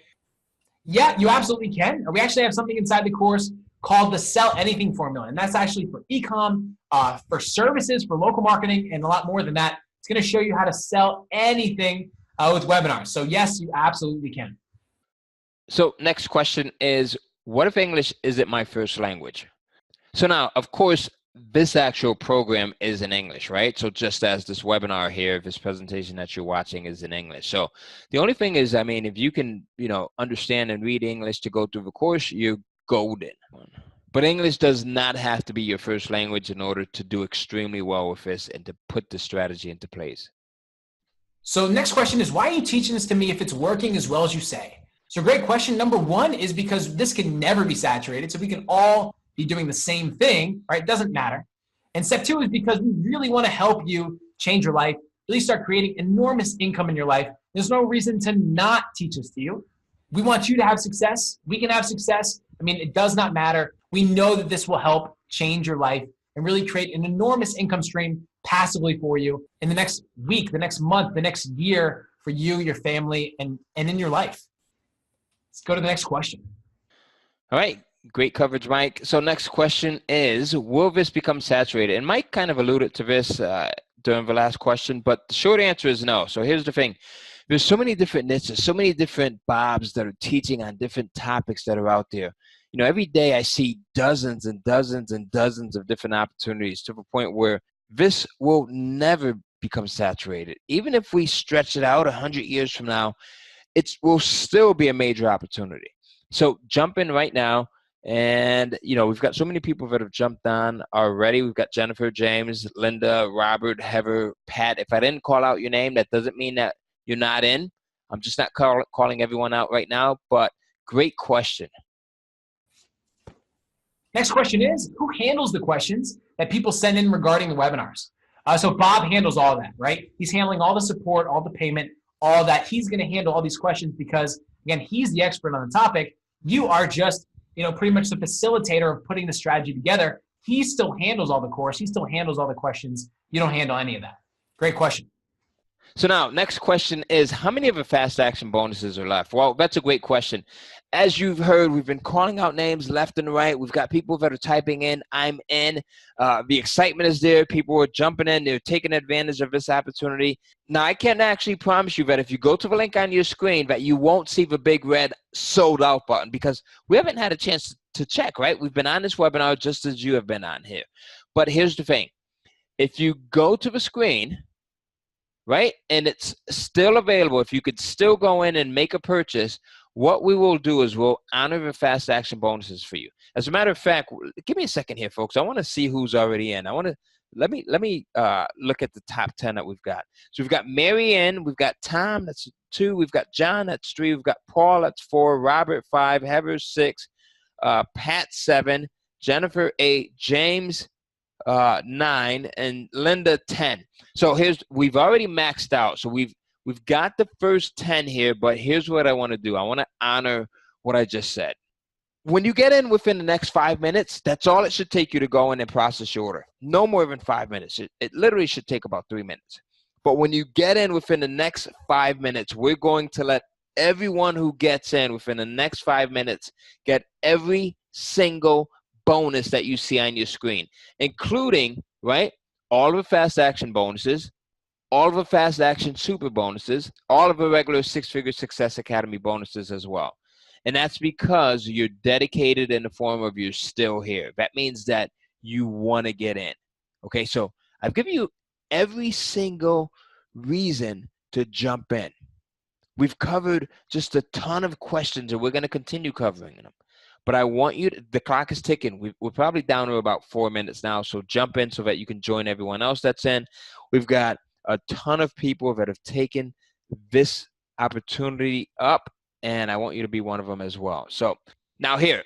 Yeah, you absolutely can. We actually have something inside the course called the Sell Anything Formula, and that's actually for e-com, for services, for local marketing, and a lot more than that. It's going to show you how to sell anything with webinars. So yes, you absolutely can. So next question is, what if English isn't my first language? So now, of course, this actual program is in English, right? So just as this webinar here, this presentation that you're watching is in English. So the only thing is, I mean, if you can, understand and read English to go through the course, you're golden. But English does not have to be your first language in order to do extremely well with this and to put the strategy into place. So next question is, why are you teaching this to me if it's working as well as you say? So great question. Number one is because this can never be saturated. So we can all be doing the same thing, right? It doesn't matter. And step two is because we really want to help you change your life, really start creating enormous income in your life. There's no reason to not teach this to you. We want you to have success. We can have success. I mean, it does not matter. We know that this will help change your life and really create an enormous income stream passively for you in the next week, the next month, the next year for you, your family, and in your life. Let's go to the next question. All right. Great coverage, Mike. So next question is, will this become saturated? And Mike kind of alluded to this during the last question, but the short answer is no. So here's the thing. There's so many different niches, so many different Bobs that are teaching on different topics that are out there. Every day I see dozens and dozens and dozens of different opportunities to the point where this will never become saturated. Even if we stretch it out 100 years from now, it will still be a major opportunity. So jump in right now. And, you know, we've got so many people that have jumped on already. We've got Jennifer, James, Linda, Robert, Heather, Pat. If I didn't call out your name, that doesn't mean that you're not in. I'm just not calling everyone out right now, but great question. Next question is, who handles the questions that people send in regarding the webinars? So Bob handles all that, right? He's handling all the support, all the payment, all that. He's going to handle all these questions because, again, he's the expert on the topic. You are just, you know, pretty much the facilitator of putting the strategy together. He still handles all the course. He still handles all the questions. You don't handle any of that. Great question. So now, next question is, how many of the fast action bonuses are left? Well, that's a great question. As you've heard, we've been calling out names left and right. We've got people that are typing in, I'm in. The excitement is there. People are jumping in. They're taking advantage of this opportunity. Now, I can't actually promise you that if you go to the link on your screen that you won't see the big red sold out button because we haven't had a chance to check, right? We've been on this webinar just as you have been on here. But here's the thing. If you go to the screen, right, and it's still available, if you could still go in and make a purchase, what we will do is we'll honor the fast action bonuses for you. As a matter of fact, give me a second here, folks. I want to see who's already in. Let me look at the top 10 that we've got. So we've got Mary Ann, we've got Tom, that's 2, we've got John, that's 3, we've got Paul, that's 4, Robert 5, Heather 6, Pat 7, Jennifer 8, James 9, and Linda 10. So we've already maxed out. So we've got the first 10 here, but here's what I want to do. I want to honor what I just said. When you get in within the next 5 minutes, that's all it should take you to go in and process your order. No more than 5 minutes. It literally should take about 3 minutes. But when you get in within the next 5 minutes, we're going to let everyone who gets in within the next 5 minutes get every single bonus that you see on your screen, including, right, all of the fast action bonuses, all of the fast action super bonuses, all of the regular Six-Figure Success Academy bonuses as well. And that's because you're dedicated in the form of you're still here. That means that you want to get in. Okay, so I've given you every single reason to jump in. We've covered just a ton of questions, and we're going to continue covering them. But I want you to, the clock is ticking. We're probably down to about 4 minutes now, so jump in so that you can join everyone else that's in. We've got a ton of people that have taken this opportunity up, and I want you to be one of them as well. So now here,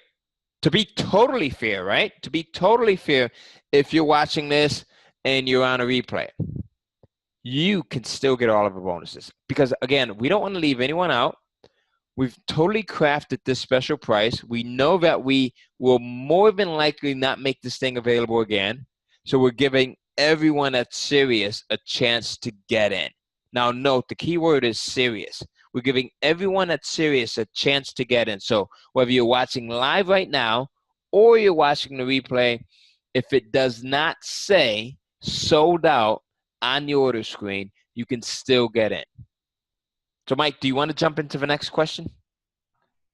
to be totally fair, right? To be totally fair, if you're watching this and you're on a replay, you can still get all of the bonuses. Because, again, we don't want to leave anyone out. We've totally crafted this special price. We know that we will more than likely not make this thing available again. So we're giving everyone that's serious a chance to get in. Now, note, the key word is serious. We're giving everyone that's serious a chance to get in. So whether you're watching live right now or you're watching the replay, if it does not say sold out on the order screen, you can still get in. So, Mike, do you want to jump into the next question?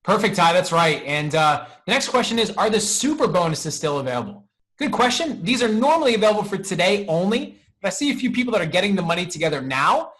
Perfect, Ty. That's right. And the next question is, are the super bonuses still available? Good question. These are normally available for today only, but I see a few people that are getting the money together now.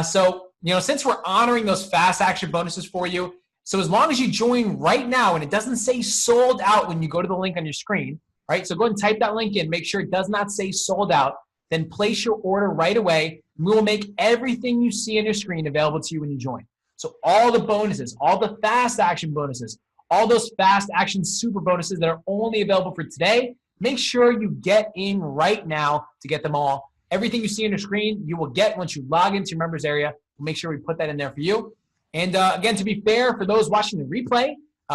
So, you know, since we're honoring those fast action bonuses for you, so as long as you join right now and it doesn't say sold out when you go to the link on your screen, right? So go ahead and type that link in. Make sure it does not say sold out. Then place your order right away. We will make everything you see on your screen available to you when you join. So all the bonuses, all the fast action bonuses, all those fast action super bonuses that are only available for today, make sure you get in right now to get them all. Everything you see on your screen, you will get once you log into your members area. We'll make sure we put that in there for you. And again, to be fair, for those watching the replay,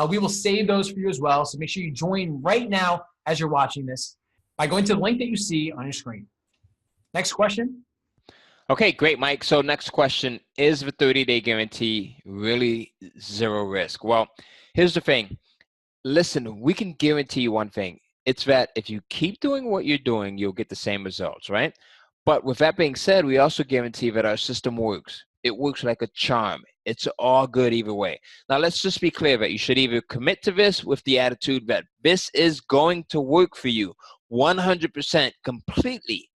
we will save those for you as well. So make sure you join right now as you're watching this by going to the link that you see on your screen. Next question. Okay, great, Mike. So next question, is the 30-day guarantee really zero risk? Well, here's the thing. Listen, we can guarantee you one thing. It's that if you keep doing what you're doing, you'll get the same results, right? But with that being said, we also guarantee that our system works. It works like a charm. It's all good either way. Now, let's just be clear that you should either commit to this with the attitude that this is going to work for you 100% completely,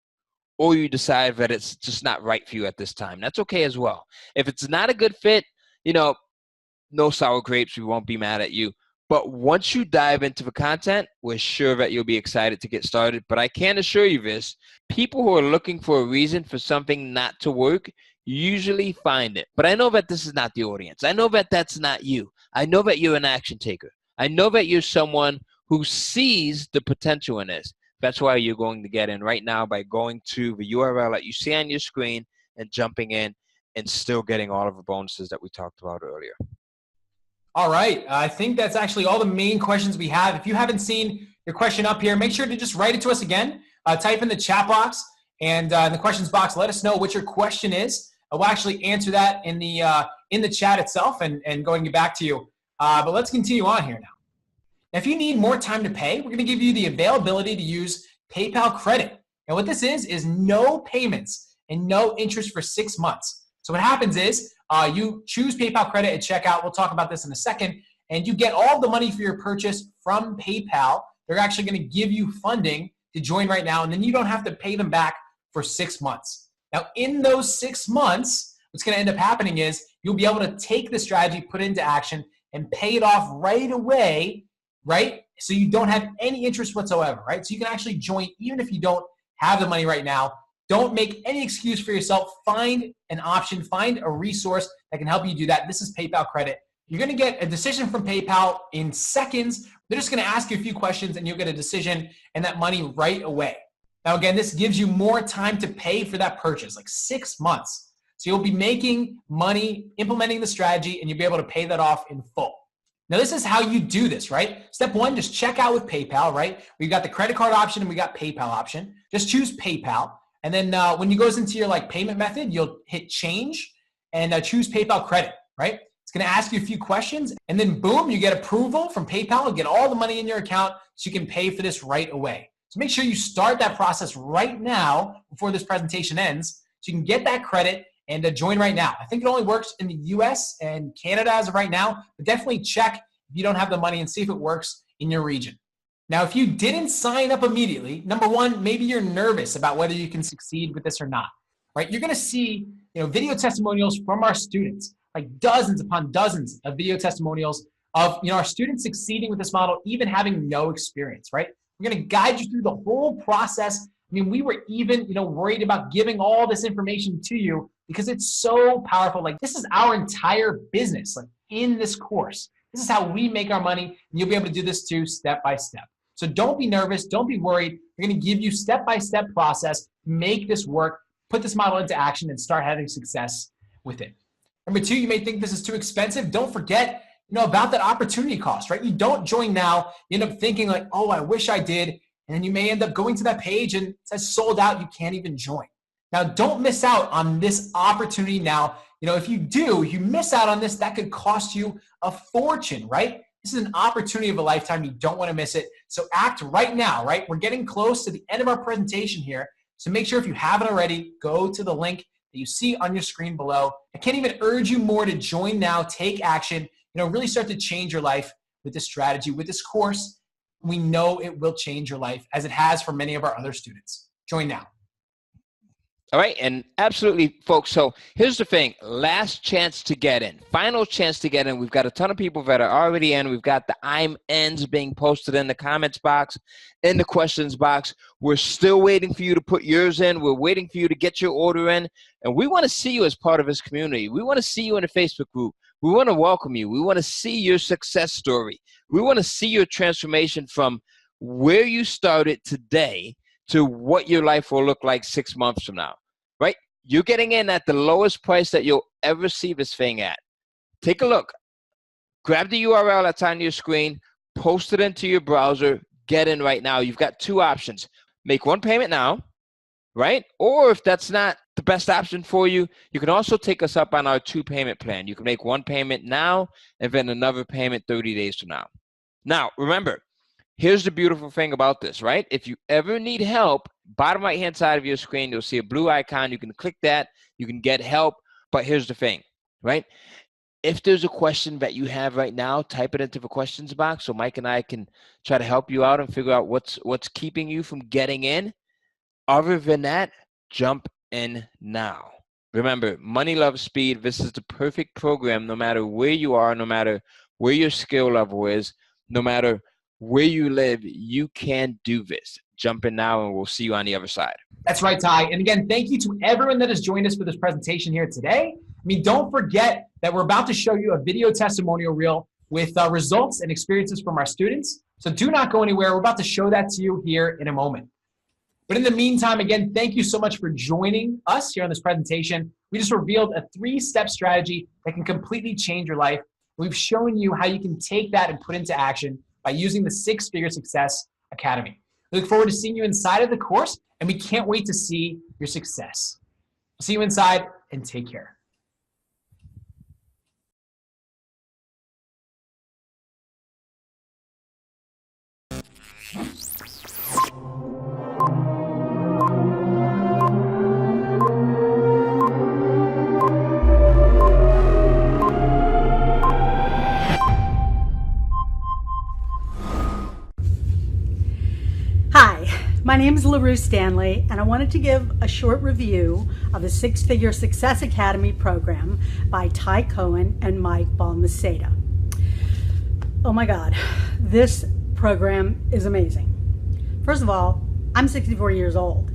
or you decide that it's just not right for you at this time. That's okay as well. If it's not a good fit, no sour grapes, we won't be mad at you. But once you dive into the content, we're sure that you'll be excited to get started. But I can assure you this, people who are looking for a reason for something not to work usually find it. But I know that this is not the audience. I know that that's not you. I know that you're an action taker. I know that you're someone who sees the potential in this. That's why you're going to get in right now by going to the URL that you see on your screen and jumping in and still getting all of the bonuses that we talked about earlier. All right. I think that's actually all the main questions we have. If you haven't seen your question up here, make sure to just write it to us again. Type in the chat box and in the questions box, let us know what your question is. We'll actually answer that in the chat itself and going back to you. But let's continue on here now. If you need more time to pay, we're going to give you the availability to use PayPal Credit. And what this is no payments and no interest for 6 months. So what happens is you choose PayPal Credit at checkout. We'll talk about this in a second. And you get all the money for your purchase from PayPal. They're actually going to give you funding to join right now. And then you don't have to pay them back for 6 months. Now, in those 6 months, what's going to end up happening is you'll be able to take the strategy, put it into action, and pay it off right away, right? So you don't have any interest whatsoever, right? So you can actually join even if you don't have the money right now. Don't make any excuse for yourself. Find an option, find a resource that can help you do that. This is PayPal Credit. You're going to get a decision from PayPal in seconds. They're just going to ask you a few questions and you'll get a decision and that money right away. Now, again, this gives you more time to pay for that purchase, like 6 months. So you'll be making money, implementing the strategy, and you'll be able to pay that off in full. Now, this is how you do this, right? Step one, just check out with PayPal, right? We've got the credit card option and we got PayPal option. Just choose PayPal. And then when you goes into your payment method, you'll hit change and choose PayPal Credit, right? It's going to ask you a few questions and then boom, you get approval from PayPal and get all the money in your account so you can pay for this right away. So make sure you start that process right now before this presentation ends so you can get that credit and join right now. I think it only works in the US and Canada as of right now, but definitely check if you don't have the money and see if it works in your region. Now, if you didn't sign up immediately, number one, maybe you're nervous about whether you can succeed with this or not, right? You're going to see, video testimonials from our students, like dozens upon dozens of video testimonials of, our students succeeding with this model, even having no experience, right? We're going to guide you through the whole process. We were even, worried about giving all this information to you because it's so powerful. Like, this is our entire business, in this course. This is how we make our money, and you'll be able to do this too, step by step. So don't be nervous. Don't be worried. We're going to give you step-by-step process, make this work, put this model into action, and start having success with it. Number two, you may think this is too expensive. Don't forget, about that opportunity cost, right? You don't join now. You end up thinking oh, I wish I did. And then you may end up going to that page and it says sold out. You can't even join. Now, don't miss out on this opportunity now. If you do, you miss out on this, that could cost you a fortune, right? This is an opportunity of a lifetime. You don't want to miss it. So act right now, right? We're getting close to the end of our presentation here. So make sure if you haven't already, go to the link that you see on your screen below. I can't even urge you more to join now, take action, really start to change your life with this strategy, with this course. We know it will change your life as it has for many of our other students. Join now. All right, and absolutely, folks. So here's the thing. Last chance to get in. Final chance to get in. We've got a ton of people that are already in. We've got the I'm ins being posted in the comments box, in the questions box. We're still waiting for you to put yours in. We're waiting for you to get your order in. And we want to see you as part of this community. We want to see you in a Facebook group. We want to welcome you. We want to see your success story. We want to see your transformation from where you started today to what your life will look like 6 months from now, right? You're getting in at the lowest price that you'll ever see this thing at. Take a look. Grab the URL that's on your screen, post it into your browser, get in right now. You've got two options. Make one payment now, right? Or if that's not the best option for you, you can also take us up on our 2-payment plan. You can make one payment now and then another payment 30 days from now. Now, remember, here's the beautiful thing about this, right? If you ever need help, bottom right-hand side of your screen, you'll see a blue icon. You can click that. You can get help. But here's the thing, right? If there's a question that you have right now, type it into the questions box so Mike and I can try to help you out and figure out what's keeping you from getting in. Other than that, Jump in now. Remember, money loves speed. This is the perfect program no matter where you are, no matter where your skill level is, no matter where you live, you can do this. Jump in now and we'll see you on the other side. That's right, Ty. And again, thank you to everyone that has joined us for this presentation here today. I mean, don't forget that we're about to show you a video testimonial reel with results and experiences from our students. So do not go anywhere. We're about to show that to you here in a moment. But in the meantime, again, thank you so much for joining us here on this presentation. We just revealed a 3-step strategy that can completely change your life. We've shown you how you can take that and put into action by using the 6-Figure Success Academy. We look forward to seeing you inside of the course, and we can't wait to see your success. See you inside, and take care. Hi, my name is LaRue Stanley, and I wanted to give a short review of the 6-Figure Success Academy program by Ty Cohen and Mike Balmaceda. Oh my God, this program is amazing. First of all, I'm 64 years old.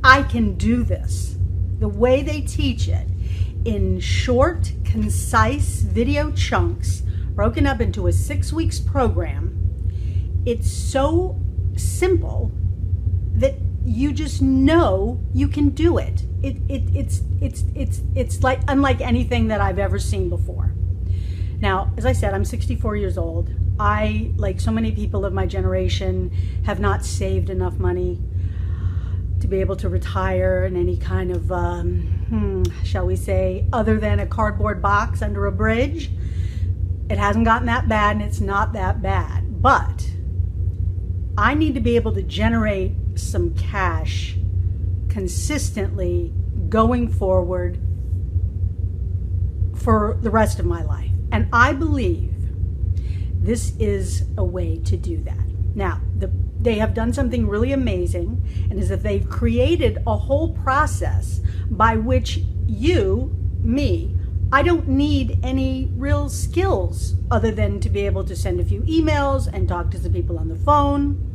I can do this. The way they teach it in short, concise video chunks broken up into a 6-week program, it's so simple that you just know you can do it. It's like unlike anything that I've ever seen before. Now, as I said, I'm 64 years old. I, like so many people of my generation, have not saved enough money to be able to retire in any kind of, shall we say, other than a cardboard box under a bridge. It hasn't gotten that bad, and it's not that bad. But I need to be able to generate some cash consistently going forward for the rest of my life. And I believe this is a way to do that. Now, they have done something really amazing, and is that they've created a whole process by which you, me, I don't need any real skills other than to be able to send a few emails and talk to some people on the phone.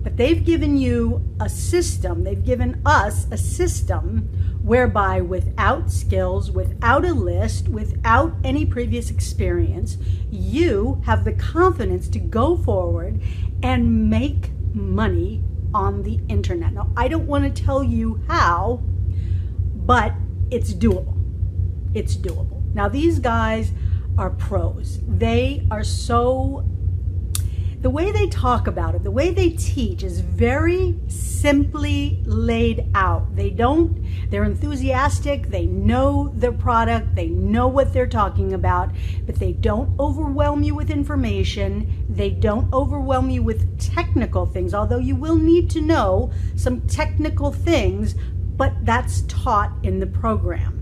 But they've given you a system, they've given us a system whereby without skills, without a list, without any previous experience, you have the confidence to go forward and make money on the internet. Now, I don't want to tell you how, but it's doable. It's doable. Now, these guys are pros. They are so, the way they talk about it, the way they teach is very simply laid out. They're enthusiastic, they know their product, they know what they're talking about, but they don't overwhelm you with information. They don't overwhelm you with technical things, although you will need to know some technical things, but that's taught in the program.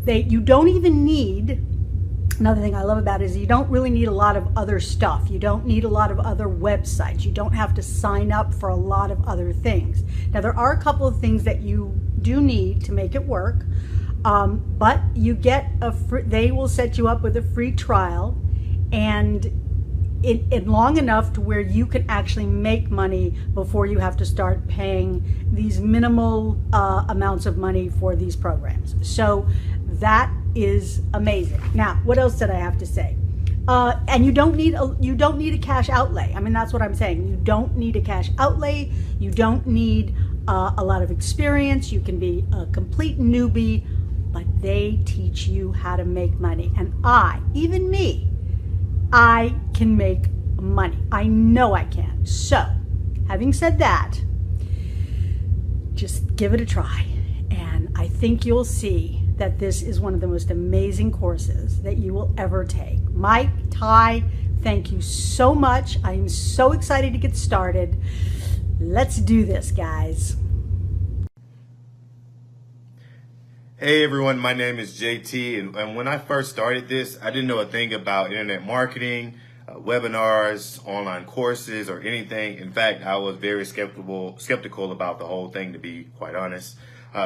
You don't even need, another thing I love about it is you don't really need a lot of other stuff. You don't need a lot of other websites. You don't have to sign up for a lot of other things. Now, there are a couple of things that you do need to make it work, but you get they will set you up with a free trial, and it long enough to where you can actually make money before you have to start paying these minimal amounts of money for these programs. So that is amazing. Now, what else did I have to say? And you don't need a cash outlay. I mean, that's what I'm saying. You don't need a cash outlay. You don't need a lot of experience. You can be a complete newbie, but they teach you how to make money. And even me, I can make money. I know I can. So, having said that, just give it a try. And I think you'll see that this is one of the most amazing courses that you will ever take. Mike, Ty, thank you so much. I am so excited to get started. Let's do this, guys. Hey everyone, my name is JT, and when I first started this, I didn't know a thing about internet marketing. webinars, online courses, or anything. In fact, I was very skeptical about the whole thing, to be quite honest.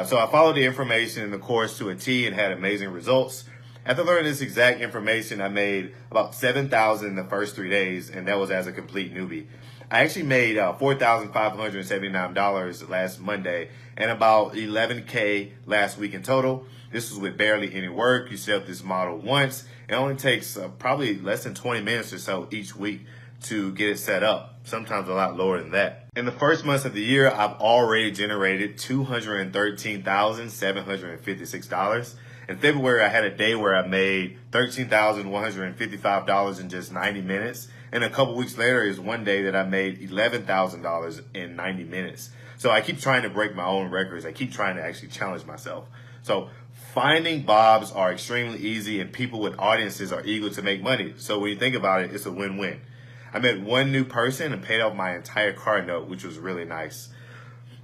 So I followed the information in the course to a T and had amazing results. After learning this exact information, I made about $7,000 in the first 3 days, and that was as a complete newbie. I actually made $4,579 last Monday and about $11K last week in total. This was with barely any work. You set up this model once. It only takes probably less than 20 minutes or so each week to get it set up, sometimes a lot lower than that. In the first months of the year, I've already generated $213,756. In February, I had a day where I made $13,155 in just 90 minutes. And a couple weeks later is one day that I made $11,000 in 90 minutes. So I keep trying to break my own records. I keep trying to actually challenge myself. So finding Bobs are extremely easy, and people with audiences are eager to make money. So when you think about it, it's a win-win. I met one new person and paid off my entire car note, which was really nice.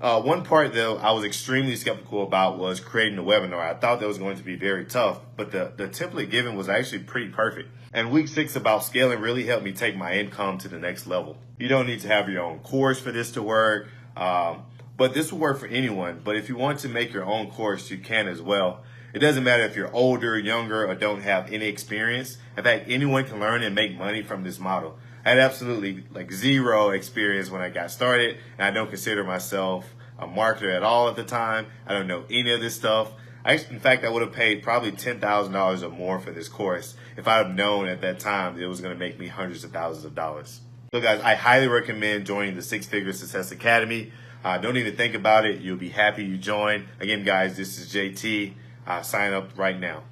One part, though, I was extremely skeptical about was creating a webinar. I thought that was going to be very tough, but the template given was actually pretty perfect. And week 6 about scaling really helped me take my income to the next level. You don't need to have your own course for this to work, but this will work for anyone. But if you want to make your own course, you can as well. It doesn't matter if you're older, younger, or don't have any experience. In fact, anyone can learn and make money from this model. I had absolutely zero experience when I got started, and I don't consider myself a marketer at all at the time. I don't know any of this stuff. In fact, I would have paid probably $10,000 or more for this course if I had known at that time that it was going to make me hundreds of thousands of dollars. So guys, I highly recommend joining the Six Figure Success Academy. Don't even think about it. You'll be happy you joined. Again, guys, this is JT. Sign up right now.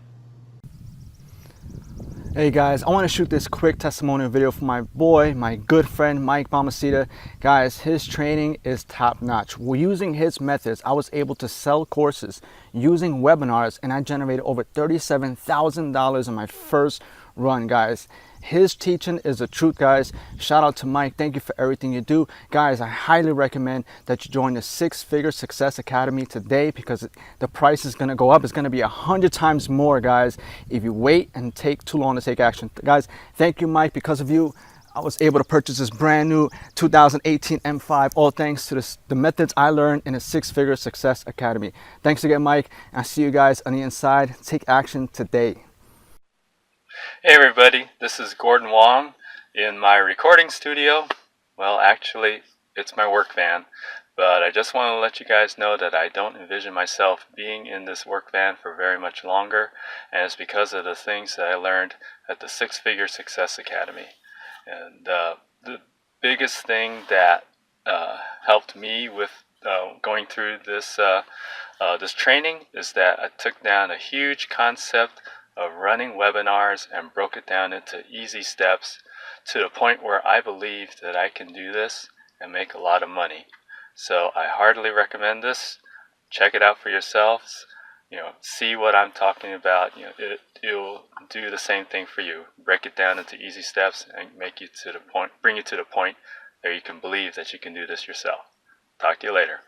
Hey guys, I want to shoot this quick testimonial video for my boy, my good friend Mike Balmaceda. Guys, his training is top notch. Using his methods, I was able to sell courses using webinars, and I generated over $37,000 in my first run, guys. His teaching is the truth, guys. Shout out to Mike. Thank you for everything you do. Guys, I highly recommend that you join the Six Figure Success Academy today, because the price is going to go up. It's going to be 100 times more, guys, if you wait and take too long to take action. Guys, thank you, Mike. Because of you, I was able to purchase this brand new 2018 M5, all thanks to the methods I learned in the Six Figure Success Academy. Thanks again, Mike. I'll see you guys on the inside. Take action today. Hey everybody, this is Gordon Wong in my recording studio. Well, actually, it's my work van, but I just want to let you guys know that I don't envision myself being in this work van for very much longer, and it's because of the things that I learned at the Six Figure Success Academy. And the biggest thing that helped me with going through this training is that I took down a huge concept of running webinars and broke it down into easy steps to the point where I believe that I can do this and make a lot of money. So I heartily recommend this. Check it out for yourselves. See what I'm talking about. It'll do the same thing for you. Break it down into easy steps and bring you to the point that you can believe that you can do this yourself. Talk to you later.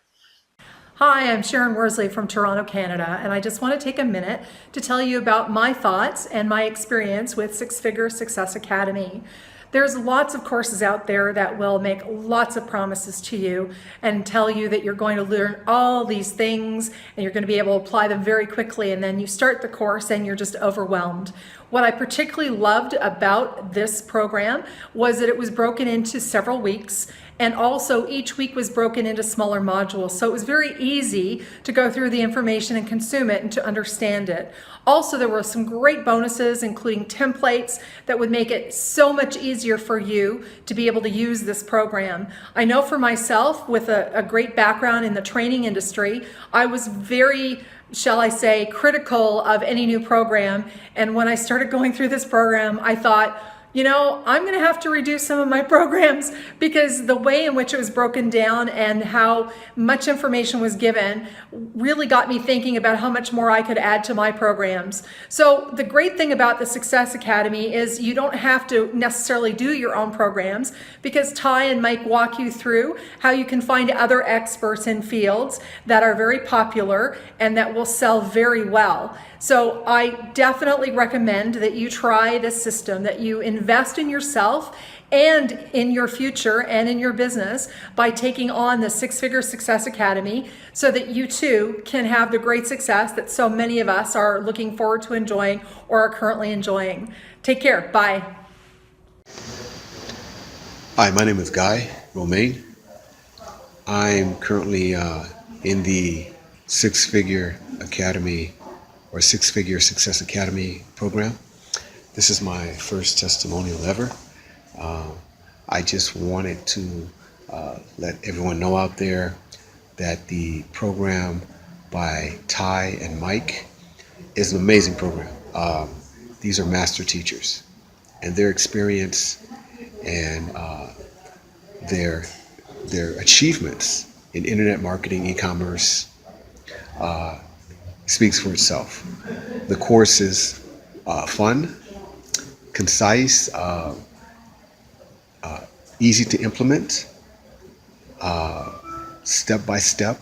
Hi, I'm Sharon Worsley from Toronto, Canada, and I just want to take a minute to tell you about my thoughts and my experience with Six Figure Success Academy. There's lots of courses out there that will make lots of promises to you and tell you that you're going to learn all these things and you're going to be able to apply them very quickly, and then you start the course and you're just overwhelmed. What I particularly loved about this program was that it was broken into several weeks, and also each week was broken into smaller modules. So it was very easy to go through the information and consume it and to understand it. Also, there were some great bonuses, including templates that would make it so much easier for you to be able to use this program. I know for myself, with a great background in the training industry, I was very, shall I say, critical of any new program. And when I started going through this program, I thought, I'm going to have to reduce some of my programs, because the way in which it was broken down and how much information was given really got me thinking about how much more I could add to my programs. So the great thing about the Success Academy is you don't have to necessarily do your own programs, because Ty and Mike walk you through how you can find other experts in fields that are very popular and that will sell very well. So I definitely recommend that you try this system, that you invest invest in yourself and in your future and in your business by taking on the Six Figure Success Academy so that you too can have the great success that so many of us are looking forward to enjoying or are currently enjoying. Take care. Bye. Hi, my name is Guy Romaine. I'm currently in the Six Figure Academy or Six Figure Success Academy program. This is my first testimonial ever. I just wanted to let everyone know out there that the program by Ty and Mike is an amazing program. These are master teachers, and their experience and their achievements in internet marketing, e-commerce, speaks for itself. The course is fun, concise, easy to implement, step by step.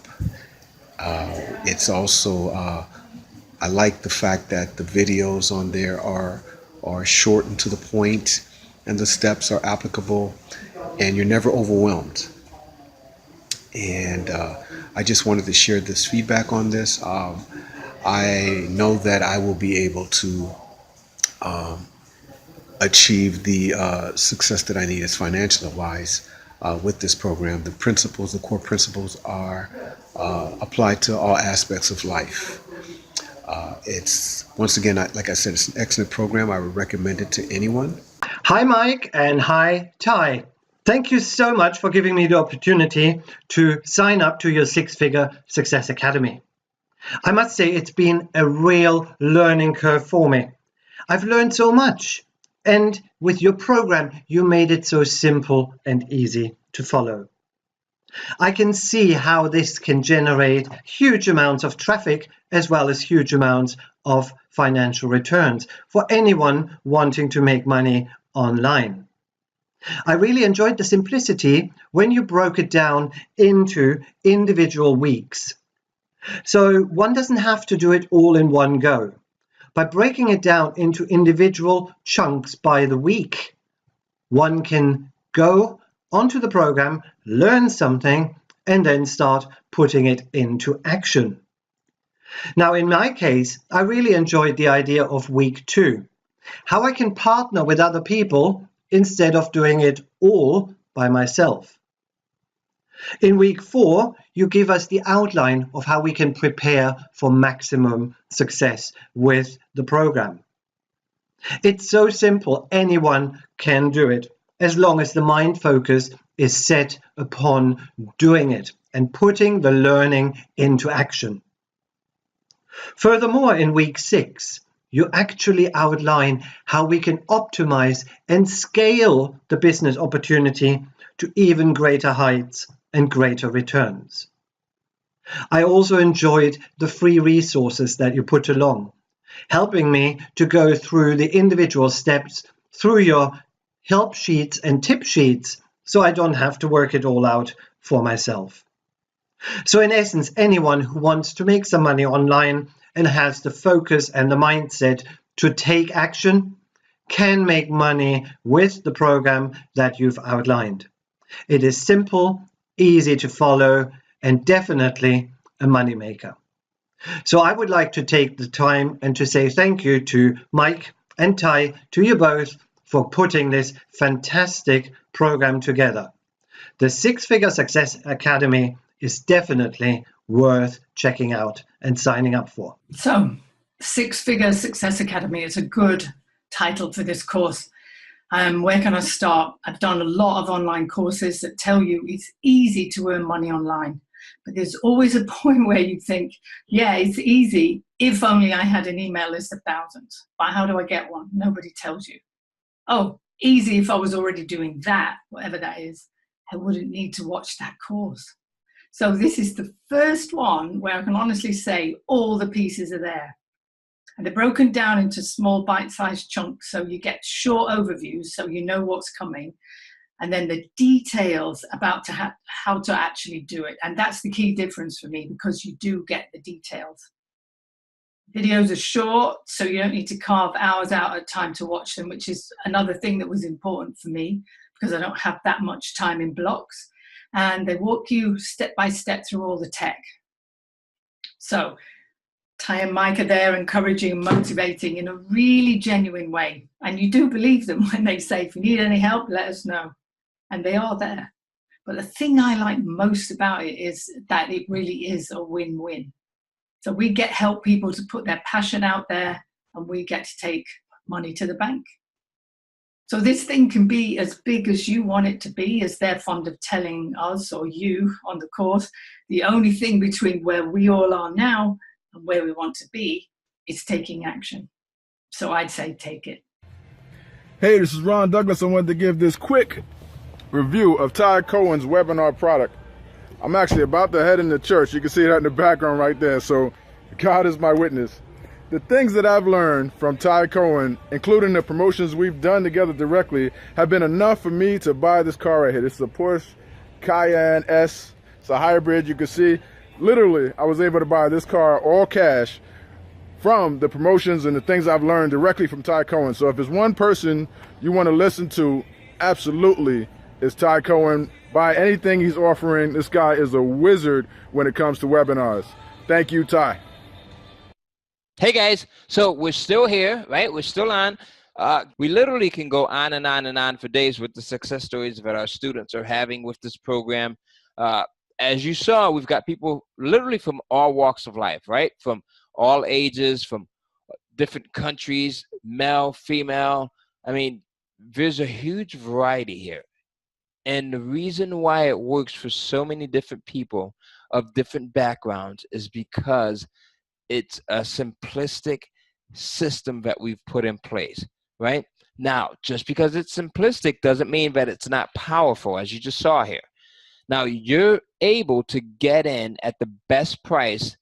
It's also, I like the fact that the videos on there are short and to the point, and the steps are applicable, and you're never overwhelmed. And I just wanted to share this feedback on this. I know that I will be able to achieve the success that I need as financially wise with this program. The principles, the core principles are applied to all aspects of life. It's, once again, like I said, it's an excellent program. I would recommend it to anyone. Hi, Mike, and hi, Ty. Thank you so much for giving me the opportunity to sign up to your Six Figure Success Academy. I must say it's been a real learning curve for me. I've learned so much, and with your program, you made it so simple and easy to follow. I can see how this can generate huge amounts of traffic as well as huge amounts of financial returns for anyone wanting to make money online. I really enjoyed the simplicity when you broke it down into individual weeks. So one doesn't have to do it all in one go. By breaking it down into individual chunks by the week, one can go onto the program, learn something, and then start putting it into action. Now, in my case, I really enjoyed the idea of week 2, how I can partner with other people instead of doing it all by myself. In week 4, you give us the outline of how we can prepare for maximum success with the program. It's so simple, anyone can do it, as long as the mind focus is set upon doing it and putting the learning into action. Furthermore, in week 6, you actually outline how we can optimize and scale the business opportunity to even greater heights and greater returns. I also enjoyed the free resources that you put along, helping me to go through the individual steps through your help sheets and tip sheets so I don't have to work it all out for myself. So in essence, anyone who wants to make some money online and has the focus and the mindset to take action can make money with the program that you've outlined. It is simple, easy to follow, and definitely a moneymaker. So I would like to take the time and to say thank you to Mike and Ty, to you both, for putting this fantastic program together. The Six Figure Success Academy is definitely worth checking out and signing up for. So, Six Figure Success Academy is a good title for this course. Where can I start? I've done a lot of online courses that tell you it's easy to earn money online. But there's always a point where you think, yeah, it's easy if only I had an email list of thousands. But how do I get one? Nobody tells you. Oh, easy if I was already doing that, whatever that is. I wouldn't need to watch that course. So this is the first one where I can honestly say all the pieces are there. And they're broken down into small bite-sized chunks, so you get short overviews so you know what's coming. And then the details about how to actually do it. And that's the key difference for me, because you do get the details. Videos are short, so you don't need to carve hours out at time to watch them, which is another thing that was important for me because I don't have that much time in blocks. And they walk you step by step through all the tech. So Ty and Mike are there encouraging and motivating in a really genuine way. And you do believe them when they say, if you need any help, let us know. And they are there. But the thing I like most about it is that it really is a win-win. So we get help people to put their passion out there, and we get to take money to the bank. So this thing can be as big as you want it to be, as they're fond of telling us or you on the course. The only thing between where we all are now and where we want to be is taking action. So I'd say take it. Hey, this is Ron Douglas. I wanted to give this quick review of Ty Cohen's webinar product. I'm actually about to head into church. You can see that in the background right there. So God is my witness. The things that I've learned from Ty Cohen, including the promotions we've done together directly, have been enough for me to buy this car right here. This is a Porsche Cayenne S. It's a hybrid. You can see, literally, I was able to buy this car all cash from the promotions and the things I've learned directly from Ty Cohen. So if there's one person you want to listen to, absolutely, it's Ty Cohen. Buy anything he's offering. This guy is a wizard when it comes to webinars. Thank you, Ty. Hey guys, so we're still here, right? We're still on. We literally can go on and on and on for days with the success stories that our students are having with this program. As you saw, we've got people literally from all walks of life, right? From all ages, from different countries, male, female. I mean, there's a huge variety here. And the reason why it works for so many different people of different backgrounds is because it's a simplistic system that we've put in place, right? Now, just because it's simplistic doesn't mean that it's not powerful, as you just saw here. Now, you're able to get in at the best price,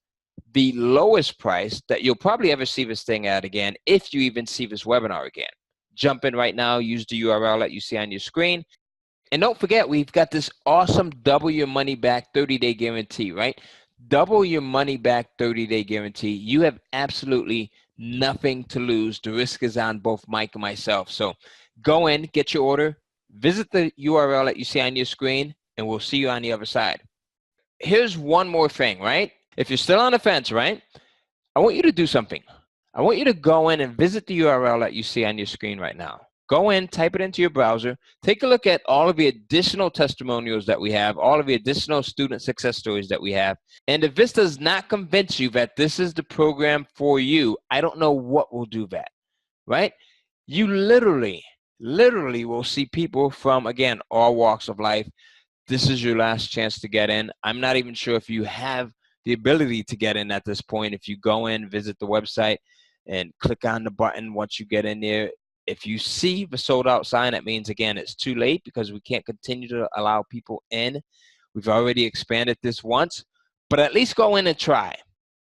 the lowest price that you'll probably ever see this thing at again, if you even see this webinar again. Jump in right now, use the URL that you see on your screen. And don't forget, we've got this awesome double your money back 30-day guarantee, right? Double your money back 30-day guarantee. You have absolutely nothing to lose. The risk is on both Mike and myself. So go in, get your order, visit the URL that you see on your screen, and we'll see you on the other side. Here's one more thing, right? If you're still on the fence, right? I want you to do something. I want you to go in and visit the URL that you see on your screen right now. Go in, type it into your browser, take a look at all of the additional testimonials that we have, all of the additional student success stories that we have. And if this does not convince you that this is the program for you, I don't know what will do that, right? You literally will see people from, again, all walks of life. This is your last chance to get in. I'm not even sure if you have the ability to get in at this point. If you go in, visit the website, and click on the button once you get in there. If you see the sold out sign, that means, again, it's too late because we can't continue to allow people in. We've already expanded this once, but at least go in and try,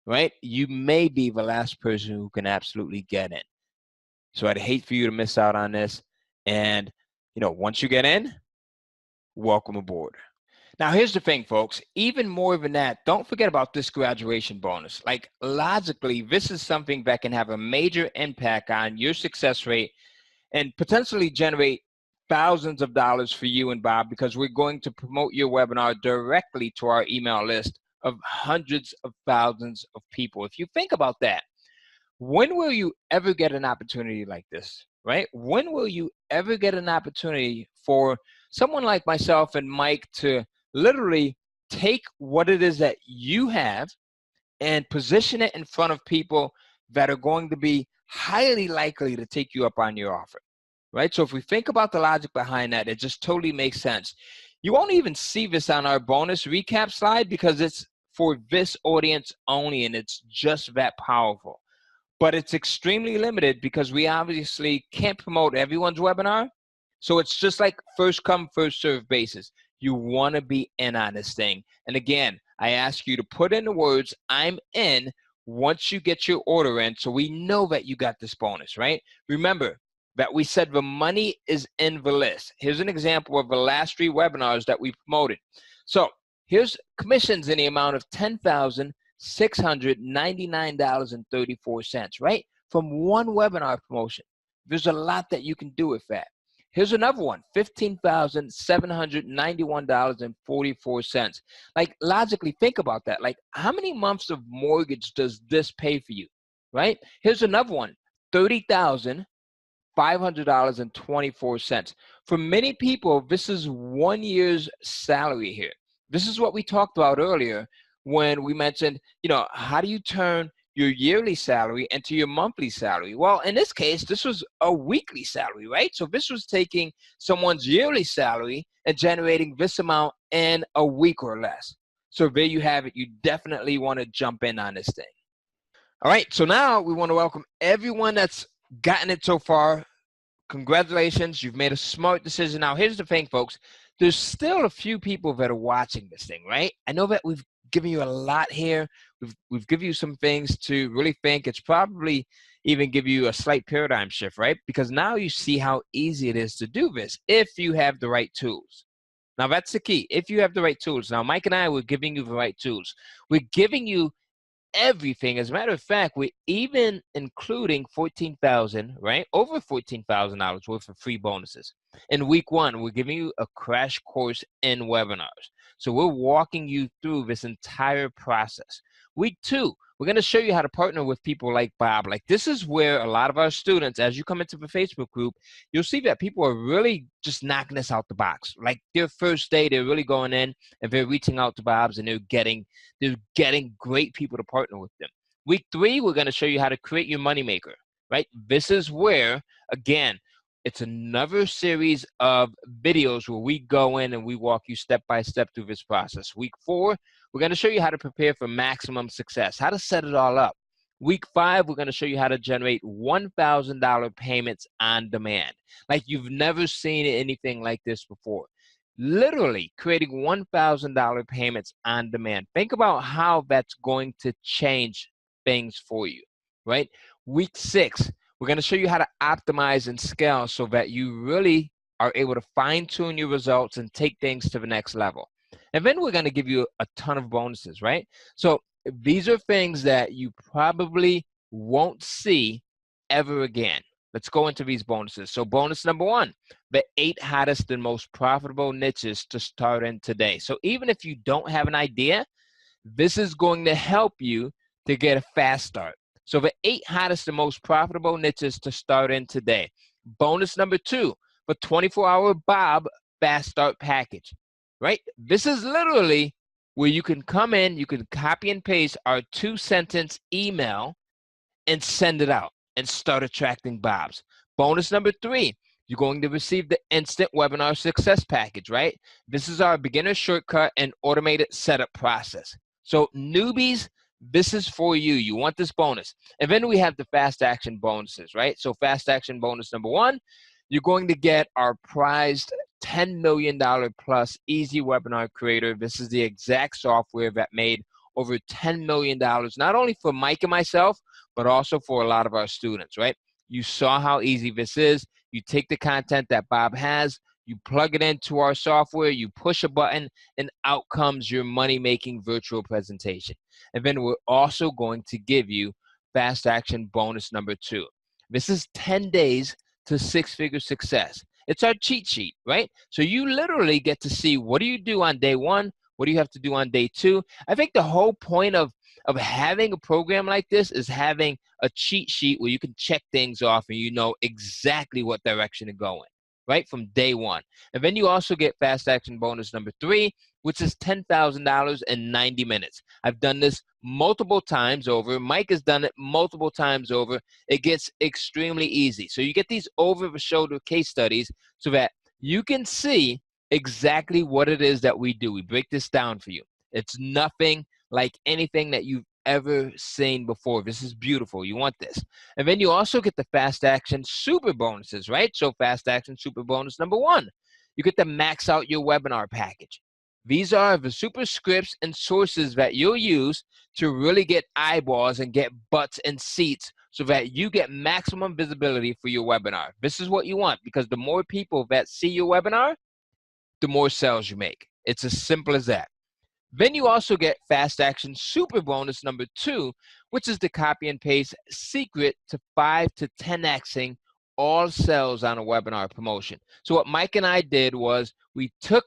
right? You may be the last person who can absolutely get in. So I'd hate for you to miss out on this. And, you know, once you get in, welcome aboard. Now, here's the thing, folks. Even more than that, don't forget about this graduation bonus. Like, logically, this is something that can have a major impact on your success rate and potentially generate thousands of dollars for you and Bob, because we're going to promote your webinar directly to our email list of hundreds of thousands of people. If you think about that, when will you ever get an opportunity like this, right? When will you ever get an opportunity for someone like myself and Mike to literally take what it is that you have and position it in front of people that are going to be highly likely to take you up on your offer, right? So if we think about the logic behind that, it just totally makes sense. You won't even see this on our bonus recap slide because it's for this audience only, and it's just that powerful. But it's extremely limited because we obviously can't promote everyone's webinar. So it's just like first come, first serve basis. You want to be in on this thing. And again, I ask you to put in the words, I'm in, once you get your order in, so we know that you got this bonus, right? Remember that we said the money is in the list. Here's an example of the last 3 webinars that we promoted. So here's commissions in the amount of $10,000 $699.34, right? From one webinar promotion. There's a lot that you can do with that. Here's another one, $15,791.44. Like, logically think about that. Like, how many months of mortgage does this pay for you, right? Here's another one, $30,500.24. For many people, this is 1 year's salary here. This is what we talked about earlier when we mentioned, how do you turn your yearly salary into your monthly salary? Well, in this case, this was a weekly salary, right? So this was taking someone's yearly salary and generating this amount in a week or less. So there you have it. You definitely want to jump in on this thing. All right, so now we want to welcome everyone that's gotten it so far. Congratulations, you've made a smart decision. Now, here's the thing, folks. There's still a few people that are watching this thing, right? I know that we've given you a lot here. We've given you some things to really think. It's probably even give you a slight paradigm shift, right? Because now you see how easy it is to do this if you have the right tools. Now, that's the key. If you have the right tools. Now, Mike and I, we're giving you the right tools. We're giving you everything. As a matter of fact, we're even including $14,000, right? Over $14,000 worth of free bonuses. In week 1, we're giving you a crash course in webinars. So we're walking you through this entire process. Week 2, we're going to show you how to partner with people like Bob. Like, this is where a lot of our students, as you come into the Facebook group, you'll see that people are really just knocking this out the box. Like, their first day, they're really going in and they're reaching out to Bob's and they're getting great people to partner with them. Week 3, we're going to show you how to create your moneymaker, right? This is where, again, it's another series of videos where we go in and we walk you step by step through this process. Week 4, we're going to show you how to prepare for maximum success, how to set it all up. Week 5, we're going to show you how to generate $1,000 payments on demand. Like, you've never seen anything like this before. Literally creating $1,000 payments on demand. Think about how that's going to change things for you, right? Week 6, we're going to show you how to optimize and scale so that you really are able to fine-tune your results and take things to the next level. And then we're going to give you a ton of bonuses, right? So these are things that you probably won't see ever again. Let's go into these bonuses. So bonus number 1, the 8 hottest and most profitable niches to start in today. So even if you don't have an idea, this is going to help you to get a fast start. So the 8 hottest and most profitable niches to start in today. Bonus number 2, the 24-hour Bob Fast Start Package, right? This is literally where you can come in, you can copy and paste our 2-sentence email and send it out and start attracting Bobs. Bonus number 3, you're going to receive the Instant Webinar Success Package, right? This is our beginner shortcut and automated setup process. So newbies, this is for you. You want this bonus. And then we have the fast action bonuses, right? So fast action bonus number 1, you're going to get our prized $10 million plus Easy Webinar Creator. This is the exact software that made over $10 million, not only for Mike and myself, but also for a lot of our students, right? You saw how easy this is. You take the content that Bob has, you plug it into our software, you push a button, and out comes your money-making virtual presentation. And then we're also going to give you fast action bonus number 2. This is 10 days to 6-figure success. It's our cheat sheet, right? So you literally get to see, what do you do on day 1? What do you have to do on day 2? I think the whole point of having a program like this is having a cheat sheet where you can check things off and you know exactly what direction to go in, right, from day 1. And then you also get fast action bonus number 3, which is $10,000 in 90 minutes. I've done this multiple times over. Mike has done it multiple times over. It gets extremely easy. So you get these over-the-shoulder case studies so that you can see exactly what it is that we do. We break this down for you. It's nothing like anything that you've ever seen before. This is beautiful. You want this. And then you also get the fast action super bonuses, right? So fast action super bonus number 1, you get to max out your webinar package. These are the super scripts and sources that you'll use to really get eyeballs and get butts and seats so that you get maximum visibility for your webinar. This is what you want, because the more people that see your webinar, the more sales you make. It's as simple as that. Then you also get Fast Action Super Bonus number 2, which is the copy and paste secret to 5 to 10xing all sales on a webinar promotion. So what Mike and I did was we took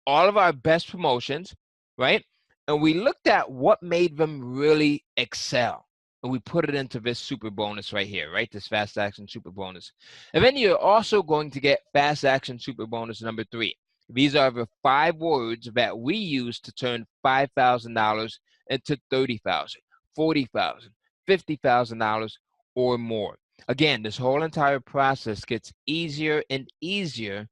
all of our best promotions, right? And we looked at what made them really excel. And we put it into this super bonus right here, right? This Fast Action Super Bonus. And then you're also going to get Fast Action Super Bonus number 3. These are the 5 words that we use to turn $5,000 into $30,000, $40,000, $50,000 or more. Again, this whole entire process gets easier and easier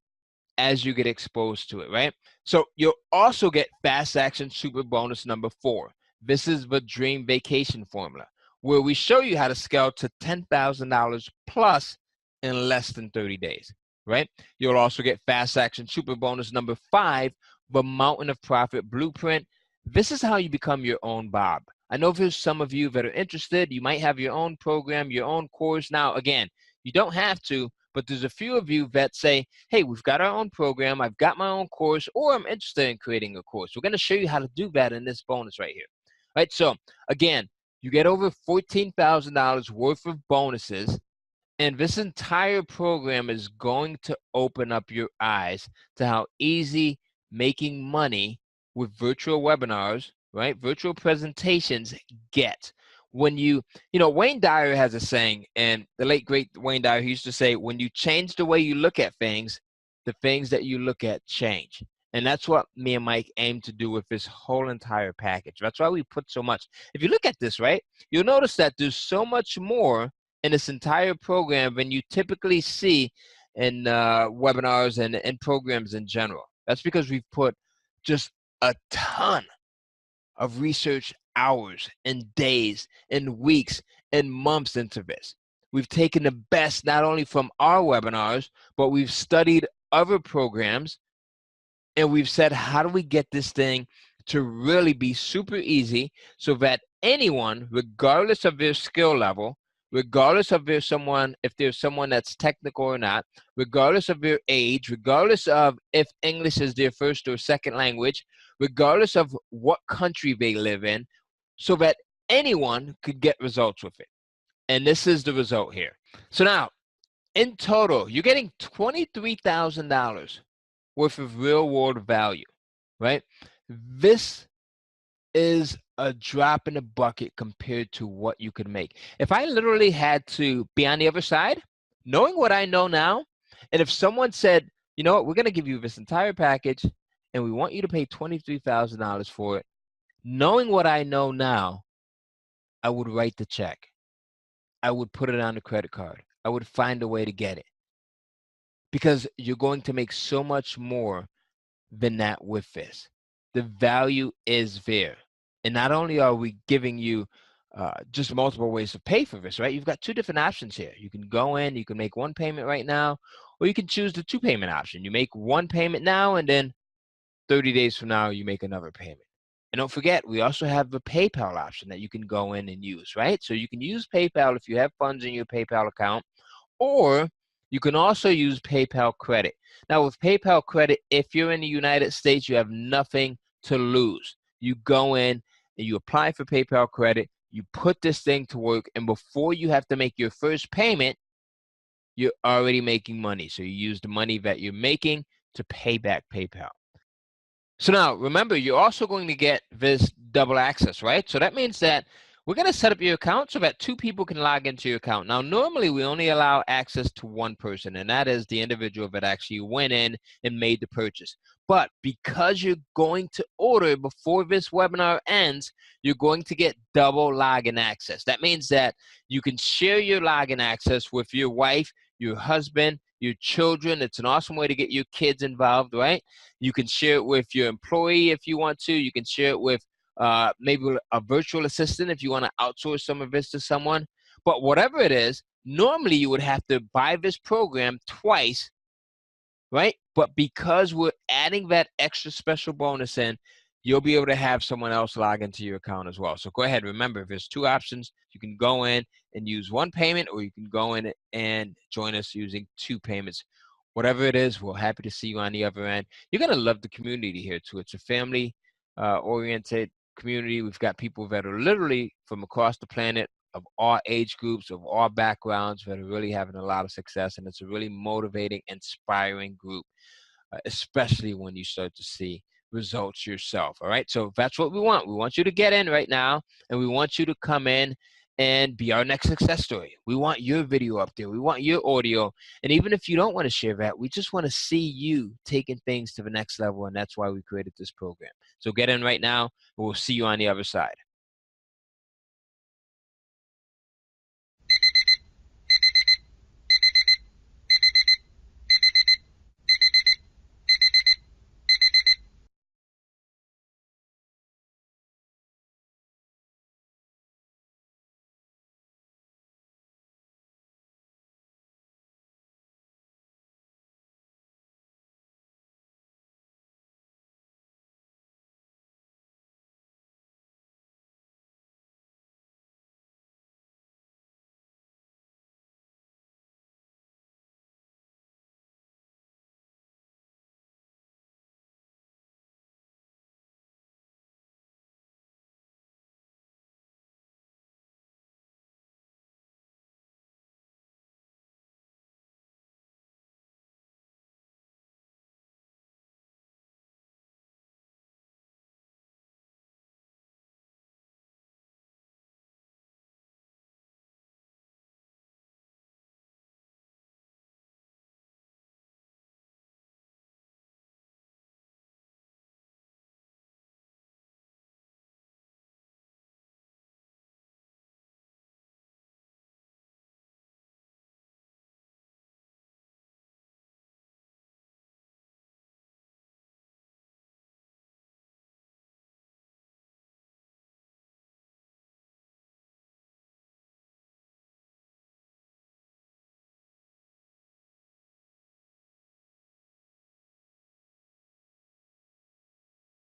as you get exposed to it, right? So you'll also get Fast Action Super Bonus number 4. This is the Dream Vacation Formula, where we show you how to scale to $10,000 plus in less than 30 days, right? You'll also get Fast Action Super Bonus number 5, the Mountain of Profit Blueprint. This is how you become your own Bob. I know there's some of you that are interested. You might have your own program, your own course. Now, again, you don't have to, but there's a few of you that say, hey, we've got our own program, I've got my own course, or I'm interested in creating a course. We're going to show you how to do that in this bonus right here. Right? So, again, you get over $14,000 worth of bonuses, and this entire program is going to open up your eyes to how easy making money with virtual webinars, right? Virtual presentations get. When Wayne Dyer has a saying, and the late great Wayne Dyer, he used to say, when you change the way you look at things, the things that you look at change. And that's what me and Mike aim to do with this whole entire package. That's why we put so much. If you look at this, right, you'll notice that there's so much more in this entire program than you typically see in webinars and programs in general. That's because we've put just a ton of research hours and days and weeks and months into this. We've taken the best not only from our webinars, but we've studied other programs, and we've said, how do we get this thing to really be super easy so that anyone, regardless of their skill level, regardless of if there's someone that's technical or not, regardless of their age, regardless of if English is their first or second language, regardless of what country they live in, so that anyone could get results with it. And this is the result here. So now, in total, you're getting $23,000 worth of real world value, right? This is a drop in the bucket compared to what you could make. If I literally had to be on the other side, knowing what I know now, and if someone said, you know what, we're going to give you this entire package and we want you to pay $23,000 for it, knowing what I know now, I would write the check. I would put it on the credit card. I would find a way to get it. Because you're going to make so much more than that with this. The value is there. And not only are we giving you just multiple ways to pay for this, right? You've got 2 different options here. You can go in, you can make 1 payment right now, or you can choose the 2 payment option. You make 1 payment now, and then 30 days from now, you make another payment. And don't forget, we also have the PayPal option that you can go in and use, right? So you can use PayPal if you have funds in your PayPal account, or you can also use PayPal credit. Now with PayPal credit, if you're in the United States, you have nothing to lose. You go in and you apply for PayPal credit, you put this thing to work, and before you have to make your first payment, you're already making money. So you use the money that you're making to pay back PayPal. So now, remember, you're also going to get this double access, right? So that means that we're going to set up your account so that 2 people can log into your account. Now, normally, we only allow access to 1 person, and that is the individual that actually went in and made the purchase. But because you're going to order before this webinar ends, you're going to get double login access. That means that you can share your login access with your wife, your husband, your children. It's an awesome way to get your kids involved, right? You can share it with your employee if you want to. You can share it with maybe a virtual assistant if you want to outsource some of this to someone. But whatever it is, normally you would have to buy this program twice, right? But because we're adding that extra special bonus in, you'll be able to have someone else log into your account as well. So go ahead. Remember, there's 2 options. You can go in and use 1 payment, or you can go in and join us using 2 payments. Whatever it is, we're happy to see you on the other end. You're going to love the community here too. It's a family oriented community. We've got people that are literally from across the planet, of all age groups, of all backgrounds, that are really having a lot of success. And it's a really motivating, inspiring group, especially when you start to see results yourself. All right. So that's what we want. We want you to get in right now, and we want you to come in and be our next success story. We want your video up there. We want your audio. And even if you don't want to share that, we just want to see you taking things to the next level. And that's why we created this program. So get in right now, and we'll see you on the other side.